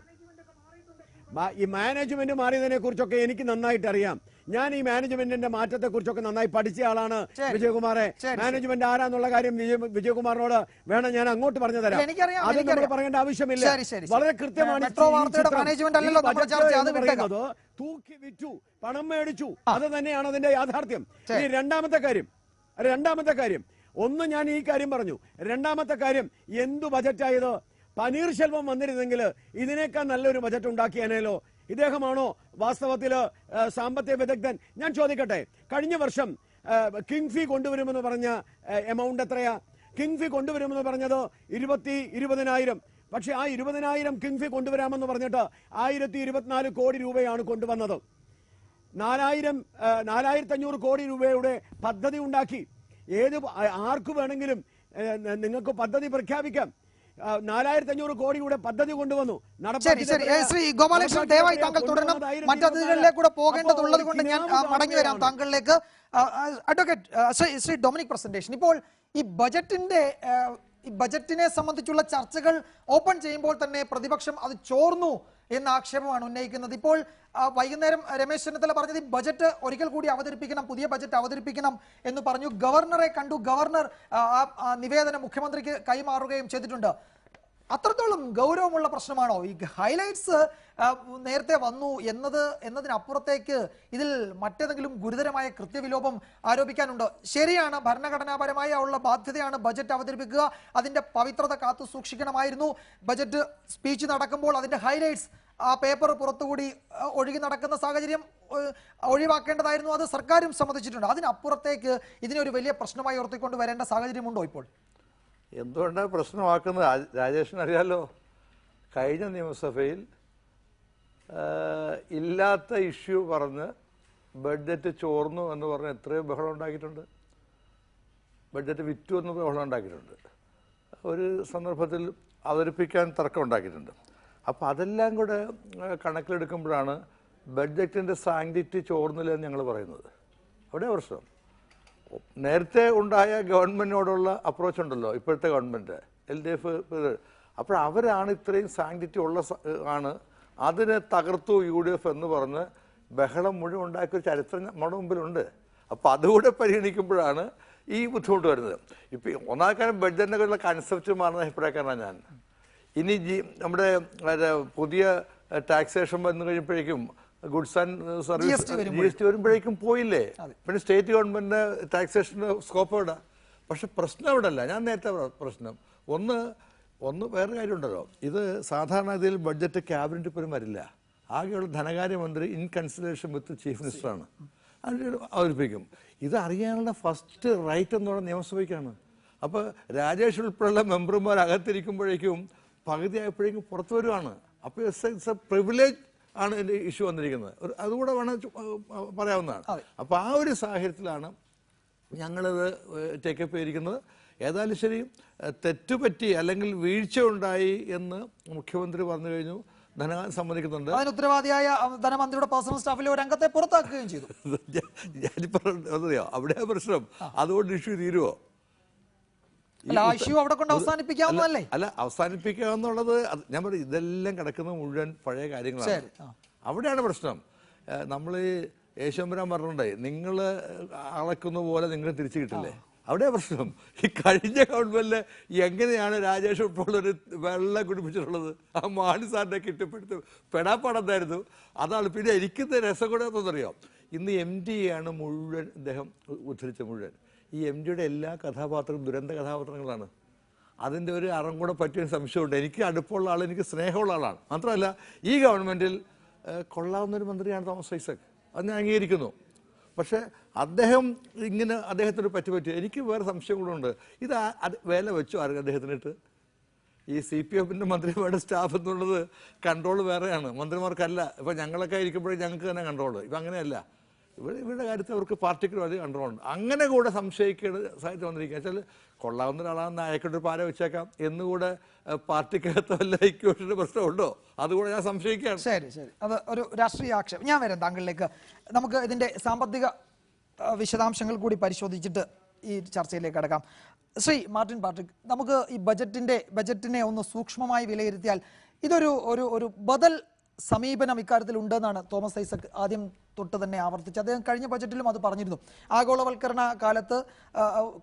Speaker 8: ഈ മാനേജ്മെന്റ് മാറിയതിനെ കുറിച്ചൊക്കെ എനിക്ക് നന്നായിട്ട് അറിയാം. ഞാൻ ഈ മാനേജ്മെന്റിന്റെ മാറ്റത്തെ കുറിച്ചൊക്കെ നന്നായി പഠിച്ച ആളാണ് വിജയകുമാറെ. മാനേജ്മെന്റ് ആരാന്നുള്ള കാര്യം വിജയകുമാറിനോട് വേണം ഞാൻ അങ്ങോട്ട് പറഞ്ഞു തരാം. അത് നമ്മൾ പറയേണ്ട ആവശ്യമില്ല. വളരെ കൃത്യമാണ്. തൂക്കി വിറ്റു, പണം മേടിച്ചു, അത് തന്നെയാണ് അതിന്റെ യാഥാർത്ഥ്യം. ഇനി രണ്ടാമത്തെ കാര്യം ഒന്ന് ഞാൻ ഈ കാര്യം പറഞ്ഞു. രണ്ടാമത്തെ കാര്യം, എന്തു ബജറ്റായത്? പനീർശെൽവം വന്നിരുന്നെങ്കിൽ ഇതിനേക്കാൾ നല്ലൊരു ബജറ്റ് ഉണ്ടാക്കിയാനേലോ. ഇദ്ദേഹമാണോ വാസ്തവത്തിൽ സാമ്പത്തിക വിദഗ്ധൻ? ഞാൻ ചോദിക്കട്ടെ, കഴിഞ്ഞ വർഷം കിങ് ഫീ കൊണ്ടുവരുമെന്ന് പറഞ്ഞ എമൗണ്ട് എത്രയാ? കിങ് ഫീ കൊണ്ടുവരുമെന്ന് പറഞ്ഞത് 20,000. പക്ഷെ ആ 20,000 കിങ് ഫീ കൊണ്ടുവരാമെന്ന് പറഞ്ഞിട്ട് 1,024 കോടി രൂപയാണ് കൊണ്ടുവന്നത്. 4,500 കോടി രൂപയുടെ പദ്ധതി ഉണ്ടാക്കി. ആർക്ക് വേണമെങ്കിലും നിങ്ങൾക്ക് പദ്ധതി പ്രഖ്യാപിക്കാം. 4,500 കോടിയുടെ പദ്ധതി കൊണ്ടുവന്നു.
Speaker 1: ശ്രീ ഗോപാലകൃഷ്ണൻ, ദയവായി താങ്കൾ തുടരണം. മറ്റതിഥികളിലേക്ക് കൂടെ പോകേണ്ടതുള്ളത് കൊണ്ട് ഞാൻ മടങ്ങി വരാം താങ്കളിലേക്ക്. അഡ്വക്കേറ്റ് ശ്രീ ഡൊമിനിക് പ്രസന്റേഷൻ, ഇപ്പോൾ ഈ ബജറ്റിനെ സംബന്ധിച്ചുള്ള ചർച്ചകൾ ഓപ്പൺ ചെയ്യുമ്പോൾ തന്നെ പ്രതിപക്ഷം അത് ചോർന്നു എന്ന ആക്ഷേപമാണ് ഉന്നയിക്കുന്നത്. ഇപ്പോൾ വൈകുന്നേരം രമേശ് ചെന്നിത്തല പറഞ്ഞത് ഈ ബജറ്റ് ഒരിക്കൽ കൂടി അവതരിപ്പിക്കണം, പുതിയ ബജറ്റ് അവതരിപ്പിക്കണം എന്ന് പറഞ്ഞു. ഗവർണറെ കണ്ടു, ഗവർണർ നിവേദനം മുഖ്യമന്ത്രിക്ക് കൈമാറുകയും ചെയ്തിട്ടുണ്ട്. അത്രത്തോളം ഗൗരവമുള്ള പ്രശ്നമാണോ ഈ ഹൈലൈറ്റ്സ് നേരത്തെ വന്നു എന്നതിനപ്പുറത്തേക്ക് ഇതിൽ മറ്റേതെങ്കിലും ഗുരുതരമായ കൃത്യവിലോപം ആരോപിക്കാനുണ്ടോ? ശരിയാണ്, ഭരണഘടനാപരമായ ഉള്ള ബാധ്യതയാണ് ബജറ്റ് അവതരിപ്പിക്കുക, അതിന്റെ പവിത്രത കാത്തു സൂക്ഷിക്കണമായിരുന്നു. ബജറ്റ് സ്പീച്ച് നടക്കുമ്പോൾ അതിന്റെ ഹൈലൈറ്റ്സ് ആ പേപ്പർ പുറത്തുകൂടി ഒഴുകി നടക്കുന്ന സാഹചര്യം ഒഴിവാക്കേണ്ടതായിരുന്നു. അത് സർക്കാരും സമ്മതിച്ചിട്ടുണ്ട്. അതിനപ്പുറത്തേക്ക് ഇതിനൊരു വലിയ പ്രശ്നമായി ഉയർത്തിക്കൊണ്ട് വരേണ്ട സാഹചര്യമുണ്ടോ ഇപ്പോൾ?
Speaker 9: എന്തുകൊണ്ടാണ് പ്രശ്നമാക്കുന്നത് രാജേഷിന് അറിയാലോ. കഴിഞ്ഞ നിയമസഭയിൽ ഇല്ലാത്ത ഇഷ്യൂ പറഞ്ഞ് ബഡ്ജറ്റ് ചോർന്നു എന്ന് പറഞ്ഞ് എത്രയോ ബഹളം ഉണ്ടാക്കിയിട്ടുണ്ട്. ബഡ്ജറ്റ് വിറ്റു എന്ന് ബഹളം ഉണ്ടാക്കിയിട്ടുണ്ട്. ഒരു സന്ദർഭത്തിൽ അവതരിപ്പിക്കാൻ തർക്കം ഉണ്ടാക്കിയിട്ടുണ്ട്. അപ്പോൾ അതെല്ലാം കൂടെ കണക്കിലെടുക്കുമ്പോഴാണ് ബഡ്ജറ്റിൻ്റെ സാങ്ക്ടിറ്റി ചോർന്നില്ല എന്ന് ഞങ്ങൾ പറയുന്നത്. അവിടെ പ്രശ്നം നേരത്തെ ഉണ്ടായ ഗവൺമെൻറ്റിനോടുള്ള അപ്രോച്ച് ഉണ്ടല്ലോ, ഇപ്പോഴത്തെ ഗവൺമെൻറ് LDF. അപ്പോൾ അവരാണ് ഇത്രയും സാങ്ക്ടിറ്റി ഉള്ള ആണ്, അതിനെ തകർത്തു UDF എന്ന് പറഞ്ഞ് ബഹളം മുഴുവൻ ഉണ്ടാക്കിയ ചരിത്രം നമ്മുടെ മുമ്പിലുണ്ട്. അപ്പോൾ അതുകൂടെ പരിഗണിക്കുമ്പോഴാണ് ഈ ബുദ്ധിമുട്ട് വരുന്നത്. ഇപ്പോൾ ഒന്നാം കാര്യം ബഡ്ജറ്റിനെക്കുറിച്ചുള്ള കൺസെപ്റ്റ് മാറുന്ന അഭിപ്രായക്കാരനാണ് ഞാൻ. ഇനി നമ്മുടെ പുതിയ ടാക്സേഷൻ വന്നു കഴിയുമ്പോഴേക്കും ഗുഡ്സ് ആൻഡ് സർവീസ് GST വരുമ്പോഴേക്കും പോയില്ലേ? പിന്നെ സ്റ്റേറ്റ് ഗവൺമെന്റിന് ടാക്സേഷന് സ്കോപ്പ് എവിടെ? പക്ഷെ പ്രശ്നം അവിടെ അല്ല. ഞാൻ നേരത്തെ പ്രശ്നം ഒന്ന് വേറെ കാര്യമുണ്ടല്ലോ. ഇത് സാധാരണ ഇതിൽ ബഡ്ജറ്റ് ക്യാബിനറ്റ് പോലും വരില്ല. ആകെയുള്ള ധനകാര്യമന്ത്രി ഇൻ കൺസിഡറേഷൻ വിത്ത് ചീഫ് മിനിസ്റ്ററാണ് അതിൽ അവതരിപ്പിക്കും. ഇത് അറിയാനുള്ള ഫസ്റ്റ് റൈറ്റ് എന്നുള്ള നിയമസഭയ്ക്കാണ്. അപ്പോൾ രാജേഷ് ഉൾപ്പെടെയുള്ള മെമ്പർമാർ അകത്തിരിക്കുമ്പോഴേക്കും പകുതിയായപ്പോഴേക്കും പുറത്തു വരുവാണ്. അപ്പോൾ ഇറ്റ്സ് എ പ്രിവിലേജ് ആണ് ഇതിൻ്റെ ഇഷ്യൂ വന്നിരിക്കുന്നത്. അതുകൂടെ വേണം പറയാവുന്നതാണ്. അപ്പോൾ ആ ഒരു സാഹചര്യത്തിലാണ് ഞങ്ങളിത് ടേക്കപ്പ് ചെയ്തിരിക്കുന്നത്. ഏതായാലും ശരി, തെറ്റുപറ്റി അല്ലെങ്കിൽ വീഴ്ച ഉണ്ടായി എന്ന് മുഖ്യമന്ത്രി പറഞ്ഞു കഴിഞ്ഞു. ധനകാര്യം സമ്മതിക്കുന്നുണ്ട്.
Speaker 1: അതിന് ഉത്തരവാദിയായ ധനമന്ത്രിയുടെ പേഴ്സണൽ സ്റ്റാഫിലെ ഒരു അംഗത്തെ പുറത്താക്കുകയും ചെയ്തു.
Speaker 9: ഞാനിപ്പോ അവിടെയാ പ്രശ്നം. അതുകൊണ്ട് ഇഷ്യൂ തീരുവോ?
Speaker 1: ഇഷ്യൂ അവിടെ കൊണ്ട് അവസാനിപ്പിക്കാവുന്നതല്ലേ?
Speaker 9: അല്ല, അവസാനിപ്പിക്കാവുന്നുള്ളത് ഞാൻ പറയും. ഇതെല്ലാം കിടക്കുന്ന മുഴുവൻ പഴയ കാര്യങ്ങളാണ്. അവിടെയാണ് പ്രശ്നം. നമ്മൾ യേശോമ്പരാൻ പറഞ്ഞിട്ടുണ്ടേ, നിങ്ങൾ അളക്കുന്ന പോലെ നിങ്ങൾ തിരിച്ചു കിട്ടില്ലേ? അവിടെയാണ് പ്രശ്നം. ഈ കഴിഞ്ഞ ഗവൺമെന്റില് എങ്ങനെയാണ് രാജേഷ് ഉൾപ്പെടെയുള്ളൊരു വെള്ളം കുടിപ്പിച്ചിട്ടുള്ളത്? ആ മാണി സാറിനെ കിട്ടിപ്പെടുത്ത് പെടാപ്പാടെന്തായിരുന്നു അതാണ്. പിന്നെ എനിക്കിന്ന് രസം കൂടെ എന്നറിയാം, ഇന്ന് MD ആണ് മുഴുവൻ ഇദ്ദേഹം ഉദ്ധരിച്ച മുഴുവൻ. ഈ MDയുടെ എല്ലാ കഥാപാത്രങ്ങളും ദുരന്ത കഥാപാത്രങ്ങളാണ്. അതിൻ്റെ ഒരു അറം കൂടെ പറ്റിയൊരു സംശയമുണ്ട്. എനിക്ക് അടുപ്പമുള്ള ആൾ, എനിക്ക് സ്നേഹമുള്ള ആളാണ്. മാത്രമല്ല ഈ ഗവൺമെൻറ്റിൽ കൊള്ളാവുന്നൊരു മന്ത്രിയാണ് തോമസ് ഐസക്. അത് ഞാൻ അംഗീകരിക്കുന്നു. പക്ഷേ അദ്ദേഹം ഇങ്ങനെ അദ്ദേഹത്തിന് പറ്റി എനിക്ക് വേറെ സംശയം കൂടെ ഉണ്ട്. ഇത് വേല വെച്ചു ആരും അദ്ദേഹത്തിനിട്ട്? ഈ CPFന്റെ മന്ത്രിമാരുടെ സ്റ്റാഫ് എന്നുള്ളത് കൺട്രോൾ വേറെയാണ്, മന്ത്രിമാർക്കല്ല. ഇപ്പം ഞങ്ങളൊക്കെ ഇരിക്കുമ്പോഴേ ഞങ്ങൾക്ക് തന്നെ കൺട്രോള്. ഇപ്പം അങ്ങനെയല്ല. ഇവരുടെ കാര്യത്തിൽ അവർക്ക് പാർട്ടിക്ക് വലിയ കൺട്രോളുണ്ട്. അങ്ങനെ കൂടെ സംശയിക്കേണ്ട സാഹചര്യം വന്നിരിക്കുക. വെച്ചാൽ കൊള്ളാവുന്ന ഒരാളാണെന്ന് അയക്കൊരു പാര വെച്ചേക്കാം എന്നുകൂടെ പാർട്ടിക്കകത്ത് വല്ല ഐക്യത്തിന്റെ പ്രശ്നമുണ്ടോ? അതുകൂടെ ഞാൻ സംശയിക്കുകയാണ്.
Speaker 1: ശരി, അത് ഒരു രാഷ്ട്രീയ ആക്ഷേപം. ഞാൻ വരാം താങ്കളിലേക്ക്. നമുക്ക് ഇതിന്റെ സാമ്പത്തിക വിശദാംശങ്ങൾ കൂടി പരിശോധിച്ചിട്ട് ഈ ചർച്ചയിലേക്ക് കടക്കാം. ശ്രീ മാർട്ടിൻ പാട്രിക്, നമുക്ക് ഈ ബജറ്റിനെ ഒന്ന് സൂക്ഷ്മമായി വിലയിരുത്തിയാൽ ഇതൊരു ഒരു ബദൽ സമീപനം ഇക്കാര്യത്തിൽ ഉണ്ടെന്നാണ് തോമസ് ഐസക് ആദ്യം തൊട്ട് തന്നെ ആവർത്തിച്ച്. അദ്ദേഹം കഴിഞ്ഞ ബജറ്റിലും അത് പറഞ്ഞിരുന്നു. ആഗോളവൽക്കരണ കാലത്ത്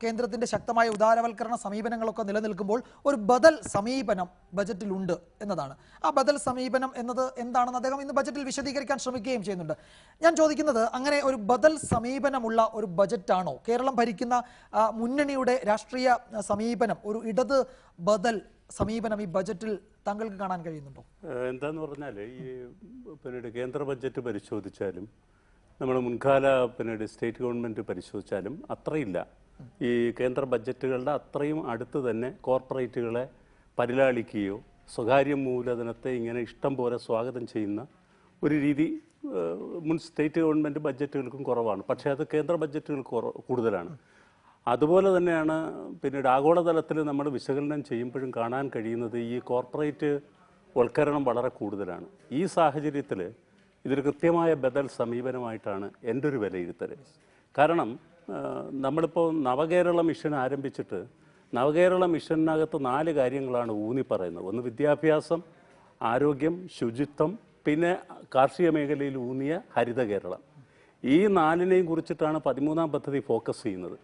Speaker 1: കേന്ദ്രത്തിന്റെ ശക്തമായ ഉദാരവൽക്കരണ സമീപനങ്ങളൊക്കെ നിലനിൽക്കുമ്പോൾ ഒരു ബദൽ സമീപനം ബജറ്റിലുണ്ട് എന്നതാണ്. ആ ബദൽ സമീപനം എന്നത് എന്താണെന്ന് അദ്ദേഹം ഇന്ന് ബജറ്റിൽ വിശദീകരിക്കാൻ ശ്രമിക്കുകയും ചെയ്യുന്നുണ്ട്. ഞാൻ ചോദിക്കുന്നത്, അങ്ങനെ ഒരു ബദൽ സമീപനമുള്ള ഒരു ബജറ്റാണോ കേരളം ഭരിക്കുന്ന മുന്നണിയുടെ രാഷ്ട്രീയ സമീപനം? ഒരു ഇടത് ബദൽ സമീപനം ഈ ബജറ്റിൽ താങ്കൾക്ക് കാണാൻ കഴിയുന്നുണ്ടോ?
Speaker 10: എന്താന്ന് പറഞ്ഞാൽ, ഈ പിന്നീട് കേന്ദ്ര ബഡ്ജറ്റ് പരിശോധിച്ചാലും നമ്മൾ മുൻകാല പിന്നീട് സ്റ്റേറ്റ് ഗവൺമെൻറ് പരിശോധിച്ചാലും അത്രയില്ല. ഈ കേന്ദ്ര ബഡ്ജറ്റുകളുടെ അത്രയും അടുത്ത് തന്നെ കോർപ്പറേറ്റുകളെ പരിലാളിക്കുകയോ സ്വകാര്യ മൂലധനത്തെ ഇങ്ങനെ ഇഷ്ടം പോലെ സ്വാഗതം ചെയ്യുന്ന ഒരു രീതി മുൻ സ്റ്റേറ്റ് ഗവൺമെൻറ് ബഡ്ജറ്റുകൾക്കും കുറവാണ്. പക്ഷേ അത് കേന്ദ്ര ബഡ്ജറ്റുകൾക്ക് കൂടുതലാണ്. അതുപോലെ തന്നെയാണ് പിന്നീട് ആഗോളതലത്തിൽ നമ്മൾ വിശകലനം ചെയ്യുമ്പോഴും കാണാൻ കഴിയുന്നത് ഈ കോർപ്പറേറ്റ് വൽക്കരണം വളരെ കൂടുതലാണ്. ഈ സാഹചര്യത്തിൽ ഇതൊരു കൃത്യമായ ബദൽ സമീപനമായിട്ടാണ് എൻ്റെ ഒരു വിലയിരുത്തൽ. കാരണം നമ്മളിപ്പോൾ നവകേരള മിഷൻ ആരംഭിച്ചിട്ട് നവകേരള മിഷനകത്ത് 4 കാര്യങ്ങളാണ് ഊന്നി പറയുന്നത്. ഒന്ന് വിദ്യാഭ്യാസം, ആരോഗ്യം, ശുചിത്വം, പിന്നെ കാർഷിക മേഖലയിൽ ഊന്നിയ ഹരിത കേരളം. ഈ 4നെയും കുറിച്ചിട്ടാണ് 13ാം പദ്ധതി ഫോക്കസ് ചെയ്യുന്നത്.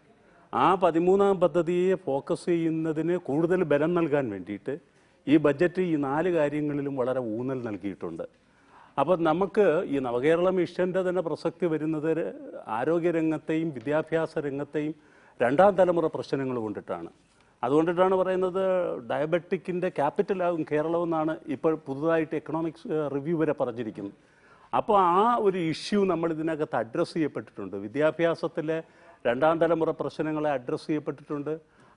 Speaker 10: ആ 13ാം പദ്ധതിയെ ഫോക്കസ് ചെയ്യുന്നതിന് കൂടുതൽ ബലം നൽകാൻ വേണ്ടിയിട്ട് ഈ ബഡ്ജറ്റ് ഈ 4 കാര്യങ്ങളിലും വളരെ ഊന്നൽ നൽകിയിട്ടുണ്ട്. അപ്പോൾ നമുക്ക് ഈ നവകേരള മിഷൻ്റെ തന്നെ പ്രസക്തി വരുന്നത് ആരോഗ്യരംഗത്തെയും വിദ്യാഭ്യാസ രംഗത്തെയും 2ാം തലമുറ പ്രശ്നങ്ങൾ കൊണ്ടിട്ടാണ്. അതുകൊണ്ടിട്ടാണ് പറയുന്നത് ഡയബറ്റിക്കിൻ്റെ ക്യാപിറ്റലാകും കേരളം എന്നാണ് ഇപ്പോൾ പുതുതായിട്ട് എക്കണോമിക്സ് റിവ്യൂ വരെ പറഞ്ഞിരിക്കുന്നത്. അപ്പോൾ ആ ഒരു ഇഷ്യൂ നമ്മൾ ഇതിനകത്ത് അഡ്രസ്സ് ചെയ്യപ്പെട്ടിട്ടുണ്ട്. വിദ്യാഭ്യാസത്തിലെ 2ാം തലമുറ പ്രശ്നങ്ങളെ അഡ്രസ്സ് ചെയ്യപ്പെട്ടിട്ടുണ്ട്.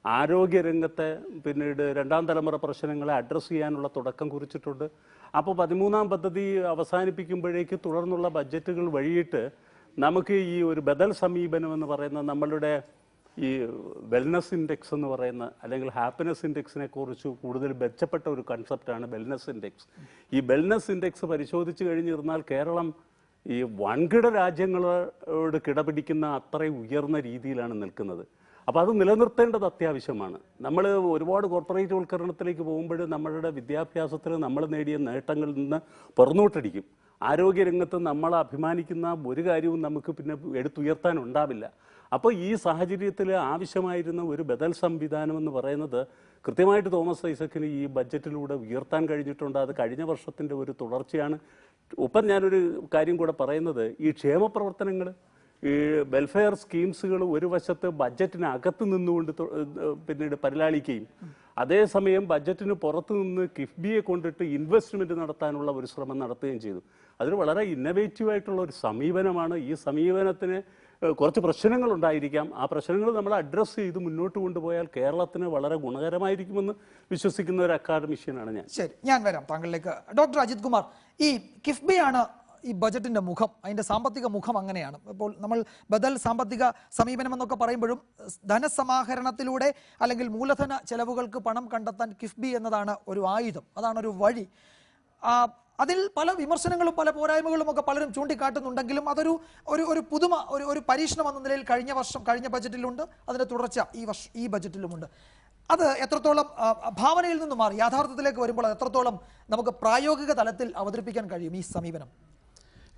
Speaker 10: ആരോഗ്യരംഗത്തെ പിന്നീട് 2ാം തലമുറ പ്രശ്നങ്ങളെ അഡ്രസ്സ് ചെയ്യാനുള്ള തുടക്കം കുറിച്ചിട്ടുണ്ട്. അപ്പോൾ 13ാം പദ്ധതി അവസാനിപ്പിക്കുമ്പോഴേക്ക് തുടർന്നുള്ള ബഡ്ജറ്റുകൾ വഴിയിട്ട് നമുക്ക് ഈ ഒരു ബദൽ സമീപനം എന്ന് പറയുന്ന നമ്മളുടെ ഈ വെൽനസ് ഇൻഡെക്സ് എന്ന് പറയുന്ന അല്ലെങ്കിൽ ഹാപ്പിനെസ് ഇൻഡെക്സിനെ കുറിച്ച് കൂടുതൽ മെച്ചപ്പെട്ട ഒരു കൺസെപ്റ്റാണ് വെൽനസ് ഇൻഡെക്സ്. ഈ വെൽനസ് ഇൻഡെക്സ് പരിശോധിച്ച് കഴിഞ്ഞിരുന്നാൽ കേരളം ഈ വൻകിട രാജ്യങ്ങളോട് കിടപിടിക്കുന്ന അത്രയും ഉയർന്ന രീതിയിലാണ് നിൽക്കുന്നത്. അപ്പോൾ അത് നിലനിർത്തേണ്ടത് അത്യാവശ്യമാണ്. നമ്മൾ ഒരുപാട് കോർപ്പറേറ്റ് വൽക്കരണത്തിലേക്ക് പോകുമ്പോൾ നമ്മളുടെ വിദ്യാഭ്യാസത്തിൽ നമ്മൾ നേടിയ നേട്ടങ്ങളിൽ നിന്ന് പുറന്നോട്ടടിക്കും. ആരോഗ്യരംഗത്ത് നമ്മൾ അഭിമാനിക്കുന്ന ഒരു കാര്യവും നമുക്ക് പിന്നെ എടുത്തുയർത്താൻ ഉണ്ടാവില്ല. അപ്പോൾ ഈ സാഹചര്യത്തിൽ ആവശ്യമായിരുന്ന ഒരു ബദൽ സംവിധാനം എന്ന് പറയുന്നത് കൃത്യമായിട്ട് തോമസ് ഐസക്കിന് ഈ ബഡ്ജറ്റിലൂടെ ഉയർത്താൻ കഴിഞ്ഞിട്ടുണ്ട്. അത് കഴിഞ്ഞ വർഷത്തിൻ്റെ ഒരു തുടർച്ചയാണ്. ഒപ്പം ഞാനൊരു കാര്യം കൂടെ പറയുന്നത്, ഈ ക്ഷേമ പ്രവർത്തനങ്ങൾ ഈ വെൽഫെയർ സ്കീംസുകൾ ഒരു വശത്ത് ബഡ്ജറ്റിനകത്ത് നിന്നുകൊണ്ട് പിന്നീട് പരിലാളിക്കുകയും അതേസമയം ബഡ്ജറ്റിന് പുറത്തു നിന്ന് കിഫ്ബിയെ കൊണ്ടിട്ട് ഇൻവെസ്റ്റ്മെന്റ് നടത്താനുള്ള ഒരു ശ്രമം നടത്തുകയും ചെയ്തു. അതൊരു വളരെ ഇന്നവേറ്റീവ് ആയിട്ടുള്ള ഒരു സമീപനമാണ്. ഈ സമീപനത്തിന് കുറച്ച് പ്രശ്നങ്ങൾ ഉണ്ടായിരിക്കാം. ആ പ്രശ്നങ്ങൾ നമ്മൾ അഡ്രസ്സ് ചെയ്ത് മുന്നോട്ട് കൊണ്ടുപോയാൽ കേരളത്തിന് വളരെ ഗുണകരമായിരിക്കുമെന്ന് വിശ്വസിക്കുന്ന ഒരു അക്കാദമിഷ്യനാണ് ഞാൻ.
Speaker 1: ശരി, ഞാൻ വരാം താങ്കളിലേക്ക്. ഡോക്ടർ അജിത് കുമാർ, ഈ കിഫ്ബിയാണ് ഈ ബജറ്റിന്റെ മുഖം, അതിന്റെ സാമ്പത്തിക മുഖം അങ്ങനെയാണ്. ഇപ്പോൾ നമ്മൾ ബദൽ സാമ്പത്തിക സമീപനം എന്നൊക്കെ പറയുമ്പോഴും ധനസമാഹരണത്തിലൂടെ അല്ലെങ്കിൽ മൂലധന ചെലവുകൾക്ക് പണം കണ്ടെത്താൻ കിഫ്ബി എന്നതാണ് ഒരു ആയുധം, അതാണ് ഒരു വഴി. അതിൽ പല വിമർശനങ്ങളും പല പോരായ്മകളും ഒക്കെ പലരും ചൂണ്ടിക്കാട്ടുന്നുണ്ടെങ്കിലും അതൊരു ഒരു പുതുമ, ഒരു പരീക്ഷണം എന്ന നിലയിൽ കഴിഞ്ഞ ബജറ്റിലുണ്ട്, അതിന്റെ തുടർച്ച ഈ ബജറ്റിലുമുണ്ട്. അത് എത്രത്തോളം ഭാവനയിൽ നിന്ന് മാറി യാഥാർത്ഥ്യത്തിലേക്ക് വരുമ്പോൾ അത് എത്രത്തോളം നമുക്ക് പ്രായോഗിക തലത്തിൽ അവതരിപ്പിക്കാൻ കഴിയും ഈ സമീപനം?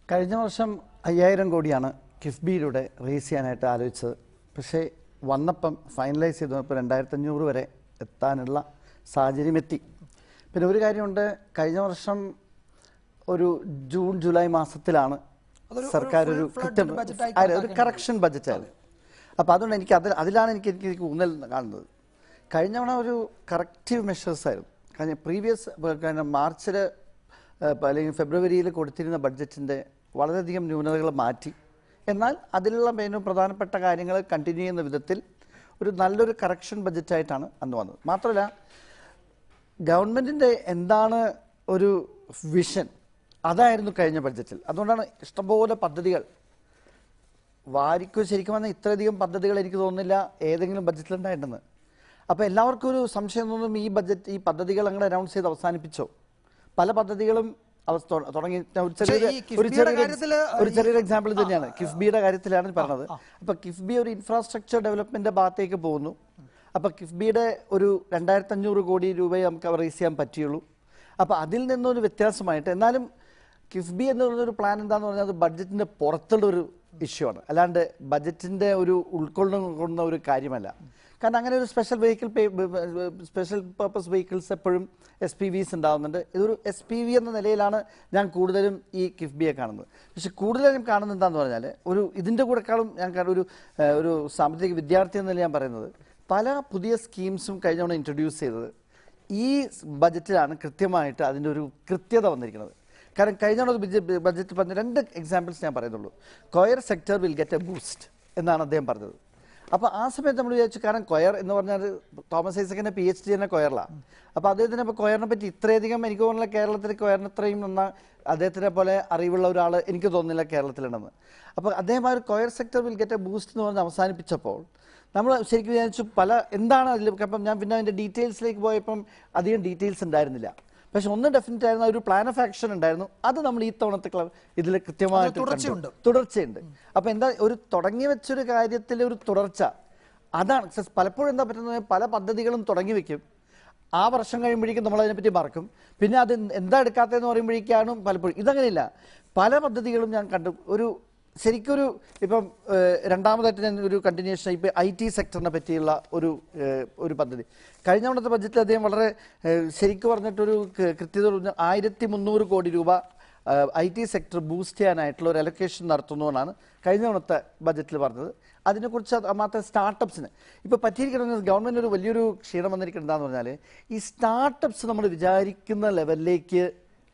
Speaker 11: കഴിഞ്ഞ വർഷം 5000 കോടിയാണ് കിഫ്ബിയിലൂടെ റേസ് ചെയ്യാനായിട്ട് ആലോചിച്ചത്. പക്ഷേ വന്നപ്പം ഫൈനലൈസ് ചെയ്തപ്പോൾ 2500 വരെ എത്താനുള്ള സാഹചര്യം എത്തി. പിന്നെ ഒരു കാര്യമുണ്ട്, കഴിഞ്ഞ വർഷം ഒരു ജൂൺ ജൂലൈ മാസത്തിലാണ് സർക്കാർ ഒരു കറക്ഷൻ ബജറ്റായിരുന്നു. അപ്പോൾ അതുകൊണ്ട് എനിക്ക് അതിലാണ് എനിക്ക് ഊന്നൽ കാണുന്നത്. കഴിഞ്ഞ തവണ ഒരു കറക്റ്റീവ് മെഷേഴ്സ് ആയിരുന്നു. കഴിഞ്ഞ പ്രീവിയസ് മാർച്ചിൽ അല്ലെങ്കിൽ ഫെബ്രുവരിയിൽ കൊടുത്തിരുന്ന ബഡ്ജറ്റിൻ്റെ വളരെയധികം ന്യൂനതകൾ മാറ്റി, എന്നാൽ അതിലുള്ള പ്രധാനപ്പെട്ട കാര്യങ്ങൾ കണ്ടിന്യൂ ചെയ്യുന്ന വിധത്തിൽ ഒരു നല്ലൊരു കറക്ഷൻ ബഡ്ജറ്റായിട്ടാണ് അന്ന് വന്നത്. മാത്രമല്ല ഗവൺമെൻറ്റിൻ്റെ എന്താണ് ഒരു വിഷൻ, അതായിരുന്നു കഴിഞ്ഞ ബഡ്ജറ്റിൽ. അതുകൊണ്ടാണ് ഇഷ്ടംപോലെ പദ്ധതികൾ ശരിക്കും പറഞ്ഞാൽ ഇത്രയധികം പദ്ധതികൾ എനിക്ക് തോന്നുന്നില്ല ഏതെങ്കിലും ബഡ്ജറ്റിലുണ്ടായിട്ടുണ്ടെന്ന്. അപ്പോൾ എല്ലാവർക്കും ഒരു സംശയം തോന്നും, ഈ പദ്ധതികൾ അങ്ങനെ അനൗൺസ് ചെയ്ത് അവസാനിപ്പിച്ചോ? പല പദ്ധതികളും തുടങ്ങി. ഒരു ചെറിയൊരു എക്സാമ്പിൾ തന്നെയാണ് കിഫ്ബിയുടെ കാര്യത്തിലാണ് പറഞ്ഞത്. അപ്പൊ കിഫ്ബി ഒരു ഇൻഫ്രാസ്ട്രക്ചർ ഡെവലപ്മെന്റിന്റെ ഭാഗത്തേക്ക് പോകുന്നു. അപ്പൊ കിഫ്ബിയുടെ ഒരു 2500 കോടി രൂപയെ നമുക്ക് റേസ് ചെയ്യാൻ പറ്റിയുള്ളൂ. അപ്പൊ അതിൽ നിന്നൊരു വ്യത്യാസമായിട്ട്, എന്നാലും കിഫ്ബി എന്ന് പറയുന്നൊരു പ്ലാൻ എന്താണെന്ന് പറഞ്ഞാൽ അത് ബഡ്ജറ്റിന്റെ പുറത്തുള്ള ഒരു ഇഷ്യൂ ആണ്, അല്ലാണ്ട് ബഡ്ജറ്റിന്റെ ഒരു ഉൾക്കൊള്ളുന്ന ഒരു കാര്യമല്ല. കാരണം അങ്ങനെ ഒരു സ്പെഷ്യൽ പർപ്പസ് വെഹിക്കിൾസ് എപ്പോഴും SPVs ഉണ്ടാകുന്നുണ്ട്. ഇതൊരു SPV എന്ന നിലയിലാണ് ഞാൻ കൂടുതലും ഈ കിഫ്ബിയെ കാണുന്നത്. പക്ഷെ കൂടുതലും കാണുന്നത് എന്താണെന്ന് പറഞ്ഞാൽ ഇതിൻ്റെ കൂടെക്കാളും ഞാൻ ഒരു സാമ്പത്തിക വിദ്യാർത്ഥി എന്ന നിലയിൽ ഞാൻ പറയുന്നത്, പല പുതിയ സ്കീംസും കഴിഞ്ഞ തവണ ഇൻട്രൊഡ്യൂസ് ചെയ്തത് ഈ ബജറ്റിലാണ് കൃത്യമായിട്ട് അതിൻ്റെ ഒരു കൃത്യത വന്നിരിക്കുന്നത്. കാരണം കഴിഞ്ഞ ബജറ്റ് പറഞ്ഞ 2 എക്സാമ്പിൾസ് ഞാൻ പറയുന്നുള്ളൂ. Coir sector will get a boost എന്നാണ് അദ്ദേഹം പറഞ്ഞത്. അപ്പോൾ ആ സമയത്ത് നമ്മൾ വിചാരിച്ചു, കാരണം കൊയർ എന്ന് പറഞ്ഞാൽ തോമസ് ഐസക്കിൻ്റെ PhD തന്നെ കൊയറിലാണ്. അപ്പോൾ അദ്ദേഹത്തിന് ഇപ്പോൾ കൊയറിനെ പറ്റി ഇത്രയധികം എനിക്ക് തോന്നുന്നില്ല കേരളത്തിൽ കൊയറിന് ഇത്രയും അദ്ദേഹത്തിനെ പോലെ അറിവുള്ള ഒരാൾ എനിക്ക് തോന്നുന്നില്ല കേരളത്തിലുണ്ടെന്ന്. അപ്പോൾ അദ്ദേഹം ആ ഒരു coir sector will get a boost എന്ന് പറഞ്ഞ് അവസാനിപ്പിച്ചപ്പോൾ നമ്മൾ ശരിക്കും വിചാരിച്ചു എന്താണ് അതിൽ. അപ്പം ഞാൻ പിന്നെ അതിൻ്റെ ഡീറ്റെയിൽസിലേക്ക് പോയപ്പം അധികം ഡീറ്റെയിൽസ് ഉണ്ടായിരുന്നില്ല. പക്ഷെ ഒന്ന് ഡെഫിനറ്റ് ആയിരുന്നു, ഒരു പ്ലാൻ ഓഫ് ആക്ഷൻ ഉണ്ടായിരുന്നു. അത് നമ്മൾ ഈ തവണത്തെ ഇതിൽ കൃത്യമായിട്ട് തുടർച്ചയുണ്ട്. അപ്പം എന്താ ഒരു തുടങ്ങി വെച്ചൊരു കാര്യത്തിലെ ഒരു തുടർച്ച, അതാണ് പലപ്പോഴും എന്താ പറ്റുന്നത്, പല പദ്ധതികളും തുടങ്ങി വെക്കും, ആ വർഷം കഴിയുമ്പോഴേക്കും നമ്മൾ അതിനെപ്പറ്റി മറക്കും, പിന്നെ അത് എന്താ എടുക്കാത്തതെന്ന് പറയുമ്പോഴേക്കാണ് പലപ്പോഴും. ഇതങ്ങനെയില്ല, പല പദ്ധതികളും ഞാൻ കണ്ടു. ശരിക്കൊരു ഇപ്പം രണ്ടാമതായിട്ട് ഞാൻ ഒരു കണ്ടിന്യൂഷൻ ഇപ്പം IT സെക്ടറിനെ പറ്റിയുള്ള ഒരു പദ്ധതി കഴിഞ്ഞ തവണത്തെ ബഡ്ജറ്റിൽ അദ്ദേഹം വളരെ ശരിക്കും പറഞ്ഞിട്ടൊരു കൃത്യത 1300 കോടി രൂപ IT സെക്ടർ ബൂസ്റ്റ് ചെയ്യാനായിട്ടുള്ള ഒരു അലൊക്കേഷൻ നടത്തുന്നതാണ് കഴിഞ്ഞ തവണത്തെ ബഡ്ജറ്റിൽ പറഞ്ഞത്. അതിനെക്കുറിച്ച് മാത്രം സ്റ്റാർട്ടപ്സിന് ഇപ്പോൾ പറ്റിയിരിക്കുന്നത് ഗവൺമെൻറ് ഒരു വലിയൊരു ക്ഷീണം വന്നിരിക്കുന്നത് എന്താണെന്ന് പറഞ്ഞാൽ ഈ സ്റ്റാർട്ടപ്സ് നമ്മൾ വിചാരിക്കുന്ന ലെവലിലേക്ക്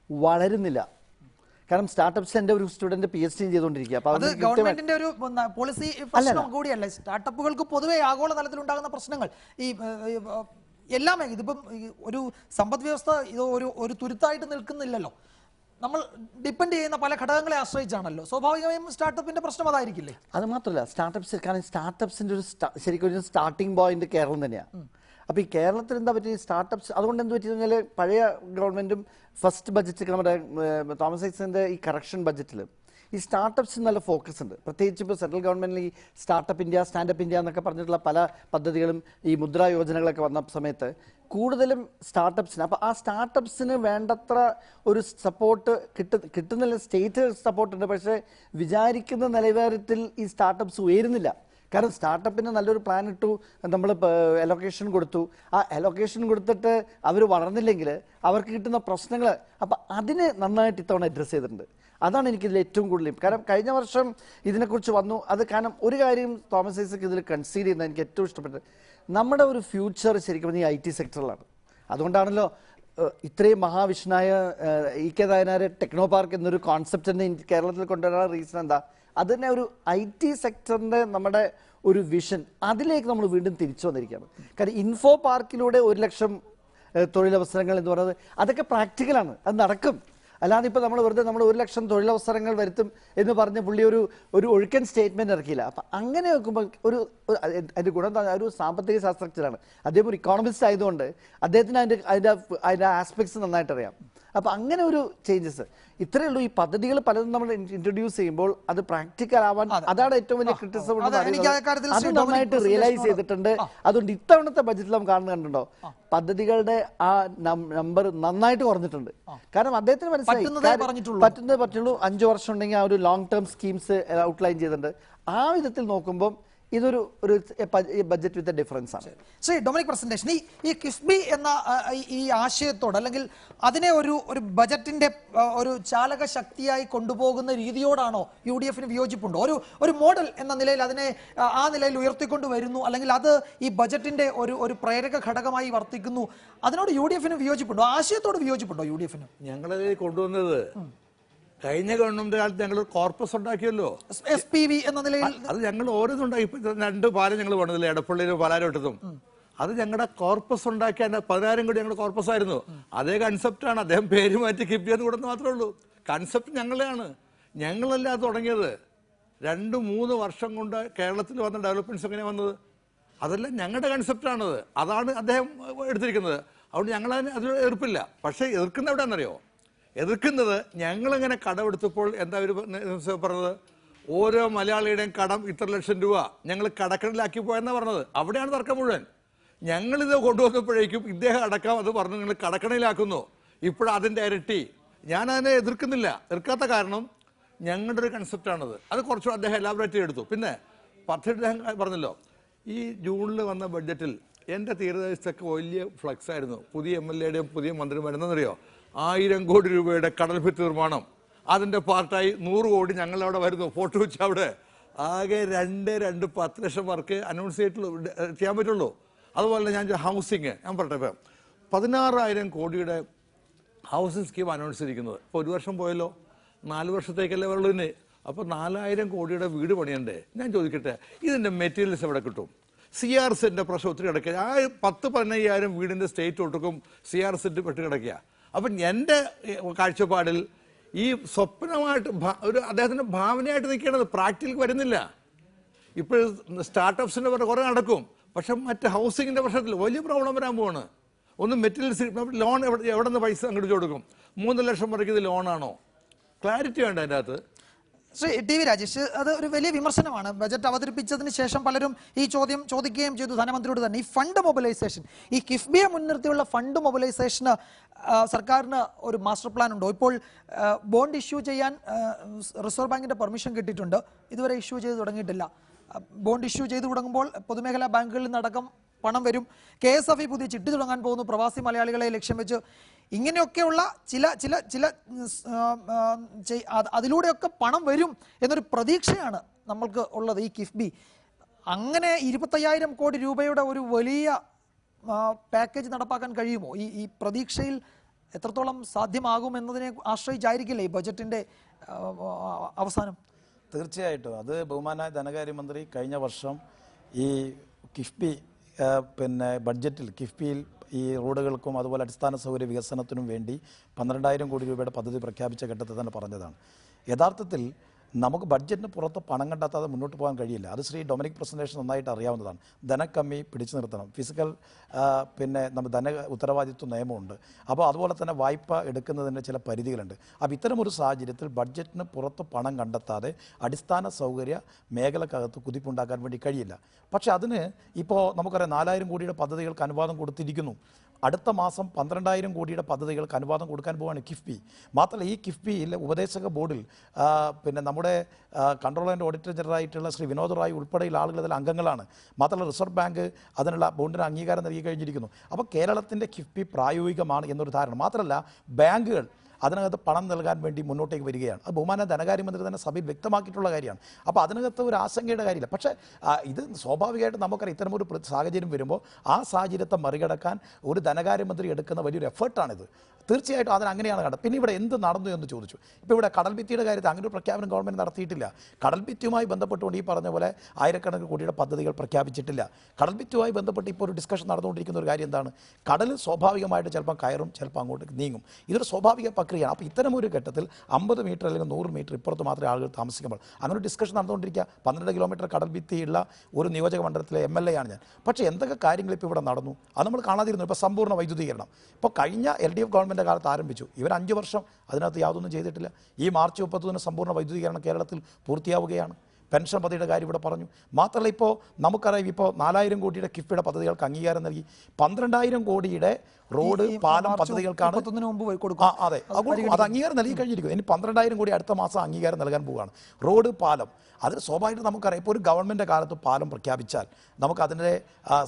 Speaker 11: വളരുന്നില്ല. കാരണം സ്റ്റാർട്ടപ്സ് എൻ്റെ ഒരു സ്റ്റുഡന്റ് PhD ചെയ്തുകൊണ്ടിരിക്കുക.
Speaker 1: അത് ഗവൺമെന്റിന്റെ ഒരു പോളിസി പ്രശ്നം കൂടിയല്ല. സ്റ്റാർട്ടപ്പുകൾക്ക് പൊതുവെ ആഗോള തലത്തിൽ ഉണ്ടാകുന്ന പ്രശ്നങ്ങൾ ഈ എല്ലാം ഇതിപ്പം ഒരു സമ്പദ് വ്യവസ്ഥ ഇത് ഒരു തുരുത്തായിട്ട് നിൽക്കുന്നില്ലല്ലോ. നമ്മൾ ഡിപ്പെൻഡ് ചെയ്യുന്ന പല ഘടകങ്ങളെ ആശ്രയിച്ചാണല്ലോ. സ്വാഭാവികമായും സ്റ്റാർട്ടപ്പിന്റെ പ്രശ്നം അതായിരിക്കില്ലേ?
Speaker 11: അത് മാത്രമല്ല കാരണം സ്റ്റാർട്ടപ്സിന്റെ ശരിക്കും ഒരു സ്റ്റാർട്ടിംഗ് പോയിന്റ് കേരളം തന്നെയാണ്. അപ്പോൾ ഈ കേരളത്തിൽ എന്താ പറ്റി സ്റ്റാർട്ടപ്സ്, അതുകൊണ്ട് എന്ത് പറ്റിയെന്ന് പറഞ്ഞാൽ പഴയ ഗവൺമെൻറ്റും ഫസ്റ്റ് ബഡ്ജറ്റ് നമ്മുടെ തോമസ് ഐസക്കിൻ്റെ ഈ കറക്ഷൻ ബഡ്ജറ്റിൽ ഈ സ്റ്റാർട്ടപ്സിന് നല്ല ഫോക്കസ് ഉണ്ട്. പ്രത്യേകിച്ച് ഇപ്പോൾ സെൻട്രൽ ഗവൺമെൻറ്റിൽ ഈ സ്റ്റാർട്ടപ്പ് ഇന്ത്യ, സ്റ്റാൻഡപ്പ് ഇന്ത്യ എന്നൊക്കെ പറഞ്ഞിട്ടുള്ള പല പദ്ധതികളും ഈ മുദ്രാ യോജനകളൊക്കെ വന്ന സമയത്ത് കൂടുതലും സ്റ്റാർട്ടപ്സിന്, അപ്പോൾ ആ സ്റ്റാർട്ടപ്സിന് വേണ്ടത്ര ഒരു സപ്പോർട്ട് കിട്ടുന്നില്ല. സ്റ്റേറ്റ് സപ്പോർട്ടുണ്ട്, പക്ഷേ വിചാരിക്കുന്ന നിലവാരത്തിൽ ഈ സ്റ്റാർട്ടപ്സ് ഉയരുന്നില്ല. കാരണം സ്റ്റാർട്ടപ്പിന് നല്ലൊരു പ്ലാൻ ഇട്ടു, നമ്മൾ അലൊക്കേഷൻ കൊടുത്തു, ആ അലൊക്കേഷൻ കൊടുത്തിട്ട് അവർ വളർന്നില്ലെങ്കിൽ അവർക്ക് കിട്ടുന്ന പ്രശ്നങ്ങൾ, അപ്പം അതിന് നന്നായിട്ട് ഇത്തവണ അഡ്രസ്സ് ചെയ്തിട്ടുണ്ട്. അതാണ് എനിക്കിതിൽ ഏറ്റവും കൂടുതൽ. കാരണം കഴിഞ്ഞ വർഷം ഇതിനെക്കുറിച്ച് വന്നു. അത് കാരണം ഒരു കാര്യം തോമസ് ഐസക് ഇതിൽ കൺസീഡ് ചെയ്യുന്നത് എനിക്ക് ഏറ്റവും ഇഷ്ടപ്പെട്ടത്, നമ്മുടെ ഒരു ഫ്യൂച്ചർ ശരിക്കും ഈ IT സെക്ടറിലാണ്. അതുകൊണ്ടാണല്ലോ ഇത്രയും മഹാവിഷ്ണായ EK നായനാർ ടെക്നോ പാർക്ക് എന്നൊരു കോൺസെപ്റ്റ് തന്നെ കേരളത്തിൽ കൊണ്ടുവരാൻ റീസൺ എന്താ? അത് തന്നെ ഒരു IT സെക്ടറിൻ്റെ നമ്മുടെ ഒരു വിഷൻ, അതിലേക്ക് നമ്മൾ വീണ്ടും തിരിച്ചു വന്നിരിക്കുകയാണ്. കാരണം ഇൻഫോ പാർക്കിലൂടെ 1 ലക്ഷം തൊഴിലവസരങ്ങൾ എന്ന് പറയുന്നത് അതൊക്കെ പ്രാക്ടിക്കലാണ്, അത് നടക്കും. അല്ലാതെ ഇപ്പോൾ നമ്മൾ വെറുതെ നമ്മൾ 1 ലക്ഷം തൊഴിലവസരങ്ങൾ വരുത്തും എന്ന് പറഞ്ഞ് പുള്ളി ഒരു ഒഴുക്കൻ സ്റ്റേറ്റ്മെന്റ് ഇറക്കിയില്ല. അപ്പം അങ്ങനെ നോക്കുമ്പോൾ അതിൻ്റെ ഗുണം എന്താ? ഒരു സാമ്പത്തിക ശാസ്ത്രജ്ഞനാണ് അദ്ദേഹം, ഒരു ഇക്കോണമിസ്റ്റ് ആയതുകൊണ്ട് അദ്ദേഹത്തിന് അതിൻ്റെ ആസ്പെക്ട്സ് നന്നായിട്ട് അറിയാം. അപ്പം അങ്ങനെ ഒരു ചേഞ്ചസ് ഇത്രയേ ഉള്ളൂ. ഈ പദ്ധതികൾ പലതും നമ്മൾ ഇൻട്രൊഡ്യൂസ് ചെയ്യുമ്പോൾ അത് പ്രാക്ടിക്കൽ ആവാൻ, അതാണ് ഏറ്റവും വലിയ ക്രിറ്റിസിസം. അത് നന്നായിട്ട് റിയലൈസ് ചെയ്തിട്ടുണ്ട്. അതുകൊണ്ട് ഇത്തവണത്തെ ബജറ്റിൽ നാം കണ്ടുണ്ടോ പദ്ധതികളുടെ ആ നമ്പർ നന്നായിട്ട് കുറഞ്ഞിട്ടുണ്ട്. കാരണം അദ്ദേഹത്തിന് മനസ്സിലായി പറ്റുള്ളൂ. 5 വർഷം ഉണ്ടെങ്കിൽ ആ ഒരു ലോങ് ടേം സ്കീംസ് ഔട്ട്ലൈൻ ചെയ്തിട്ടുണ്ട്. ആ വിധത്തിൽ നോക്കുമ്പോൾ ഇതൊരു ബഡ്ജറ്റ് വിത്ത് ഡിഫറൻസ് ആണ്.
Speaker 1: ശ്രീ ഡൊമിനിക് പ്രസന്റേഷൻ, ഈ കിഫ്ബി എന്ന ഈ ആശയത്തോട് അല്ലെങ്കിൽ അതിനെ ഒരു ബജറ്റിന്റെ ഒരു ചാലക ശക്തിയായി കൊണ്ടുപോകുന്ന രീതിയോടാണോ UDF വിയോജിപ്പുണ്ടോ? ഒരു മോഡൽ എന്ന നിലയിൽ അതിനെ ആ നിലയിൽ ഉയർത്തിക്കൊണ്ട് വരുന്നു, അല്ലെങ്കിൽ അത് ഈ ബജറ്റിന്റെ ഒരു പ്രേരക ഘടകമായി വർത്തിക്കുന്നു, അതിനോട് UDF വിയോജിപ്പുണ്ടോ? ആശയത്തോട് വിയോജിപ്പുണ്ടോ UDF?
Speaker 9: ഞങ്ങളത് കൊണ്ടുവന്നത് കഴിഞ്ഞ ഗവൺമെന്റ് കാലത്ത് ഞങ്ങൾ കോർപ്പസ് ഉണ്ടാക്കിയല്ലോ,
Speaker 1: SPV എന്ന നിലയിൽ. അത്
Speaker 9: ഞങ്ങൾ ഓരോന്നുണ്ടാക്കി. 2 പാലം ഞങ്ങൾ പണിതില്ല, എടപ്പള്ളിയിലും പാലാരോട്ടത്തും. അത് ഞങ്ങളുടെ കോർപ്പസ് ഉണ്ടാക്കിയ 10,000 കോടി ഞങ്ങളുടെ കോർപ്പസ് ആയിരുന്നു. അതേ കൺസെപ്റ്റാണ്. അദ്ദേഹം പേര് മാറ്റി കിഫ്ബി എന്ന് കൊടുത്ത് മാത്രമേ ഉള്ളൂ. കൺസെപ്റ്റ് ഞങ്ങളുടെയാണ്. ഞങ്ങളല്ല അത് തുടങ്ങിയത്. 2-3 വർഷം കൊണ്ട് കേരളത്തിൽ വന്ന ഡെവലപ്മെന്റ്സ് എങ്ങനെ വന്നത്? അതെല്ലാം ഞങ്ങളുടെ കൺസെപ്റ്റാണത്. അതാണ് അദ്ദേഹം എടുത്തിരിക്കുന്നത്. അതുകൊണ്ട് ഞങ്ങളതിന് അതിൽ എതിർപ്പില്ല. പക്ഷേ എതിർക്കുന്ന എവിടെയാണെന്നറിയോ? എതിർക്കുന്നത് ഞങ്ങളിങ്ങനെ കടമെടുത്തപ്പോൾ എന്താ ഒരു പറഞ്ഞത്, ഓരോ മലയാളിയുടെയും കടം ഇത്ര ലക്ഷം രൂപ ഞങ്ങൾ കടക്കണിലാക്കി പോയെന്നാണ് പറഞ്ഞത്. അവിടെയാണ് തർക്കം മുഴുവൻ. ഞങ്ങളിത് കൊണ്ടുവന്നപ്പോഴേക്കും ഇദ്ദേഹം അടക്കം അത് പറഞ്ഞു നിങ്ങൾ കടക്കണിലാക്കുന്നു, ഇപ്പോഴതിൻ്റെ ഇരട്ടി. ഞാനതിനെ എതിർക്കുന്നില്ല. എതിർക്കാത്ത കാരണം ഞങ്ങളുടെ ഒരു കൺസെപ്റ്റാണത്. അത് കുറച്ചുകൂടെ അദ്ദേഹം എലാബറേറ്റ് ചെയ്തെടുത്തു. പിന്നെ പദ്ധതി പറഞ്ഞല്ലോ, ഈ ജൂണിൽ വന്ന ബഡ്ജറ്റിൽ എൻ്റെ തീരദേശത്തൊക്കെ വലിയ ഫ്ലക്സ് ആയിരുന്നു. പുതിയ MLAയുടെയും പുതിയ മന്ത്രിമാരും എന്നറിയോ, 1000 കോടി രൂപയുടെ കടൽഭിത്തി നിർമ്മാണം. അതിൻ്റെ പാർട്ടായി 100 കോടി ഞങ്ങളവിടെ വരുന്നു. ഫോട്ടോ വെച്ച് അവിടെ ആകെ 10 ലക്ഷം വർക്ക് അനൗൺസ് ചെയ്യാൻ പറ്റുള്ളൂ. അതുപോലെ ഞാൻ ഹൗസിങ് ഞാൻ പറയട്ടെ, 16,000 കോടിയുടെ ഹൗസിംഗ് സ്കീം അനൗൺസ് ചെയ്തിരിക്കുന്നത്. ഇപ്പോൾ 1 വർഷം പോയല്ലോ, 4 വർഷത്തേക്കല്ലേ വരുള്ളൂ. അപ്പോൾ 4,000 കോടിയുടെ വീട് പണിയണ്ടേ? ഞാൻ ചോദിക്കട്ടെ, ഇതിൻ്റെ മെറ്റീരിയൽസ് എവിടെ കിട്ടും? CRZൻ്റെ പ്രശ്നം ഒത്തിരി കിടക്കുക. ആ 10-15,000 വീടിൻ്റെ സ്റ്റേറ്റ് ഒട്ടുക്കും CRZ പെട്ട് കിടക്കുക. അപ്പം എൻ്റെ കാഴ്ചപ്പാടിൽ ഈ സ്വപ്നമായിട്ട് അദ്ദേഹത്തിൻ്റെ ഭാവനയായിട്ട് നിൽക്കേണ്ടത് പ്രാക്ടിക്കൽ വരുന്നില്ല. ഇപ്പോൾ സ്റ്റാർട്ടപ്സിൻ്റെ പറഞ്ഞ കുറേ നടക്കും, പക്ഷെ മറ്റ് ഹൗസിങ്ങിൻ്റെ പ്രശ്നത്തിൽ വലിയ പ്രോബ്ലം വരാൻ പോവാണ്. ഒന്ന് മെറ്റീരിയൽസ് ലോൺ എവിടെ നിന്ന് പൈസ അങ്ങോട്ട് കൊടുക്കും? 3 ലക്ഷം വരെയ്ക്ക് ഇത് ലോണാണോ? ക്ലാരിറ്റി വേണ്ട അതിൻ്റെ അകത്ത്.
Speaker 1: ശ്രീ TV രാജേഷ്, അത് ഒരു വലിയ വിമർശനമാണ്. ബജറ്റ് അവതരിപ്പിച്ചതിന് ശേഷം പലരും ഈ ചോദ്യം ചോദിക്കുകയും ചെയ്തു ധനമന്ത്രിയോട് തന്നെ. ഈ ഫണ്ട് മൊബിലൈസേഷൻ, ഈ കിഫ്ബിയെ മുൻനിർത്തിയുള്ള ഫണ്ട് മൊബിലൈസേഷന് സർക്കാരിന് ഒരു മാസ്റ്റർ പ്ലാൻ ഉണ്ടോ? ഇപ്പോൾ ബോണ്ട് ഇഷ്യൂ ചെയ്യാൻ റിസർവ് ബാങ്കിന്റെ പെർമിഷൻ കിട്ടിയിട്ടുണ്ട്, ഇതുവരെ ഇഷ്യൂ ചെയ്ത് തുടങ്ങിയിട്ടില്ല. ബോണ്ട് ഇഷ്യൂ ചെയ്തു തുടങ്ങുമ്പോൾ പൊതുമേഖലാ ബാങ്കുകളിൽ നിന്നടക്കം പണം വരും. KSFE പുതിയ ചിട്ടി തുടങ്ങാൻ പോകുന്നു, പ്രവാസി മലയാളികളെ ലക്ഷ്യം വെച്ച്. ഇങ്ങനെയൊക്കെയുള്ള ചില അതിലൂടെയൊക്കെ പണം വരും എന്നൊരു പ്രതീക്ഷയാണ് നമ്മൾക്ക് ഉള്ളത് ഈ കിഫ്ബി. അങ്ങനെ 25,000 കോടി രൂപയുടെ ഒരു വലിയ പാക്കേജ് നടപ്പാക്കാൻ കഴിയുമോ? ഈ പ്രതീക്ഷയിൽ എത്രത്തോളം സാധ്യമാകും എന്നതിനെ ആശ്രയിച്ചായിരിക്കില്ലേ ഈ ബജറ്റിന്റെ അവസാനം?
Speaker 7: തീർച്ചയായിട്ടും അത് ബഹുമാനായ ധനകാര്യമന്ത്രി കഴിഞ്ഞ വർഷം ഈ കിഫ്ബി ബഡ്ജറ്റിൽ കിഫ്ബിയിൽ ഈ റോഡുകൾക്കും അതുപോലെ അടിസ്ഥാന സൗകര്യ വികസനത്തിനും വേണ്ടി 12,000 കോടി രൂപയുടെ പദ്ധതി പ്രഖ്യാപിച്ച ഘട്ടത്തിൽ തന്നെ പറഞ്ഞതാണ്. യഥാർത്ഥത്തിൽ നമുക്ക് ബഡ്ജറ്റിന് പുറത്ത് പണം കണ്ടെത്താതെ മുന്നോട്ട് പോകാൻ കഴിയില്ല. അത് ശ്രീ ഡൊമിനിക് പ്രസന്റേഷൻ നന്നായിട്ട് അറിയാവുന്നതാണ്. ധനക്കമ്മി പിടിച്ചു നിർത്തണം, ഫിസിക്കൽ നമ്മൾ ധന ഉത്തരവാദിത്വ നിയമമുണ്ട്. അപ്പോൾ അതുപോലെ തന്നെ വായ്പ എടുക്കുന്നതിന് ചില പരിധികളുണ്ട്. അപ്പോൾ ഇത്തരമൊരു സാഹചര്യത്തിൽ ബഡ്ജറ്റിന് പുറത്ത് പണം കണ്ടെത്താതെ അടിസ്ഥാന സൗകര്യ മേഖലക്കകത്ത് കുതിപ്പുണ്ടാക്കാൻ വേണ്ടി കഴിയില്ല. പക്ഷേ അതിന് ഇപ്പോൾ നമുക്കറിയാം 4,000 കോടിയുടെ പദ്ധതികൾക്ക് അനുവാദം കൊടുത്തിരിക്കുന്നു. അടുത്ത മാസം 12,000 കോടിയുടെ പദ്ധതികൾക്ക് അനുവാദം കൊടുക്കാൻ പോവുകയാണ് കിഫ്ബി. മാത്രമല്ല ഈ കിഫ്ബിയിൽ ഉപദേശക ബോർഡിൽ നമ്മുടെ കൺട്രോളർ ആൻഡ് ഓഡിറ്റർ ജനറൽ ആയിട്ടുള്ള ശ്രീ വിനോദ് റായ് ഉൾപ്പെടെയുള്ള ആളുകൾ അതിൽ അംഗങ്ങളാണ്. മാത്രമല്ല റിസർവ് ബാങ്ക് അതിനുള്ള ബോണ്ടിന് അംഗീകാരം നൽകി കഴിഞ്ഞിരിക്കുന്നു. അപ്പോൾ കേരളത്തിൻ്റെ കിഫ്ബി പ്രായോഗികമാണ് എന്നൊരു ധാരണ. മാത്രമല്ല ബാങ്കുകൾ അതിനകത്ത് പണം നൽകാൻ വേണ്ടി മുന്നോട്ടേക്ക് വരികയാണ്. അത് ബഹുമാന ധനകാര്യമന്ത്രി തന്നെ സഭയിൽ വ്യക്തമാക്കിയിട്ടുള്ള കാര്യമാണ്. അപ്പോൾ അതിനകത്ത് ഒരു ആശങ്കയുടെ കാര്യമില്ല. പക്ഷേ ഇത് സ്വാഭാവികമായിട്ട് നമുക്കറിയാം, ഇത്തരമൊരു സാഹചര്യം വരുമ്പോൾ ആ സാഹചര്യത്തെ മറികടക്കാൻ ഒരു ധനകാര്യമന്ത്രി എടുക്കുന്ന വലിയൊരു എഫേർട്ടാണിത്. തീർച്ചയായിട്ടും അതിന് അങ്ങനെയാണ് കണ്ടത്. പിന്നെ ഇവിടെ എന്ത് നടന്നു എന്ന് ചോദിച്ചു. ഇപ്പോൾ ഇവിടെ കടൽഭിത്തിയുടെ കാര്യത്തിൽ അങ്ങനെ ഒരു പ്രഖ്യാപനം ഗവൺമെൻറ് നടത്തിയിട്ടില്ല. കടൽഭിത്തിയുമായി ബന്ധപ്പെട്ടുകൊണ്ട് ഈ പറഞ്ഞ പോലെ ആയിരക്കണക്കിന് കോടിയുടെ പദ്ധതികൾ പ്രഖ്യാപിച്ചിട്ടില്ല. കടൽഭിത്തിയുമായി ബന്ധപ്പെട്ട് ഇപ്പോൾ ഒരു ഡിസ്കഷൻ നടന്നുകൊണ്ടിരിക്കുന്ന ഒരു കാര്യം എന്താണ്? കടൽ സ്വാഭാവികമായിട്ട് ചിലപ്പോൾ കയറും, ചിലപ്പോൾ അങ്ങോട്ട് നീങ്ങും. ഇതൊരു സ്വാഭാവിക പ്രക്രിയയാണ്. അപ്പോൾ ഇത്തരമൊരു ഘട്ടത്തിൽ 50 മീറ്റർ അല്ലെങ്കിൽ 100 മീറ്റർ ഇപ്പുറത്ത് മാത്രമേ ആളുകൾ താമസിക്കുമ്പോൾ അങ്ങനെ ഒരു ഡിസ്കഷൻ നടന്നുകൊണ്ടിരിക്കുക. 12 കിലോമീറ്റർ കടൽഭിത്തിയുള്ള ഒരു നിയോജക മണ്ഡലത്തിലെ MLA ആണ് ഞാൻ. പക്ഷേ എന്തൊക്കെ കാര്യങ്ങൾ ഇപ്പോൾ ഇവിടെ നടന്നു അത് നമ്മൾ കാണാതിരുന്നു. ഇപ്പോൾ സമ്പൂർണ്ണ വൈദ്യുതീകരണം ഇപ്പോൾ കഴിഞ്ഞ LDF ഗവൺമെൻറ് കാലത്ത് ആരംഭിച്ചു. ഇവർ 5 വർഷം അതിനകത്ത് യാതൊന്നും ചെയ്തിട്ടില്ല. ഈ മാർച്ച് 30 സമ്പൂർണ്ണ വൈദ്യുതീകരണം കേരളത്തിൽ പൂർത്തിയാവുകയാണ്. പെൻഷൻ പദ്ധതിയുടെ കാര്യം ഇവിടെ പറഞ്ഞു. മാത്രമല്ല ഇപ്പോൾ നമുക്കറിയാം, ഇപ്പോൾ 4000 കോടിയുടെ കിഫ്ബിയുടെ പദ്ധതികൾക്ക് അംഗീകാരം നൽകി. 12000 കോടിയുടെ റോഡ് പാലം പദ്ധതികൾക്കാണ് അതെ അത് അംഗീകാരം നൽകി കഴിഞ്ഞിരിക്കും. ഇനി 12000 കോടി അടുത്ത മാസം അംഗീകാരം നൽകാൻ പോവുകയാണ്. റോഡ് പാലം അത് സ്വാഭാവികമായിട്ട് നമുക്കറിയാം. ഇപ്പോൾ ഒരു ഗവൺമെൻറ് കാലത്ത് പാലം പ്രഖ്യാപിച്ചാൽ നമുക്കതിൻ്റെ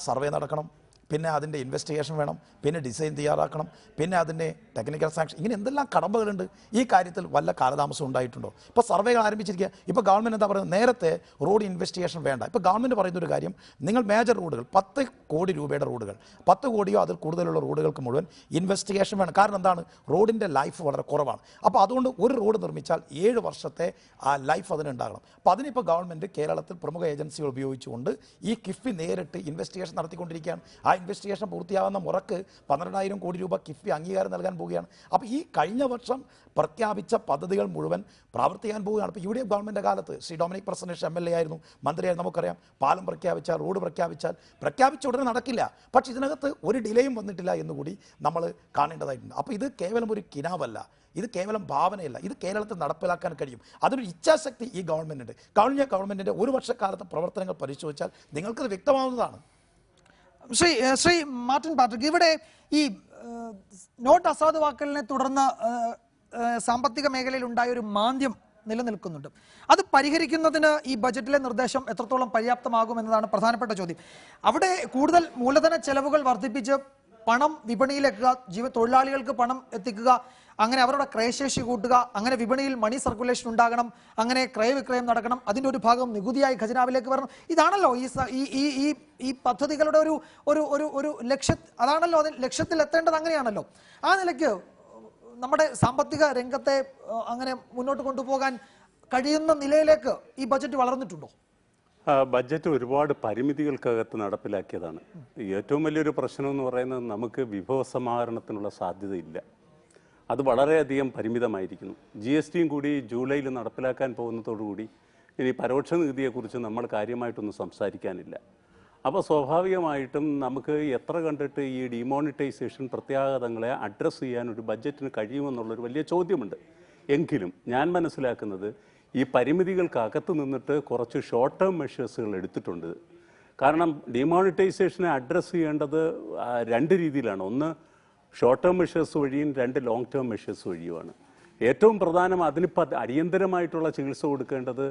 Speaker 7: സർവേ നടക്കണം, പിന്നെ അതിൻ്റെ ഇൻവെസ്റ്റിഗേഷൻ വേണം, പിന്നെ ഡിസൈൻ തയ്യാറാക്കണം, പിന്നെ അതിൻ്റെ ടെക്നിക്കൽ സാങ്ഷൻ, ഇങ്ങനെ എന്തെല്ലാം കടമ്പകളുണ്ട്. ഈ കാര്യത്തിൽ വല്ല കാലതാമസം ഉണ്ടായിട്ടുണ്ടോ? ഇപ്പോൾ സർവേകൾ ആരംഭിച്ചിരിക്കുക. ഇപ്പോൾ ഗവൺമെൻറ് എന്താ പറയുന്നത്? നേരത്തെ റോഡ് ഇൻവെസ്റ്റിഗേഷൻ വേണ്ട. ഇപ്പോൾ ഗവൺമെൻറ് പറയുന്നൊരു കാര്യം, നിങ്ങൾ മേജർ റോഡുകൾ 10 കോടി രൂപയുടെ റോഡുകൾ 10 കോടിയോ അതിൽ കൂടുതലുള്ള റോഡുകൾക്ക് മുഴുവൻ ഇൻവെസ്റ്റിഗേഷൻ വേണം. കാരണം എന്താണ്? റോഡിൻ്റെ ലൈഫ് വളരെ കുറവാണ്. അപ്പോൾ അതുകൊണ്ട് ഒരു റോഡ് നിർമ്മിച്ചാൽ 7 വർഷത്തെ ആ ലൈഫ് അതിനുണ്ടാകണം. അപ്പോൾ അതിനിപ്പോൾ ഗവൺമെൻറ് കേരളത്തിൽ പ്രമുഖ ഏജൻസികൾ ഉപയോഗിച്ചുകൊണ്ട് ഈ കിഫ്ബി നേരിട്ട് ഇൻവെസ്റ്റിഗേഷൻ നടത്തിക്കൊണ്ടിരിക്കുകയാണ്. ആ ഇൻവെസ്റ്റിഗേഷൻ പൂർത്തിയാകുന്ന മുറക്ക് 12000 കോടി രൂപ കിഫ്ബി അംഗീകാരം നൽകാൻ പോവുകയാണ്. അപ്പോൾ ഈ കഴിഞ്ഞ വർഷം പ്രഖ്യാപിച്ച പദ്ധതികൾ മുഴുവൻ പ്രാവർത്തിക്കാൻ പോവുകയാണ്. ഇപ്പോൾ UDF ഗവൺമെൻറ് കാലത്ത് ശ്രീ ഡൊമിനിക് പ്രസന്നേഷ് MLA ആയിരുന്നു, മന്ത്രിയായിരുന്നു. നമുക്കറിയാം, പാലം പ്രഖ്യാപിച്ചാൽ, റോഡ് പ്രഖ്യാപിച്ച ഉടനെ നടക്കില്ല. പക്ഷേ ഇതിനകത്ത് ഒരു ഡിലേയും വന്നിട്ടില്ല എന്നുകൂടി നമ്മൾ കാണേണ്ടതായിട്ടുണ്ട്. അപ്പോൾ ഇത് കേവലം ഒരു കിനാവല്ല, ഇത് കേവലം ഭാവനയല്ല, ഇത് കേരളത്തിൽ നടപ്പിലാക്കാൻ കഴിയും. അതിനൊരു ഇച്ഛാശക്തി ഈ ഗവൺമെൻറ്റുണ്ട്. കഴിഞ്ഞ ഗവൺമെൻറ്റിൻ്റെ ഒരു വർഷക്കാലത്തെ പ്രവർത്തനങ്ങൾ പരിശോധിച്ചാൽ നിങ്ങൾക്കത് വ്യക്തമാവുന്നതാണ്.
Speaker 1: ശ്രീ മാർട്ടിൻ പാട്രിക്, ഇവിടെ ഈ നോട്ട് അസാധുവാക്കലിനെ തുടർന്ന് സാമ്പത്തിക മേഖലയിൽ ഉണ്ടായ ഒരു മാന്ദ്യം നിലനിൽക്കുന്നുണ്ട്. അത് പരിഹരിക്കുന്നതിന് ഈ ബജറ്റിലെ നിർദ്ദേശം എത്രത്തോളം പര്യാപ്തമാകും എന്നതാണ് പ്രധാനപ്പെട്ട ചോദ്യം. അവിടെ കൂടുതൽ മൂലധന ചെലവുകൾ വർദ്ധിപ്പിച്ച് പണം വിപണിയിലെക്കുക, തൊഴിലാളികൾക്ക് പണം എത്തിക്കുക, അങ്ങനെ അവരുടെ ക്രയശേഷി കൂട്ടുക, അങ്ങനെ വിപണിയിൽ മണി സർക്കുലേഷൻ ഉണ്ടാകണം, അങ്ങനെ ക്രയവിക്രയം നടക്കണം, അതിൻ്റെ ഒരു ഭാഗം നികുതിയായി ഖജനാവിലേക്ക് വരണം. ഇതാണല്ലോ ഈ പദ്ധതികളുടെ ഒരു ലക്ഷ്യം. അതാണല്ലോ അതിൽ ലക്ഷ്യത്തിൽ എത്തേണ്ടത്. അങ്ങനെയാണല്ലോ. ആ നിലയ്ക്ക് നമ്മുടെ സാമ്പത്തിക രംഗത്തെ അങ്ങനെ മുന്നോട്ട് കൊണ്ടുപോകാൻ കഴിയുന്ന നിലയിലേക്ക് ഈ ബജറ്റ് വളർന്നിട്ടുണ്ടോ?
Speaker 10: ബഡ്ജറ്റ് ഒരുപാട് പരിമിതികൾക്കകത്ത് നടപ്പിലാക്കിയതാണ്. ഏറ്റവും വലിയൊരു പ്രശ്നം എന്ന് പറയുന്നത് നമുക്ക് വിഭവസമാഹരണത്തിനുള്ള സാധ്യതയില്ല. അത് വളരെയധികം പരിമിതമായിരിക്കുന്നു. GSTയും കൂടി ജൂലൈയിൽ നടപ്പിലാക്കാൻ പോകുന്നതോടുകൂടി ഇനി പരോക്ഷ നികുതിയെക്കുറിച്ച് നമ്മൾ കാര്യമായിട്ടൊന്നും സംസാരിക്കാനില്ല. അപ്പോൾ സ്വാഭാവികമായിട്ടും നമുക്ക് എത്ര കണ്ടിട്ട് ഈ ഡിമോണിറ്റൈസേഷൻ പ്രത്യാഘാതങ്ങളെ അഡ്രസ്സ് ചെയ്യാൻ ഒരു ബഡ്ജറ്റിന് കഴിയുമെന്നുള്ളൊരു വലിയ ചോദ്യമുണ്ട്. എങ്കിലും ഞാൻ മനസ്സിലാക്കുന്നത് ഈ പരിമിതികൾക്കകത്ത് നിന്നിട്ട് കുറച്ച് ഷോർട്ട് ടേം മെഷേഴ്സുകൾ എടുത്തിട്ടുണ്ട്. കാരണം ഡിമോണിറ്റൈസേഷനെ അഡ്രസ്സ് ചെയ്യേണ്ടത് 2 രീതിയിലാണ്. ഒന്ന് ഷോർട്ട് ടേം മെഷേഴ്സ് വഴിയും 2 ലോങ് ടേം മെഷേഴ്സ് വഴിയുമാണ്. ഏറ്റവും പ്രധാനം അതിനിപ്പോൾ അടിയന്തരമായിട്ടുള്ള ചികിത്സ കൊടുക്കേണ്ടത്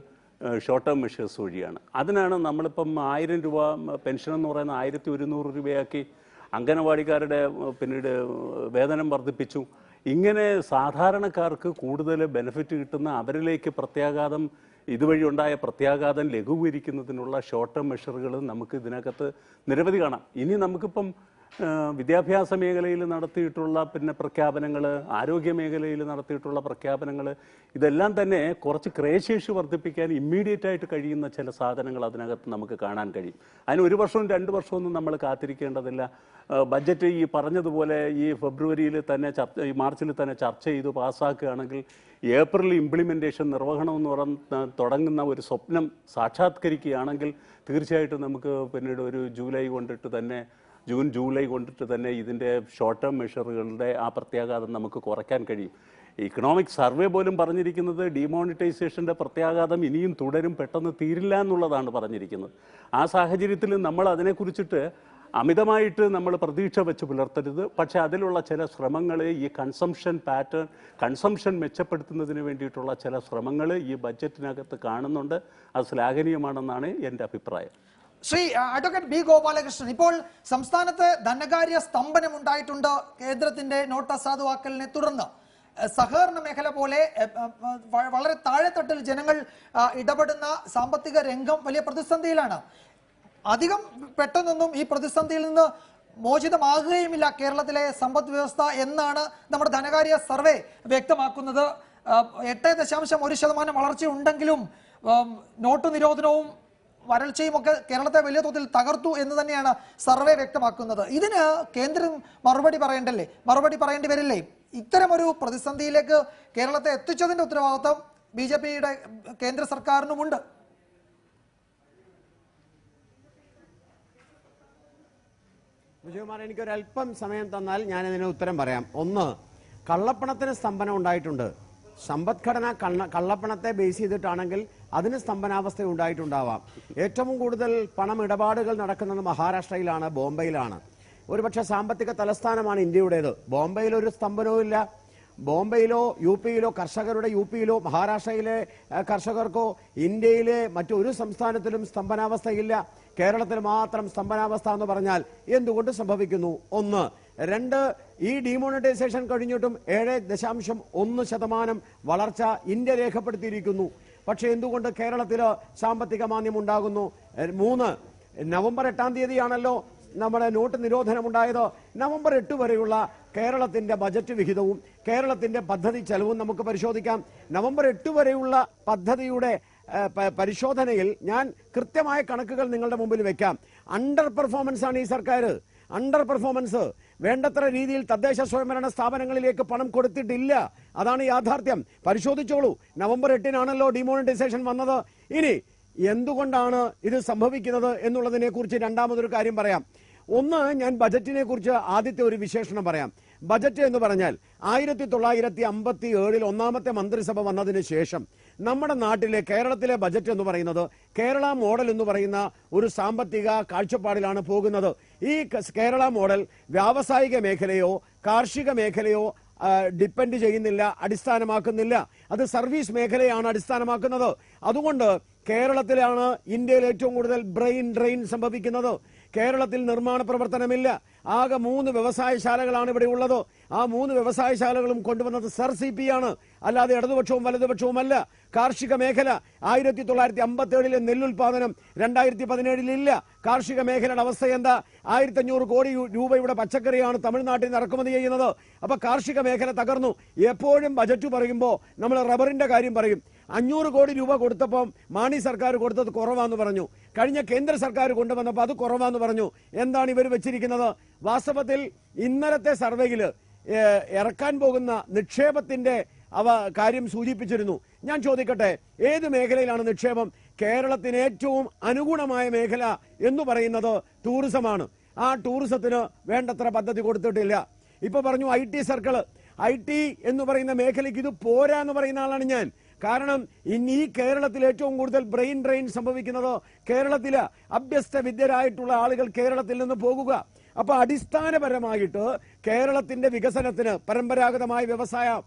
Speaker 10: ഷോർട്ട് ടേം മെഷേഴ്സ് വഴിയാണ്. അതിനാണ് നമ്മളിപ്പം 1000 രൂപ പെൻഷൻ എന്ന് പറയുന്ന 1100 രൂപയാക്കി, അംഗനവാടിക്കാരുടെ പിന്നീട് വേതനം വർദ്ധിപ്പിച്ചു. ഇങ്ങനെ സാധാരണക്കാർക്ക് കൂടുതൽ ബെനിഫിറ്റ് കിട്ടുന്ന അവരിലേക്ക് പ്രത്യാഘാതം, ഇതുവഴി ഉണ്ടായ പ്രത്യാഘാതം ലഘൂകരിക്കുന്നതിനുള്ള ഷോർട്ട് ടേം മെഷറുകൾ നമുക്ക് ഇതിനകത്ത് നിരവധി കാണാം. ഇനി നമുക്കിപ്പം വിദ്യാഭ്യാസ മേഖലയിൽ നടത്തിയിട്ടുള്ള പ്രഖ്യാപനങ്ങൾ, ആരോഗ്യ മേഖലയിൽ നടത്തിയിട്ടുള്ള പ്രഖ്യാപനങ്ങൾ, ഇതെല്ലാം തന്നെ കുറച്ച് ക്രയശേഷി വർദ്ധിപ്പിക്കാൻ ഇമ്മീഡിയറ്റ് ആയിട്ട് കഴിയുന്ന ചില സാധനങ്ങൾ അതിനകത്ത് നമുക്ക് കാണാൻ കഴിയും. അതിന് 1 വർഷവും 2 വർഷമൊന്നും നമ്മൾ കാത്തിരിക്കേണ്ടതില്ല. ബഡ്ജറ്റ് ഈ പറഞ്ഞതുപോലെ ഈ ഫെബ്രുവരിയിൽ തന്നെ ഈ മാർച്ചിൽ തന്നെ ചർച്ച ചെയ്ത് പാസ്സാക്കുകയാണെങ്കിൽ ഏപ്രിൽ ഇംപ്ലിമെൻറ്റേഷൻ നിർവഹണം എന്ന് പറഞ്ഞ് തുടങ്ങുന്ന ഒരു സ്വപ്നം സാക്ഷാത്കരിക്കുകയാണെങ്കിൽ തീർച്ചയായിട്ടും നമുക്ക് പിന്നീട് ഒരു ജൂൺ ജൂലൈ കൊണ്ടിട്ട് തന്നെ ഇതിൻ്റെ ഷോർട്ട് ടേം മെഷറുകളുടെ ആ പ്രത്യാഘാതം നമുക്ക് കുറയ്ക്കാൻ കഴിയും. ഇക്കണോമിക് സർവേ പോലും പറഞ്ഞിരിക്കുന്നത് ഡിമോണിറ്റൈസേഷൻ്റെ പ്രത്യാഘാതം ഇനിയും തുടരും, പെട്ടെന്ന് തീരില്ല എന്നുള്ളതാണ് പറഞ്ഞിരിക്കുന്നത്. ആ സാഹചര്യത്തിൽ നമ്മൾ അതിനെക്കുറിച്ചിട്ട് അമിതമായിട്ട് നമ്മൾ പ്രതീക്ഷ വെച്ച് പുലർത്തരുത്. പക്ഷേ അതിലുള്ള ചില ശ്രമങ്ങൾ, ഈ കൺസംഷൻ മെച്ചപ്പെടുത്തുന്നതിന് വേണ്ടിയിട്ടുള്ള ചില ശ്രമങ്ങൾ ഈ ബഡ്ജറ്റിനകത്ത് കാണുന്നുണ്ട്. അത് ശ്ലാഘനീയമാണെന്നാണ് എൻ്റെ അഭിപ്രായം.
Speaker 1: ശ്രീ അഡ്വക്കേറ്റ് ബി ഗോപാലകൃഷ്ണൻ, ഇപ്പോൾ സംസ്ഥാനത്ത് ധനകാര്യ സ്തംഭനം ഉണ്ടായിട്ടുണ്ട് കേന്ദ്രത്തിന്റെ നോട്ട് അസാധുവാക്കലിനെ തുടർന്ന്. സഹകരണ മേഖല പോലെ വളരെ താഴെത്തട്ടിൽ ജനങ്ങൾ ഇടപെടുന്ന സാമ്പത്തിക രംഗം വലിയ പ്രതിസന്ധിയിലാണ്. അധികം പെട്ടെന്നൊന്നും ഈ പ്രതിസന്ധിയിൽ നിന്ന് മോചിതമാകുകയുമില്ല കേരളത്തിലെ സമ്പദ് വ്യവസ്ഥ എന്നാണ് നമ്മുടെ ധനകാര്യ സർവേ വ്യക്തമാക്കുന്നത്. 8.1% വളർച്ച ഉണ്ടെങ്കിലും നോട്ട് നിരോധനവും വരൾച്ചയും ഒക്കെ കേരളത്തെ വലിയ തോതിൽ തകർത്തു എന്ന് തന്നെയാണ് സർവേ വ്യക്തമാക്കുന്നത്. ഇതിന് കേന്ദ്രം മറുപടി പറയേണ്ടി വരില്ലേ? ഇത്തരമൊരു പ്രതിസന്ധിയിലേക്ക് കേരളത്തെ എത്തിച്ചതിന്റെ ഉത്തരവാദിത്വം BJP-യുടെ കേന്ദ്ര സർക്കാരിനുമുണ്ട്.
Speaker 8: വിജയകുമാർ, എനിക്കൊരല്പം സമയം തന്നാൽ ഞാനിതിന് ഉത്തരം പറയാം. ഒന്ന്, കള്ളപ്പണത്തിന് സ്തംഭനം ഉണ്ടായിട്ടുണ്ട്. സമ്പദ്ഘടന കള്ളപ്പണത്തെ ബേസ് ചെയ്തിട്ടാണെങ്കിൽ അതിന് സ്തംഭനാവസ്ഥ ഉണ്ടായിട്ടുണ്ടാവാം. ഏറ്റവും കൂടുതൽ പണം ഇടപാടുകൾ നടക്കുന്നത് മഹാരാഷ്ട്രയിലാണ്, ബോംബെയിലാണ്. ഒരുപക്ഷെ സാമ്പത്തിക തലസ്ഥാനമാണ് ഇന്ത്യയുടേത്. ബോംബെയിൽ ഒരു സ്തംഭനവും ഇല്ല. ബോംബെയിലോ UP-യിലോ കർഷകരുടെ UP-യിലോ മഹാരാഷ്ട്രയിലെ കർഷകർക്കോ ഇന്ത്യയിലെ മറ്റൊരു സംസ്ഥാനത്തിലും സ്തംഭനാവസ്ഥയില്ല. കേരളത്തിൽ മാത്രം സ്തംഭനാവസ്ഥ എന്ന് പറഞ്ഞാൽ എന്തുകൊണ്ട് സംഭവിക്കുന്നു? ഒന്ന്. രണ്ട്, ഈ ഡിമോണിറ്റൈസേഷൻ കഴിഞ്ഞിട്ടും 7.1% വളർച്ച ഇന്ത്യ രേഖപ്പെടുത്തിയിരിക്കുന്നു. പക്ഷെ എന്തുകൊണ്ട് കേരളത്തിൽ സാമ്പത്തിക മാന്ദ്യം ഉണ്ടാകുന്നു? 3, നവംബർ 8-ാം തീയതിയാണല്ലോ നമ്മുടെ നോട്ട് നിരോധനമുണ്ടായത്. നവംബർ 8 വരെയുള്ള കേരളത്തിന്റെ ബജറ്റ് വിഹിതവും കേരളത്തിന്റെ പദ്ധതി ചെലവും നമുക്ക് പരിശോധിക്കാം. നവംബർ 8 വരെയുള്ള പദ്ധതിയുടെ പരിശോധനയിൽ ഞാൻ കൃത്യമായ കണക്കുകൾ നിങ്ങളുടെ മുമ്പിൽ വെക്കാം. അണ്ടർ പെർഫോമൻസ് ആണ് ഈ സർക്കാർ. Under performance. വേണ്ടത്ര രീതിയിൽ തദ്ദേശ സ്വയംഭരണ സ്ഥാപനങ്ങളിലേക്ക് പണം കൊടുത്തിട്ടില്ല. അതാണ് യാഥാർത്ഥ്യം. പരിശോധിച്ചോളൂ. നവംബർ 8-നാണല്ലോ ഡിമോണിറ്റൈസേഷൻ വന്നത്. ഇനി എന്തുകൊണ്ടാണ് ഇത് സംഭവിക്കുന്നത് എന്നുള്ളതിനെ കുറിച്ച് രണ്ടാമതൊരു കാര്യം പറയാം. ഒന്ന്, ഞാൻ ബജറ്റിനെ കുറിച്ച് ആദ്യത്തെ ഒരു വിശേഷണം പറയാം. ബജറ്റ് എന്ന് പറഞ്ഞാൽ 1957 ഒന്നാമത്തെ മന്ത്രിസഭ വന്നതിന് ശേഷം നമ്മുടെ നാട്ടിലെ കേരളത്തിലെ ബജറ്റ് എന്ന് പറയുന്നത് കേരള മോഡൽ എന്ന് പറയുന്ന ഒരു സാമ്പത്തിക കാഴ്ചപ്പാടിലാണ് പോകുന്നത്. ഈ കേരള മോഡൽ വ്യാവസായിക മേഖലയോ കാർഷിക മേഖലയോ ഡിപ്പെൻഡ് ചെയ്യുന്നില്ല, അടിസ്ഥാനമാക്കുന്നില്ല. അത് സർവീസ് മേഖലയാണ് അടിസ്ഥാനമാക്കുന്നത്. അതുകൊണ്ട് കേരളത്തിലാണ് ഇന്ത്യയിൽ ഏറ്റവും കൂടുതൽ ബ്രെയിൻ ഡ്രെയിൻ സംഭവിക്കുന്നത്. കേരളത്തിൽ നിർമ്മാണ പ്രവർത്തനമില്ല. ആകെ 3 വ്യവസായശാലകളാണ് ഇവിടെ ഉള്ളത്. ആ 3 വ്യവസായശാലകളും കൊണ്ടുവന്നത് സർ CP ആണ്, അല്ലാതെ ഇടതുപക്ഷവും വലതുപക്ഷവുമല്ല. കാർഷിക മേഖല 1957 നെല്ലുൽപാദനം 2017 ഇല്ല. കാർഷിക മേഖലയുടെ അവസ്ഥ എന്താ? 1500 കോടി രൂപയുടെ പച്ചക്കറിയാണ് തമിഴ്നാട്ടിൽ നിന്ന് ഇറക്കുമതി ചെയ്യുന്നത്. അപ്പൊ കാർഷിക മേഖല തകർന്നു. എപ്പോഴും ബജറ്റ് പറയുമ്പോൾ നമ്മൾ റബ്ബറിന്റെ കാര്യം പറയും. 500 കോടി രൂപ കൊടുത്തപ്പോൾ മാണി സർക്കാർ കൊടുത്തത് കുറവാന്ന് പറഞ്ഞു. കഴിഞ്ഞ കേന്ദ്ര സർക്കാർ കൊണ്ടുവന്നപ്പോൾ അത് കുറവാന്ന് പറഞ്ഞു. എന്താണ് ഇവർ വെച്ചിരിക്കുന്നത്? വാസ്തവത്തിൽ ഇന്നലത്തെ സർവേയിൽ ഇറക്കാൻ പോകുന്ന നിക്ഷേപത്തിന്റെ കാര്യം സൂചിപ്പിച്ചിരുന്നു. ഞാൻ ചോദിക്കട്ടെ, ഏത് മേഖലയിലാണ് നിക്ഷേപം? കേരളത്തിന് ഏറ്റവും അനുഗുണമായ മേഖല എന്ന് പറയുന്നത് ടൂറിസമാണ്. ആ ടൂറിസത്തിന് വേണ്ടത്ര പദ്ധതി കൊടുത്തിട്ടില്ല. ഇപ്പൊ പറഞ്ഞു IT സർക്കിള്. IT എന്ന് പറയുന്ന മേഖലയ്ക്ക് ഇത് പോരാ എന്ന് പറയുന്ന ആളാണ് ഞാൻ. കാരണം ഇനി ഈ കേരളത്തിൽ ഏറ്റവും കൂടുതൽ ബ്രെയിൻ ഡ്രെയിൻ സംഭവിക്കുന്നത് കേരളത്തില്. അഭ്യസ്ത വിദ്യരായിട്ടുള്ള ആളുകൾ കേരളത്തിൽ നിന്ന് പോകുക. അപ്പൊ അടിസ്ഥാനപരമായിട്ട് കേരളത്തിന്റെ വികസനത്തിന് പരമ്പരാഗതമായ വ്യവസായം,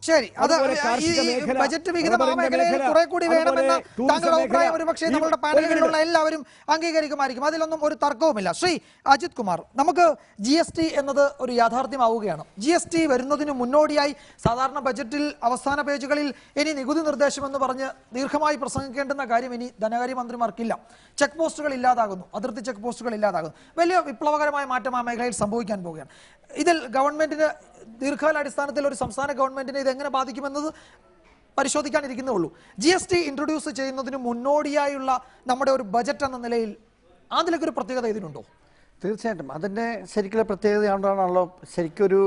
Speaker 1: ബജറ്റ് വിഹിതം ആ മേഖലയിൽ കുറെ കൂടി വേണമെന്ന താങ്കളുടെ അഭിപ്രായം ഒരുപക്ഷെ നമ്മളുടെ പാനലിലുള്ള എല്ലാവരും അംഗീകരിക്കുമായിരിക്കും. അതിലൊന്നും ഒരു തർക്കവുമില്ല. ശ്രീ അജിത് കുമാർ, നമുക്ക് GST എന്നത് ഒരു യാഥാർത്ഥ്യമാവുകയാണ്. GST വരുന്നതിന് മുന്നോടിയായി സാധാരണ ബജറ്റിൽ അവസാന പേജുകളിൽ ഇനി നികുതി നിർദ്ദേശം എന്ന് പറഞ്ഞ് ദീർഘമായി പ്രസംഗിക്കേണ്ടുന്ന കാര്യം ഇനി ധനകാര്യമന്ത്രിമാർക്കില്ല. ചെക്ക് പോസ്റ്റുകൾ ഇല്ലാതാകുന്നു, അതിർത്തി ചെക്ക് പോസ്റ്റുകൾ ഇല്ലാതാകുന്നു. വലിയ വിപ്ലവകരമായ മാറ്റം ആ മേഖലയിൽ സംഭവിക്കാൻ പോവുകയാണ്. ഇതിൽ ഗവൺമെന്റിന് ദീർഘകാലാടിസ്ഥാനത്തിൽ ഒരു സംസ്ഥാന ഗവൺമെന്റിനെ ഇത് എങ്ങനെ ബാധിക്കുമെന്നത് പരിശോധിക്കാനിരിക്കുന്നേ ഉള്ളൂ. GST ഇൻട്രൊഡ്യൂസ് ചെയ്യുന്നതിന് മുന്നോടിയായുള്ള നമ്മുടെ ഒരു ബജറ്റ് എന്ന നിലയിൽ അതിലേക്കൊരു പ്രത്യേകത ഇതിനുണ്ടോ?
Speaker 11: തീർച്ചയായിട്ടും അതിൻ്റെ ശരിക്കുള്ള പ്രത്യേകതയാണല്ലോ. ശരിക്കൊരു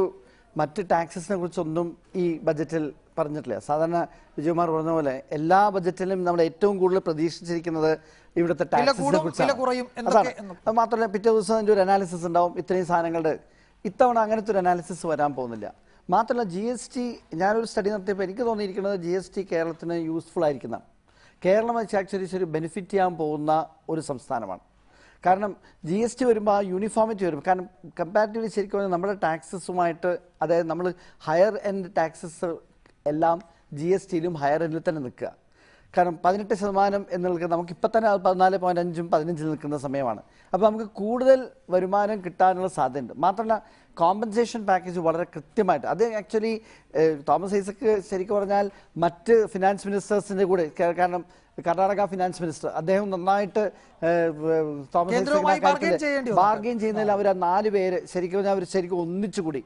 Speaker 11: മറ്റ് ടാക്സസിനെ കുറിച്ചൊന്നും ഈ ബജറ്റിൽ പറഞ്ഞിട്ടില്ല. സാധാരണ വിജയകുമാർ പറഞ്ഞ പോലെ എല്ലാ ബജറ്റിലും നമ്മൾ ഏറ്റവും കൂടുതൽ പ്രതീക്ഷിച്ചിരിക്കുന്നത് ഇവിടുത്തെ ടാക്സിനെ കുറിച്ചാണ്. അത് മാത്രമല്ല, പിറ്റേ ദിവസം അതിൻ്റെ ഒരു അനാലിസിസ് ഉണ്ടാവും ഇത്രയും സാധനങ്ങളുടെ. ഇത്തവണ അങ്ങനത്തെ ഒരു അനാലിസിസ് വരാൻ പോകുന്നില്ല. മാത്രമല്ല GST, ഞാനൊരു സ്റ്റഡി നടത്തിയപ്പോൾ എനിക്ക് തോന്നിയിരിക്കുന്നത് GST കേരളത്തിന് യൂസ്ഫുൾ ആയിരിക്കുന്നതാണ്. കേരളം വെച്ച് ആക്ച്വലി ഒരു ബെനിഫിറ്റ് ചെയ്യാൻ പോകുന്ന ഒരു സംസ്ഥാനമാണ്. കാരണം GST വരുമ്പോൾ ആ യൂണിഫോമിറ്റി വരും. കാരണം കമ്പാരിറ്റീവ്ലി ശരിക്കും പറഞ്ഞാൽ നമ്മുടെ ടാക്സസുമായിട്ട്, അതായത് നമ്മൾ ഹയർ എൻഡ് ടാക്സസ് എല്ലാം GSTയിലും ഹയർ എൻഡിൽ തന്നെ നിൽക്കുക. കാരണം 18% എന്നുള്ളത് നമുക്കിപ്പോൾ തന്നെ 14.5 15 നിൽക്കുന്ന സമയമാണ്. അപ്പോൾ നമുക്ക് കൂടുതൽ വരുമാനം കിട്ടാനുള്ള സാധ്യതയുണ്ട്. മാത്രമല്ല കോമ്പൻസേഷൻ പാക്കേജ് വളരെ കൃത്യമായിട്ട് അത് ആക്ച്വലി തോമസ് ഐസക്ക് ശരിക്കും പറഞ്ഞാൽ മറ്റ് ഫിനാൻസ് മിനിസ്റ്റേഴ്സിൻ്റെ കൂടെ, കാരണം കർണാടക ഫിനാൻസ് മിനിസ്റ്റർ അദ്ദേഹം നന്നായിട്ട് തോമസ് ഐസക്ക് ബാർഗെയിൻ ചെയ്യുന്നതിൽ അവർ 4 പേര് ശരിക്കും പറഞ്ഞാൽ അവർ ശരിക്കും ഒന്നിച്ചുകൂടി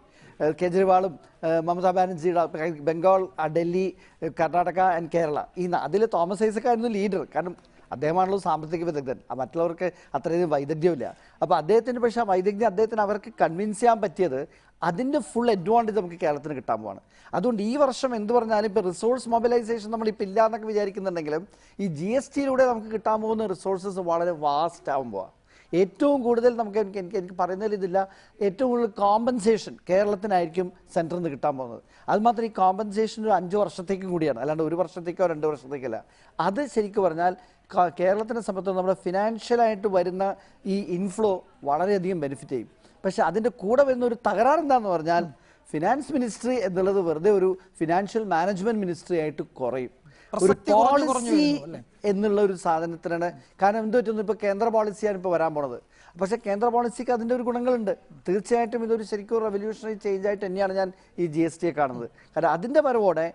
Speaker 11: കേജ്രിവാളും മമതാ ബാനർജിയുടെ ബംഗാൾ, ഡൽഹി, കർണാടക ആൻഡ് കേരള അതിൽ തോമസ് ഐസക് ആയിരുന്നു ലീഡർ. കാരണം അദ്ദേഹമാണല്ലോ സാമ്പത്തിക വിദഗ്ധൻ, മറ്റുള്ളവർക്ക് അത്രയധികം വൈദഗ്ധ്യമില്ല. അപ്പോൾ അദ്ദേഹത്തിന് പക്ഷേ ആ വൈദഗ്ധ്യം അദ്ദേഹത്തിന് അവർക്ക് കൺവിൻസ് ചെയ്യാൻ പറ്റിയത് അതിൻ്റെ ഫുൾ അഡ്വാൻറ്റേജ് നമുക്ക് കേരളത്തിന് കിട്ടാൻ പോവാണ്. അതുകൊണ്ട് ഈ വർഷം എന്ത് പറഞ്ഞാലും ഇപ്പോൾ റിസോഴ്സ് മൊബിലൈസേഷൻ നമ്മളിപ്പോൾ ഇല്ല എന്നൊക്കെ വിചാരിക്കുന്നുണ്ടെങ്കിലും ഈ GSTയിലൂടെ നമുക്ക് കിട്ടാൻ പോകുന്ന റിസോഴ്സസ് വളരെ വാസ്റ്റ് ആകുമ്പോൾ ഏറ്റവും കൂടുതൽ നമുക്ക് എനിക്ക് പറയുന്നതിൽ ഇതില്ല, ഏറ്റവും കൂടുതൽ കോമ്പൻസേഷൻ കേരളത്തിനായിരിക്കും സെൻറ്ററിൽ നിന്ന് കിട്ടാൻ പോകുന്നത്. അതുമാത്രം ഈ കോമ്പൻസേഷൻ ഒരു 5 വർഷത്തേക്കും കൂടിയാണ്, അല്ലാണ്ട് 1 വർഷത്തേക്കോ 2 വർഷത്തേക്കല്ല. അത് ശരിക്കും പറഞ്ഞാൽ കേരളത്തിനെ സംബന്ധിച്ച് നമ്മുടെ ഫിനാൻഷ്യലായിട്ട് വരുന്ന ഈ ഇൻഫ്ലോ വളരെയധികം ബെനിഫിറ്റ് ചെയ്യും. പക്ഷെ അതിൻ്റെ കൂടെ വരുന്ന ഒരു തകരാറ് എന്താണെന്ന് പറഞ്ഞാൽ ഫിനാൻസ് മിനിസ്ട്രി എന്നുള്ളത് വെറുതെ ഒരു ഫിനാൻഷ്യൽ മാനേജ്മെന്റ് മിനിസ്ട്രി ആയിട്ട് കുറയും. ഒരു പോളിസി എന്നുള്ള ഒരു സാധനത്തിനാണ്. കാരണം എന്ത് പറ്റുന്നു, ഇപ്പോൾ കേന്ദ്ര പോളിസിയാണ് ഇപ്പോൾ വരാൻ പോണത്. പക്ഷേ കേന്ദ്ര പോളിസിക്ക് അതിൻ്റെ ഒരു ഗുണങ്ങളുണ്ട്. തീർച്ചയായിട്ടും ഇതൊരു ശരിക്കും റെവല്യൂഷണറി ചേഞ്ച് ആയിട്ട് തന്നെയാണ് ഞാൻ ഈ GSTയെ കാണുന്നത്. കാരണം അതിൻ്റെ വരവോടെ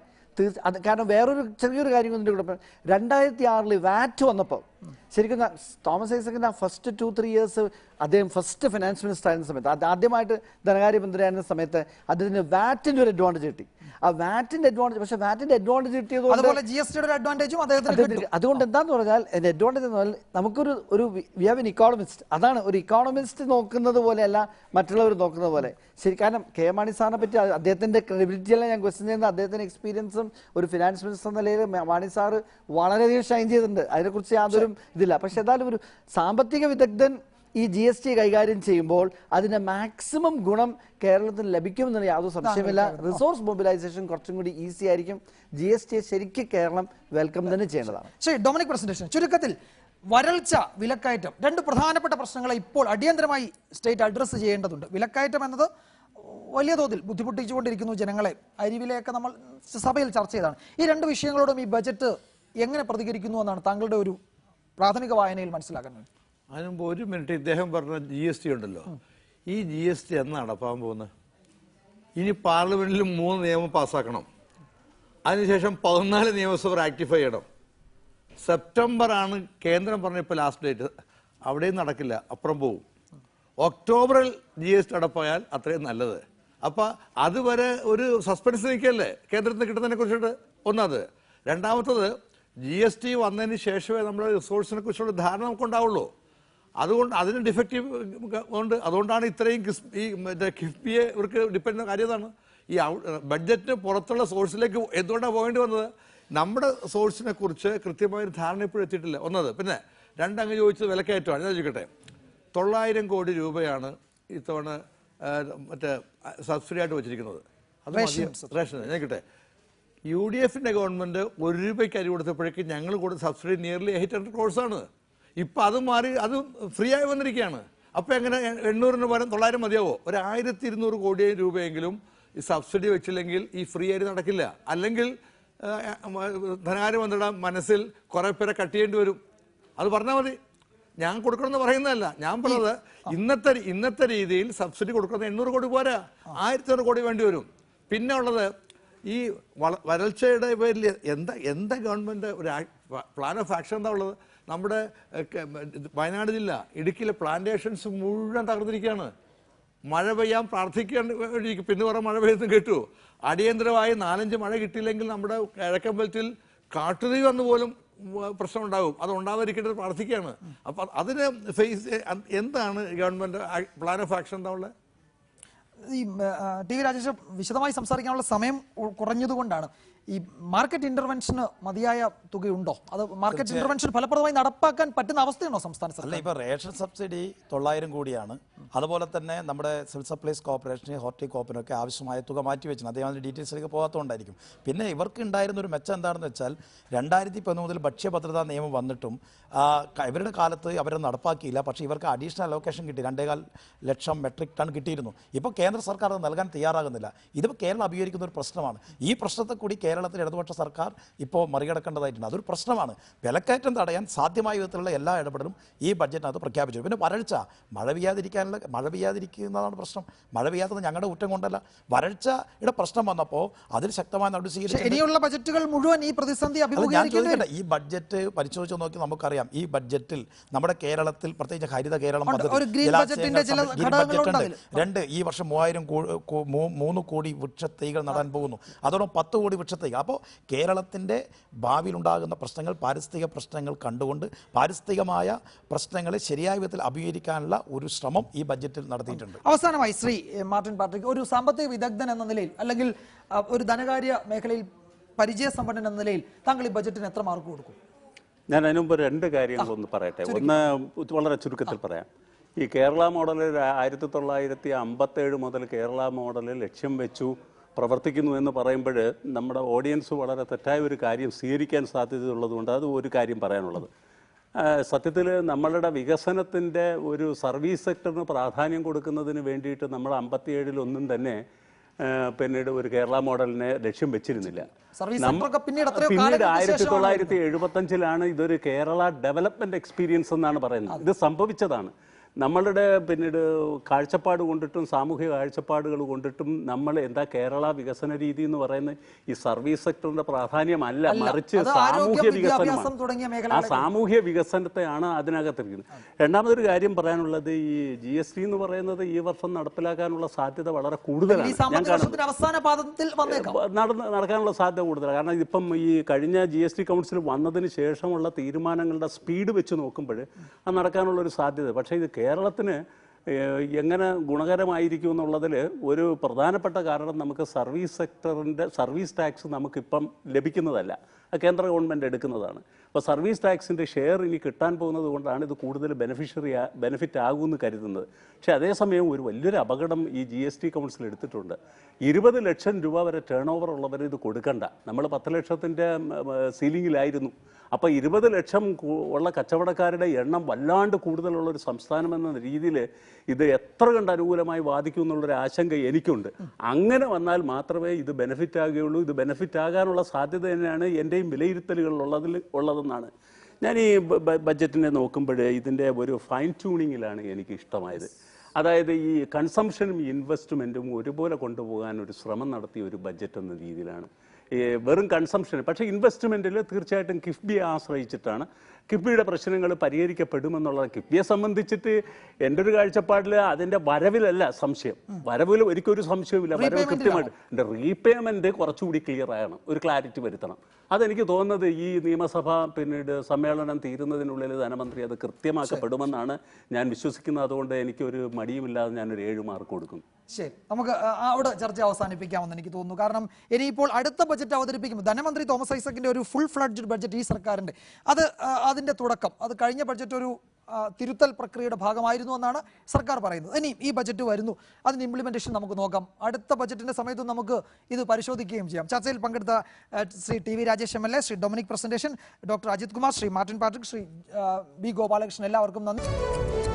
Speaker 11: കാരണം വേറൊരു ചെറിയൊരു കാര്യം ഇതിൻ്റെ കൂടെ 2006 വാറ്റ് വന്നപ്പോൾ ശരിക്കും തോമസ് ഐസക്കിൻ്റെ ഫസ്റ്റ് 2-3 ഇയേഴ്സ് അദ്ദേഹം ഫസ്റ്റ് ഫിനാൻസ് മിനിസ്റ്റർ ആയിരുന്ന സമയത്ത്, ആദ്യമായിട്ട് ധനകാര്യമന്ത്രിയായിരുന്ന സമയത്ത് അദ്ദേഹത്തിന് വാറ്റിൻ്റെ ഒരു അഡ്വാൻറ്റേജ് കിട്ടി. ആ വാറ്റിൻ്റെ അഡ്വാൻറ്റേജ്, പക്ഷേ വാറ്റിൻ്റെ അഡ്വാൻറ്റേജ് കിട്ടിയതുകൊണ്ട് അതുകൊണ്ട് എന്താന്ന് പറഞ്ഞാൽ എൻ്റെ അഡ്വാൻറ്റേജ് എന്ന് പറഞ്ഞാൽ നമുക്കൊരു വി ഹാവ് എൻ ഇക്കോണമിസ്റ്റ്. അതാണ് ഒരു ഇക്കോണമിസ്റ്റ് നോക്കുന്നത് പോലെയല്ല മറ്റുള്ളവർ നോക്കുന്നത് പോലെ. ശരി, കാരണം കെ മാണി സാറിനെ പറ്റി അദ്ദേഹത്തിൻ്റെ ക്രെഡിബിലിറ്റിയെല്ലാം ഞാൻ ക്വസ്റ്റ്യൻ ചെയ്യുന്നത് അദ്ദേഹത്തിൻ്റെ എക്സ്പീരിയൻസും ഒരു ഫിനാൻസ് മിനിസ്റ്റർ എന്ന നിലയിൽ മാണി സാറ് വളരെയധികം ഷൈൻ ചെയ്തിട്ടുണ്ട്. അതിനെക്കുറിച്ച് യാതൊരു ഇതില്ല. പക്ഷെ എന്തായാലും ഒരു സാമ്പത്തിക വിദഗ്ധൻ ഈ GST കൈകാര്യം ചെയ്യുമ്പോൾ അതിന്റെ മാക്സിമം ഗുണം കേരളത്തിന് ലഭിക്കുമെന്നുള്ള യാതൊരു സംശയമില്ല. റിസോഴ്സ് മൊബിലൈസേഷൻ കുറച്ചും കൂടി ഈസി ആയിരിക്കും. GSTയെ ശരിക്കും കേരളം വെൽക്കം തന്നെ ചെയ്യേണ്ടതാണ്.
Speaker 1: ശരി, ഡൊമിനിക് പ്രസന്റേഷൻ ചുരുക്കത്തിൽ വരൾച്ച, വിലക്കയറ്റം, 2 പ്രധാനപ്പെട്ട പ്രശ്നങ്ങളെ ഇപ്പോൾ അടിയന്തരമായി സ്റ്റേറ്റ് അഡ്രസ്സ് ചെയ്യേണ്ടതുണ്ട്. വിലക്കയറ്റം എന്നത് വലിയ തോതിൽ ബുദ്ധിമുട്ടിച്ചുകൊണ്ടിരിക്കുന്നു ജനങ്ങളെ. അരിവിലയൊക്കെ നമ്മൾ സഭയിൽ ചർച്ച ചെയ്തതാണ്. ഈ 2 വിഷയങ്ങളോടും ഈ ബജറ്റ് എങ്ങനെ പ്രതികരിക്കുന്നു എന്നാണ് താങ്കളുടെ ഒരു പ്രാഥമിക വായനയിൽ മനസ്സിലാക്കുന്നത്?
Speaker 9: അതിനുമുമ്പ് 1 മിനിറ്റ് ഇദ്ദേഹം പറഞ്ഞ GST ഉണ്ടല്ലോ, ഈ GST എന്നാണ് നടപ്പാൻ പോകുന്നത്? ഇനി പാർലമെന്റിൽ 3 നിയമം പാസ്സാക്കണം, അതിനുശേഷം 14 നിയമസഭ റാക്ടിഫൈ ചെയ്യണം. സെപ്റ്റംബറാണ് കേന്ദ്രം പറഞ്ഞ ഇപ്പോൾ ലാസ്റ്റ് ഡേറ്റ്. അവിടെയും നടക്കില്ല, അപ്പുറം പോകും. ഒക്ടോബറിൽ GST നടപ്പായാൽ അത്രയും നല്ലത്. അപ്പം അതുവരെ ഒരു സസ്പെൻസ് നിൽക്കല്ലേ കേന്ദ്രത്തിന് കിട്ടുന്നതിനെ കുറിച്ചിട്ട്. ഒന്നത്. രണ്ടാമത്തത്, GST വന്നതിന് ശേഷമേ നമ്മുടെ റിസോഴ്സിനെ കുറിച്ചുള്ള ധാരണ നമുക്ക് ഉണ്ടാവുള്ളൂ. അതുകൊണ്ട് അതിന് ഡിഫക്റ്റീവ് ഉണ്ട്. അതുകൊണ്ടാണ് ഇത്രയും ഈ കിഫ്ബിയെ ഇവർക്ക് ഡിപ്പെൻഡ് ചെയ്യുന്ന കാര്യം. അതാണ് ഈ ബഡ്ജറ്റിന് പുറത്തുള്ള സോഴ്സിലേക്ക് എന്തുകൊണ്ടാണ് പോകേണ്ടി വന്നത്? നമ്മുടെ സോഴ്സിനെ കുറിച്ച് കൃത്യമായൊരു ധാരണ ഇപ്പോഴും എത്തിയിട്ടില്ല. ഒന്നത്. പിന്നെ 2 അങ്ങ് ചോദിച്ചത് വിലക്കയറ്റമാണ്. ഞാൻ ചോദിക്കട്ടെ, 900 കോടി രൂപയാണ് ഇത്തവണ മറ്റേ സബ്സിഡി ആയിട്ട് വെച്ചിരിക്കുന്നത്. അത് റേഷൻ. ഞാൻ ചോദിക്കട്ടെ, UDFന്റെ ഗവൺമെന്റ് 1 രൂപയ്ക്ക് അരി കൊടുത്തപ്പോഴേക്കും ഞങ്ങൾ കൊടുത്ത സബ്സിഡി നിയർലി 800 crores. ഇപ്പം അത് മാറി, അത് ഫ്രീ ആയി വന്നിരിക്കുകയാണ്. അപ്പോൾ എങ്ങനെ 800-ന് പകരം 900 മതിയാവോ? ഒരു 1200 കോടി രൂപയെങ്കിലും ഈ സബ്സിഡി വെച്ചില്ലെങ്കിൽ ഈ ഫ്രീ ആയിട്ട് നടക്കില്ല. അല്ലെങ്കിൽ ധനകാര്യമന്ത്രിയുടെ മനസ്സിൽ കുറേ പേരെ കട്ട് ചെയ്യേണ്ടി വരും. അത് പറഞ്ഞാൽ മതി. ഞാൻ കൊടുക്കണമെന്ന് പറയുന്നതല്ല. ഞാൻ പറഞ്ഞത് ഇന്നത്തെ രീതിയിൽ സബ്സിഡി കൊടുക്കുന്നത് 800 കോടി പോരാ, 1200 കോടി വേണ്ടി വരും. പിന്നെ ഉള്ളത് ഈ വരൾച്ചയുടെ പേരിൽ എന്താ ഗവൺമെൻറ് ഒരു പ്ലാൻ ഓഫ് ആക്ഷൻ എന്താ ഉള്ളത്? നമ്മുടെ വയനാട് ജില്ല, ഇടുക്കിയിലെ പ്ലാന്റേഷൻസ് മുഴുവൻ തകർന്നിരിക്കുകയാണ്. മഴ പെയ്യാൻ പ്രാർത്ഥിക്കാൻ വേണ്ടി പിന്നെ കുറേ മഴ പെയ്യുന്നു കേട്ടു. അടിയന്തരമായി 4-5 മഴ കിട്ടിയില്ലെങ്കിൽ നമ്മുടെ കിഴക്കമ്പലത്തിൽ കാട്ടുതീ വന്നു പോലും പ്രശ്നം ഉണ്ടാകും. അത് ഉണ്ടാവാതിരിക്കേണ്ടത് പ്രാർത്ഥിക്കുകയാണ്. അപ്പം അതിന് എന്താണ് ഗവൺമെൻറ് പ്ലാൻ ഓഫ് ആക്ഷൻ എന്താ ഉള്ളത്?
Speaker 1: ഈ TV രാജേഷ് വിശദമായി സംസാരിക്കാനുള്ള സമയം കുറഞ്ഞതുകൊണ്ടാണ്. ഈ മാർക്കറ്റ് ഇന്റർവെൻഷന് മതിയായ തുകയുണ്ടോ? അത് മാർക്കറ്റ് ഇന്റർവെൻഷൻ ഫലപ്രദമായി നടപ്പാക്കാൻ പറ്റുന്ന അവസ്ഥയാണോ സംസ്ഥാന സർക്കാർ?
Speaker 7: അല്ല, ഇപ്പൊ റേഷൻ സബ്സിഡി 900 കോടിയാണ്. അതുപോലെ തന്നെ നമ്മുടെ സിവിൽ സപ്ലൈസ് കോർപ്പറേഷന് ഹോർട്ടികോപ്പിനൊക്കെ ആവശ്യമായ തുക മാറ്റിവെച്ചിട്ടുണ്ട്. അദ്ദേഹം അതിൻ്റെ ഡീറ്റെയിൽസിലേക്ക് പോകാത്തതുകൊണ്ടായിരിക്കും. പിന്നെ ഇവർക്ക് ഉണ്ടായിരുന്ന ഒരു മെച്ചം എന്താണെന്ന് വെച്ചാൽ 2013 മുതൽ ഭക്ഷ്യഭദ്രതാ നിയമം വന്നിട്ടും ഇവരുടെ കാലത്ത് അവരത് നടപ്പാക്കിയില്ല. പക്ഷേ ഇവർക്ക് അഡീഷണൽ അലോക്കേഷൻ കിട്ടി, 2.25 ലക്ഷം മെട്രിക് ടൺ കിട്ടിയിരുന്നു. ഇപ്പോൾ കേന്ദ്ര സർക്കാർ അത് നൽകാൻ തയ്യാറാകുന്നില്ല. ഇത് കേരളം അഭിമുഖീകരിക്കുന്ന ഒരു പ്രശ്നമാണ്. ഈ പ്രശ്നത്തെ കൂടി കേരളത്തിൽ ഇടതുപക്ഷ സർക്കാർ ഇപ്പോൾ മറികടക്കേണ്ടതായിട്ടുണ്ട്. അതൊരു പ്രശ്നമാണ്. വിലക്കയറ്റം തടയാൻ സാധ്യമായ വിധത്തിലുള്ള എല്ലാ ഇടപെടലും ഈ ബഡ്ജറ്റിനകത്ത് പ്രഖ്യാപിച്ചു. പിന്നെ വരൾച്ച, മഴ പെയ്യാതിരിക്കുന്നതാണ് പ്രശ്നം. മഴ പെയ്യാത്തത് ഞങ്ങളുടെ കുറ്റം കൊണ്ടല്ല. വരൾച്ചയുടെ പ്രശ്നം വന്നപ്പോൾ അതിൽ ശക്തമായ നടപടി സ്വീകരിച്ചു.
Speaker 1: ഇനിയുള്ള ബജറ്റുകൾ മുഴുവൻ ഈ പ്രതിസന്ധി അഭിമുഖീകരിക്കേണ്ടി
Speaker 7: ഈ ബഡ്ജറ്റ് പരിശോധിച്ച് നോക്കി നമുക്കറിയാം, ഈ ബഡ്ജറ്റിൽ നമ്മുടെ കേരളത്തിൽ പ്രത്യേകിച്ച് ഹരിത കേരളം പദ്ധതി ഈ വർഷം 3 കോടി വൃക്ഷത്തൈകൾ നടാൻ പോകുന്നു. അതോടൊപ്പം 10 കോടി വൃക്ഷത്തൈകൾ. അപ്പോൾ കേരളത്തിൻ്റെ ഭാവിയിലുണ്ടാകുന്ന പ്രശ്നങ്ങൾ, പാരിസ്ഥിതിക പ്രശ്നങ്ങൾ കണ്ടുകൊണ്ട് പാരിസ്ഥിതികമായ പ്രശ്നങ്ങളെ ശരിയായ വിധത്തിൽ അഭിമുഖീകരിക്കാനുള്ള ഒരു ശ്രമം ഈ ബഡ്ജറ്റിൽ നടത്തിയിട്ടുണ്ട്.
Speaker 1: അവസാനമായി ശ്രീ മാർട്ടിൻ പാട്രിക്, ഒരു സാമ്പത്തിക വിദഗ്ധൻ എന്ന നിലയിൽ അല്ലെങ്കിൽ ഒരു ധനകാര്യ മേഖലയിൽ പരിചയസമ്പന്നൻ എന്ന നിലയിൽ താങ്കൾ ഈ ബഡ്ജറ്റിന് എത്ര മാർക്ക് കൊടുക്കും?
Speaker 10: ഞാൻ അതിന് മുമ്പ് 2 കാര്യങ്ങളൊന്ന് പറയട്ടെ. ഒന്ന് വളരെ ചുരുക്കത്തിൽ പറയാം. ഈ കേരള മോഡൽ 1957 മുതൽ കേരള മോഡൽ ലക്ഷ്യം വെച്ചു പ്രവർത്തിക്കുന്നു എന്ന് പറയുമ്പോൾ നമ്മുടെ ഓഡിയൻസ് വളരെ തെറ്റായ ഒരു കാര്യം സ്വീകരിക്കാൻ സാധ്യതയുള്ളതുകൊണ്ട് അത് ഒരു കാര്യം പറയാനുള്ളത്. സത്യത്തിൽ നമ്മളുടെ വികസനത്തിൻ്റെ ഒരു സർവീസ് സെക്ടറിന് പ്രാധാന്യം കൊടുക്കുന്നതിന് വേണ്ടിയിട്ട് നമ്മൾ 57 ഒന്നും തന്നെ പിന്നീട് ഒരു കേരള മോഡലിനെ ലക്ഷ്യം വെച്ചിരുന്നില്ല. പിന്നീട് 1975 ഇതൊരു കേരള ഡെവലപ്മെന്റ് എക്സ്പീരിയൻസ് എന്നാണ് പറയുന്നത്. ഇത് സംഭവിച്ചതാണ്. നമ്മളുടെ പിന്നീട് കാഴ്ചപ്പാട് കൊണ്ടിട്ടും സാമൂഹിക കാഴ്ചപ്പാടുകൾ കൊണ്ടിട്ടും നമ്മൾ എന്താ കേരള വികസന രീതി എന്ന് പറയുന്നത് ഈ സർവീസ് സെക്ടറിന്റെ പ്രാധാന്യമല്ല, മറിച്ച് സാമൂഹ്യ വികസനമാണ്. ആ സാമൂഹ്യ വികസനത്തെയാണ് അതിനകത്തിരിക്കുന്നത്. രണ്ടാമതൊരു കാര്യം പറയാനുള്ളത്, ഈ GST എന്ന് പറയുന്നത് ഈ വർഷം നടപ്പിലാക്കാനുള്ള സാധ്യത വളരെ കൂടുതലാണ്. നടക്കാനുള്ള സാധ്യത കൂടുതലാണ്. കാരണം ഇതിപ്പം ഈ കഴിഞ്ഞ GST കൗൺസിൽ വന്നതിന് ശേഷമുള്ള തീരുമാനങ്ങളുടെ സ്പീഡ് വെച്ച് നോക്കുമ്പോൾ അത് നടക്കാനുള്ള ഒരു സാധ്യത. പക്ഷേ ഇത് കേരളത്തിന് എങ്ങനെ ഗുണകരമായിരിക്കും എന്നുള്ളതിൽ ഒരു പ്രധാനപ്പെട്ട കാരണം നമുക്ക് സർവീസ് സെക്ടറിൻ്റെ സർവീസ് ടാക്സ് നമുക്കിപ്പം ലഭിക്കുന്നതല്ല, കേന്ദ്ര ഗവൺമെൻറ് എടുക്കുന്നതാണ്. അപ്പോൾ സർവീസ് ടാക്സിൻ്റെ ഷെയർ ഇനി കിട്ടാൻ പോകുന്നത് കൊണ്ടാണ് ഇത് കൂടുതൽ ബെനിഫിറ്റ് ആകുമെന്ന് കരുതുന്നത്. പക്ഷേ അതേസമയം ഒരു വലിയൊരു അപകടം ഈ GST കൗൺസിൽ എടുത്തിട്ടുണ്ട്. 20 ലക്ഷം രൂപ വരെ ടേൺ ഓവർ ഉള്ളവർ ഇത് കൊടുക്കണ്ട. നമ്മൾ 10 ലക്ഷത്തിൻ്റെ സീലിങ്ങിലായിരുന്നു. അപ്പോൾ 20 ലക്ഷം ഉള്ള കച്ചവടക്കാരുടെ എണ്ണം വല്ലാണ്ട് കൂടുതലുള്ളൊരു സംസ്ഥാനം എന്ന രീതിയിൽ ഇത് എത്ര കണ്ട് അനുകൂലമായി ബാധിക്കും എന്നുള്ളൊരു ആശങ്ക എനിക്കുണ്ട്. അങ്ങനെ വന്നാൽ മാത്രമേ ഇത് ബെനിഫിറ്റ് ആകുകയുള്ളൂ. ഇത് ബെനിഫിറ്റ് ആകാനുള്ള സാധ്യത തന്നെയാണ് എൻ്റെയും വിലയിരുത്തലുകൾ ഉള്ളതെന്നാണ്. ഞാൻ ഈ ബഡ്ജറ്റിനെ നോക്കുമ്പോൾ ഇതിൻ്റെ ഒരു ഫൈൻ ട്യൂണിങ്ങിലാണ് എനിക്ക് ഇഷ്ടമായത്. അതായത് ഈ കൺസംഷനും ഇൻവെസ്റ്റ്മെൻറ്റും ഒരുപോലെ കൊണ്ടുപോകാൻ ഒരു ശ്രമം നടത്തിയ ഒരു ബഡ്ജറ്റ് എന്ന രീതിയിലാണ്. വെറും കൺസംഷൻ, പക്ഷേ ഇൻവെസ്റ്റ്മെൻറ്റിൽ തീർച്ചയായിട്ടും കിഫ്ബിയെ ആശ്രയിച്ചിട്ടാണ്. കിഫ്ബിയുടെ പ്രശ്നങ്ങൾ പരിഹരിക്കപ്പെടുമെന്നുള്ളത് കിഫ്ബിയെ സംബന്ധിച്ചിട്ട് എൻ്റെ ഒരു കാഴ്ചപ്പാടിൽ അതിൻ്റെ വരവിലല്ല സംശയം. വരവിൽ ഒരിക്കലും സംശയവുമില്ല. വരവ് കൃത്യമായിട്ട് എൻ്റെ റീപേയ്മെൻറ്റ് കുറച്ചുകൂടി ക്ലിയർ ആകണം, ഒരു ക്ലാരിറ്റി വരുത്തണം. അതെനിക്ക് തോന്നുന്നത് ഈ നിയമസഭ പിന്നീട് സമ്മേളനം തീരുന്നതിനുള്ളിൽ ധനമന്ത്രി അത് കൃത്യമാക്കപ്പെടുമെന്നാണ് ഞാൻ വിശ്വസിക്കുന്നത്. അതുകൊണ്ട് എനിക്കൊരു മടിയുമില്ലാതെ ഞാനൊരു 7 മാർക്ക് കൊടുക്കും.
Speaker 1: ശരി, നമുക്ക് അവിടെ ചർച്ച അവസാനിപ്പിക്കാമെന്ന് എനിക്ക് തോന്നുന്നു. കാരണം ഇനിയിപ്പോൾ അടുത്ത ബജറ്റ് അവതരിപ്പിക്കുമ്പോൾ ധനമന്ത്രി തോമസ് ഐസക്കിന്റെ ഒരു ഫുൾ ഫ്ലഡ്ജ്ഡ് ബജറ്റ് ഈ സർക്കാരിന്റെ അതിന്റെ തുടക്കം, അത് കഴിഞ്ഞ ബജറ്റ് ഒരു തിരുത്തൽ പ്രക്രിയയുടെ ഭാഗമായിരുന്നു എന്നാണ് സർക്കാർ പറയുന്നത്. ഇനി ഈ ബജറ്റ് വരുന്നു, അതിന്റെ ഇംപ്ലിമെന്റേഷൻ നമുക്ക് നോക്കാം. അടുത്ത ബജറ്റിന്റെ സമയത്ത് നമുക്ക് ഇത് പരിശോധിക്കുകയും ചെയ്യാം. ചർച്ചയിൽ പങ്കെടുത്ത Shri TV Rajesh MLA, Shri Dominic Presentation, doctor Ajith Kumar, Shri Martin Patrick, Shri B Gopalakrishnan, എല്ലാവർക്കും നന്ദി.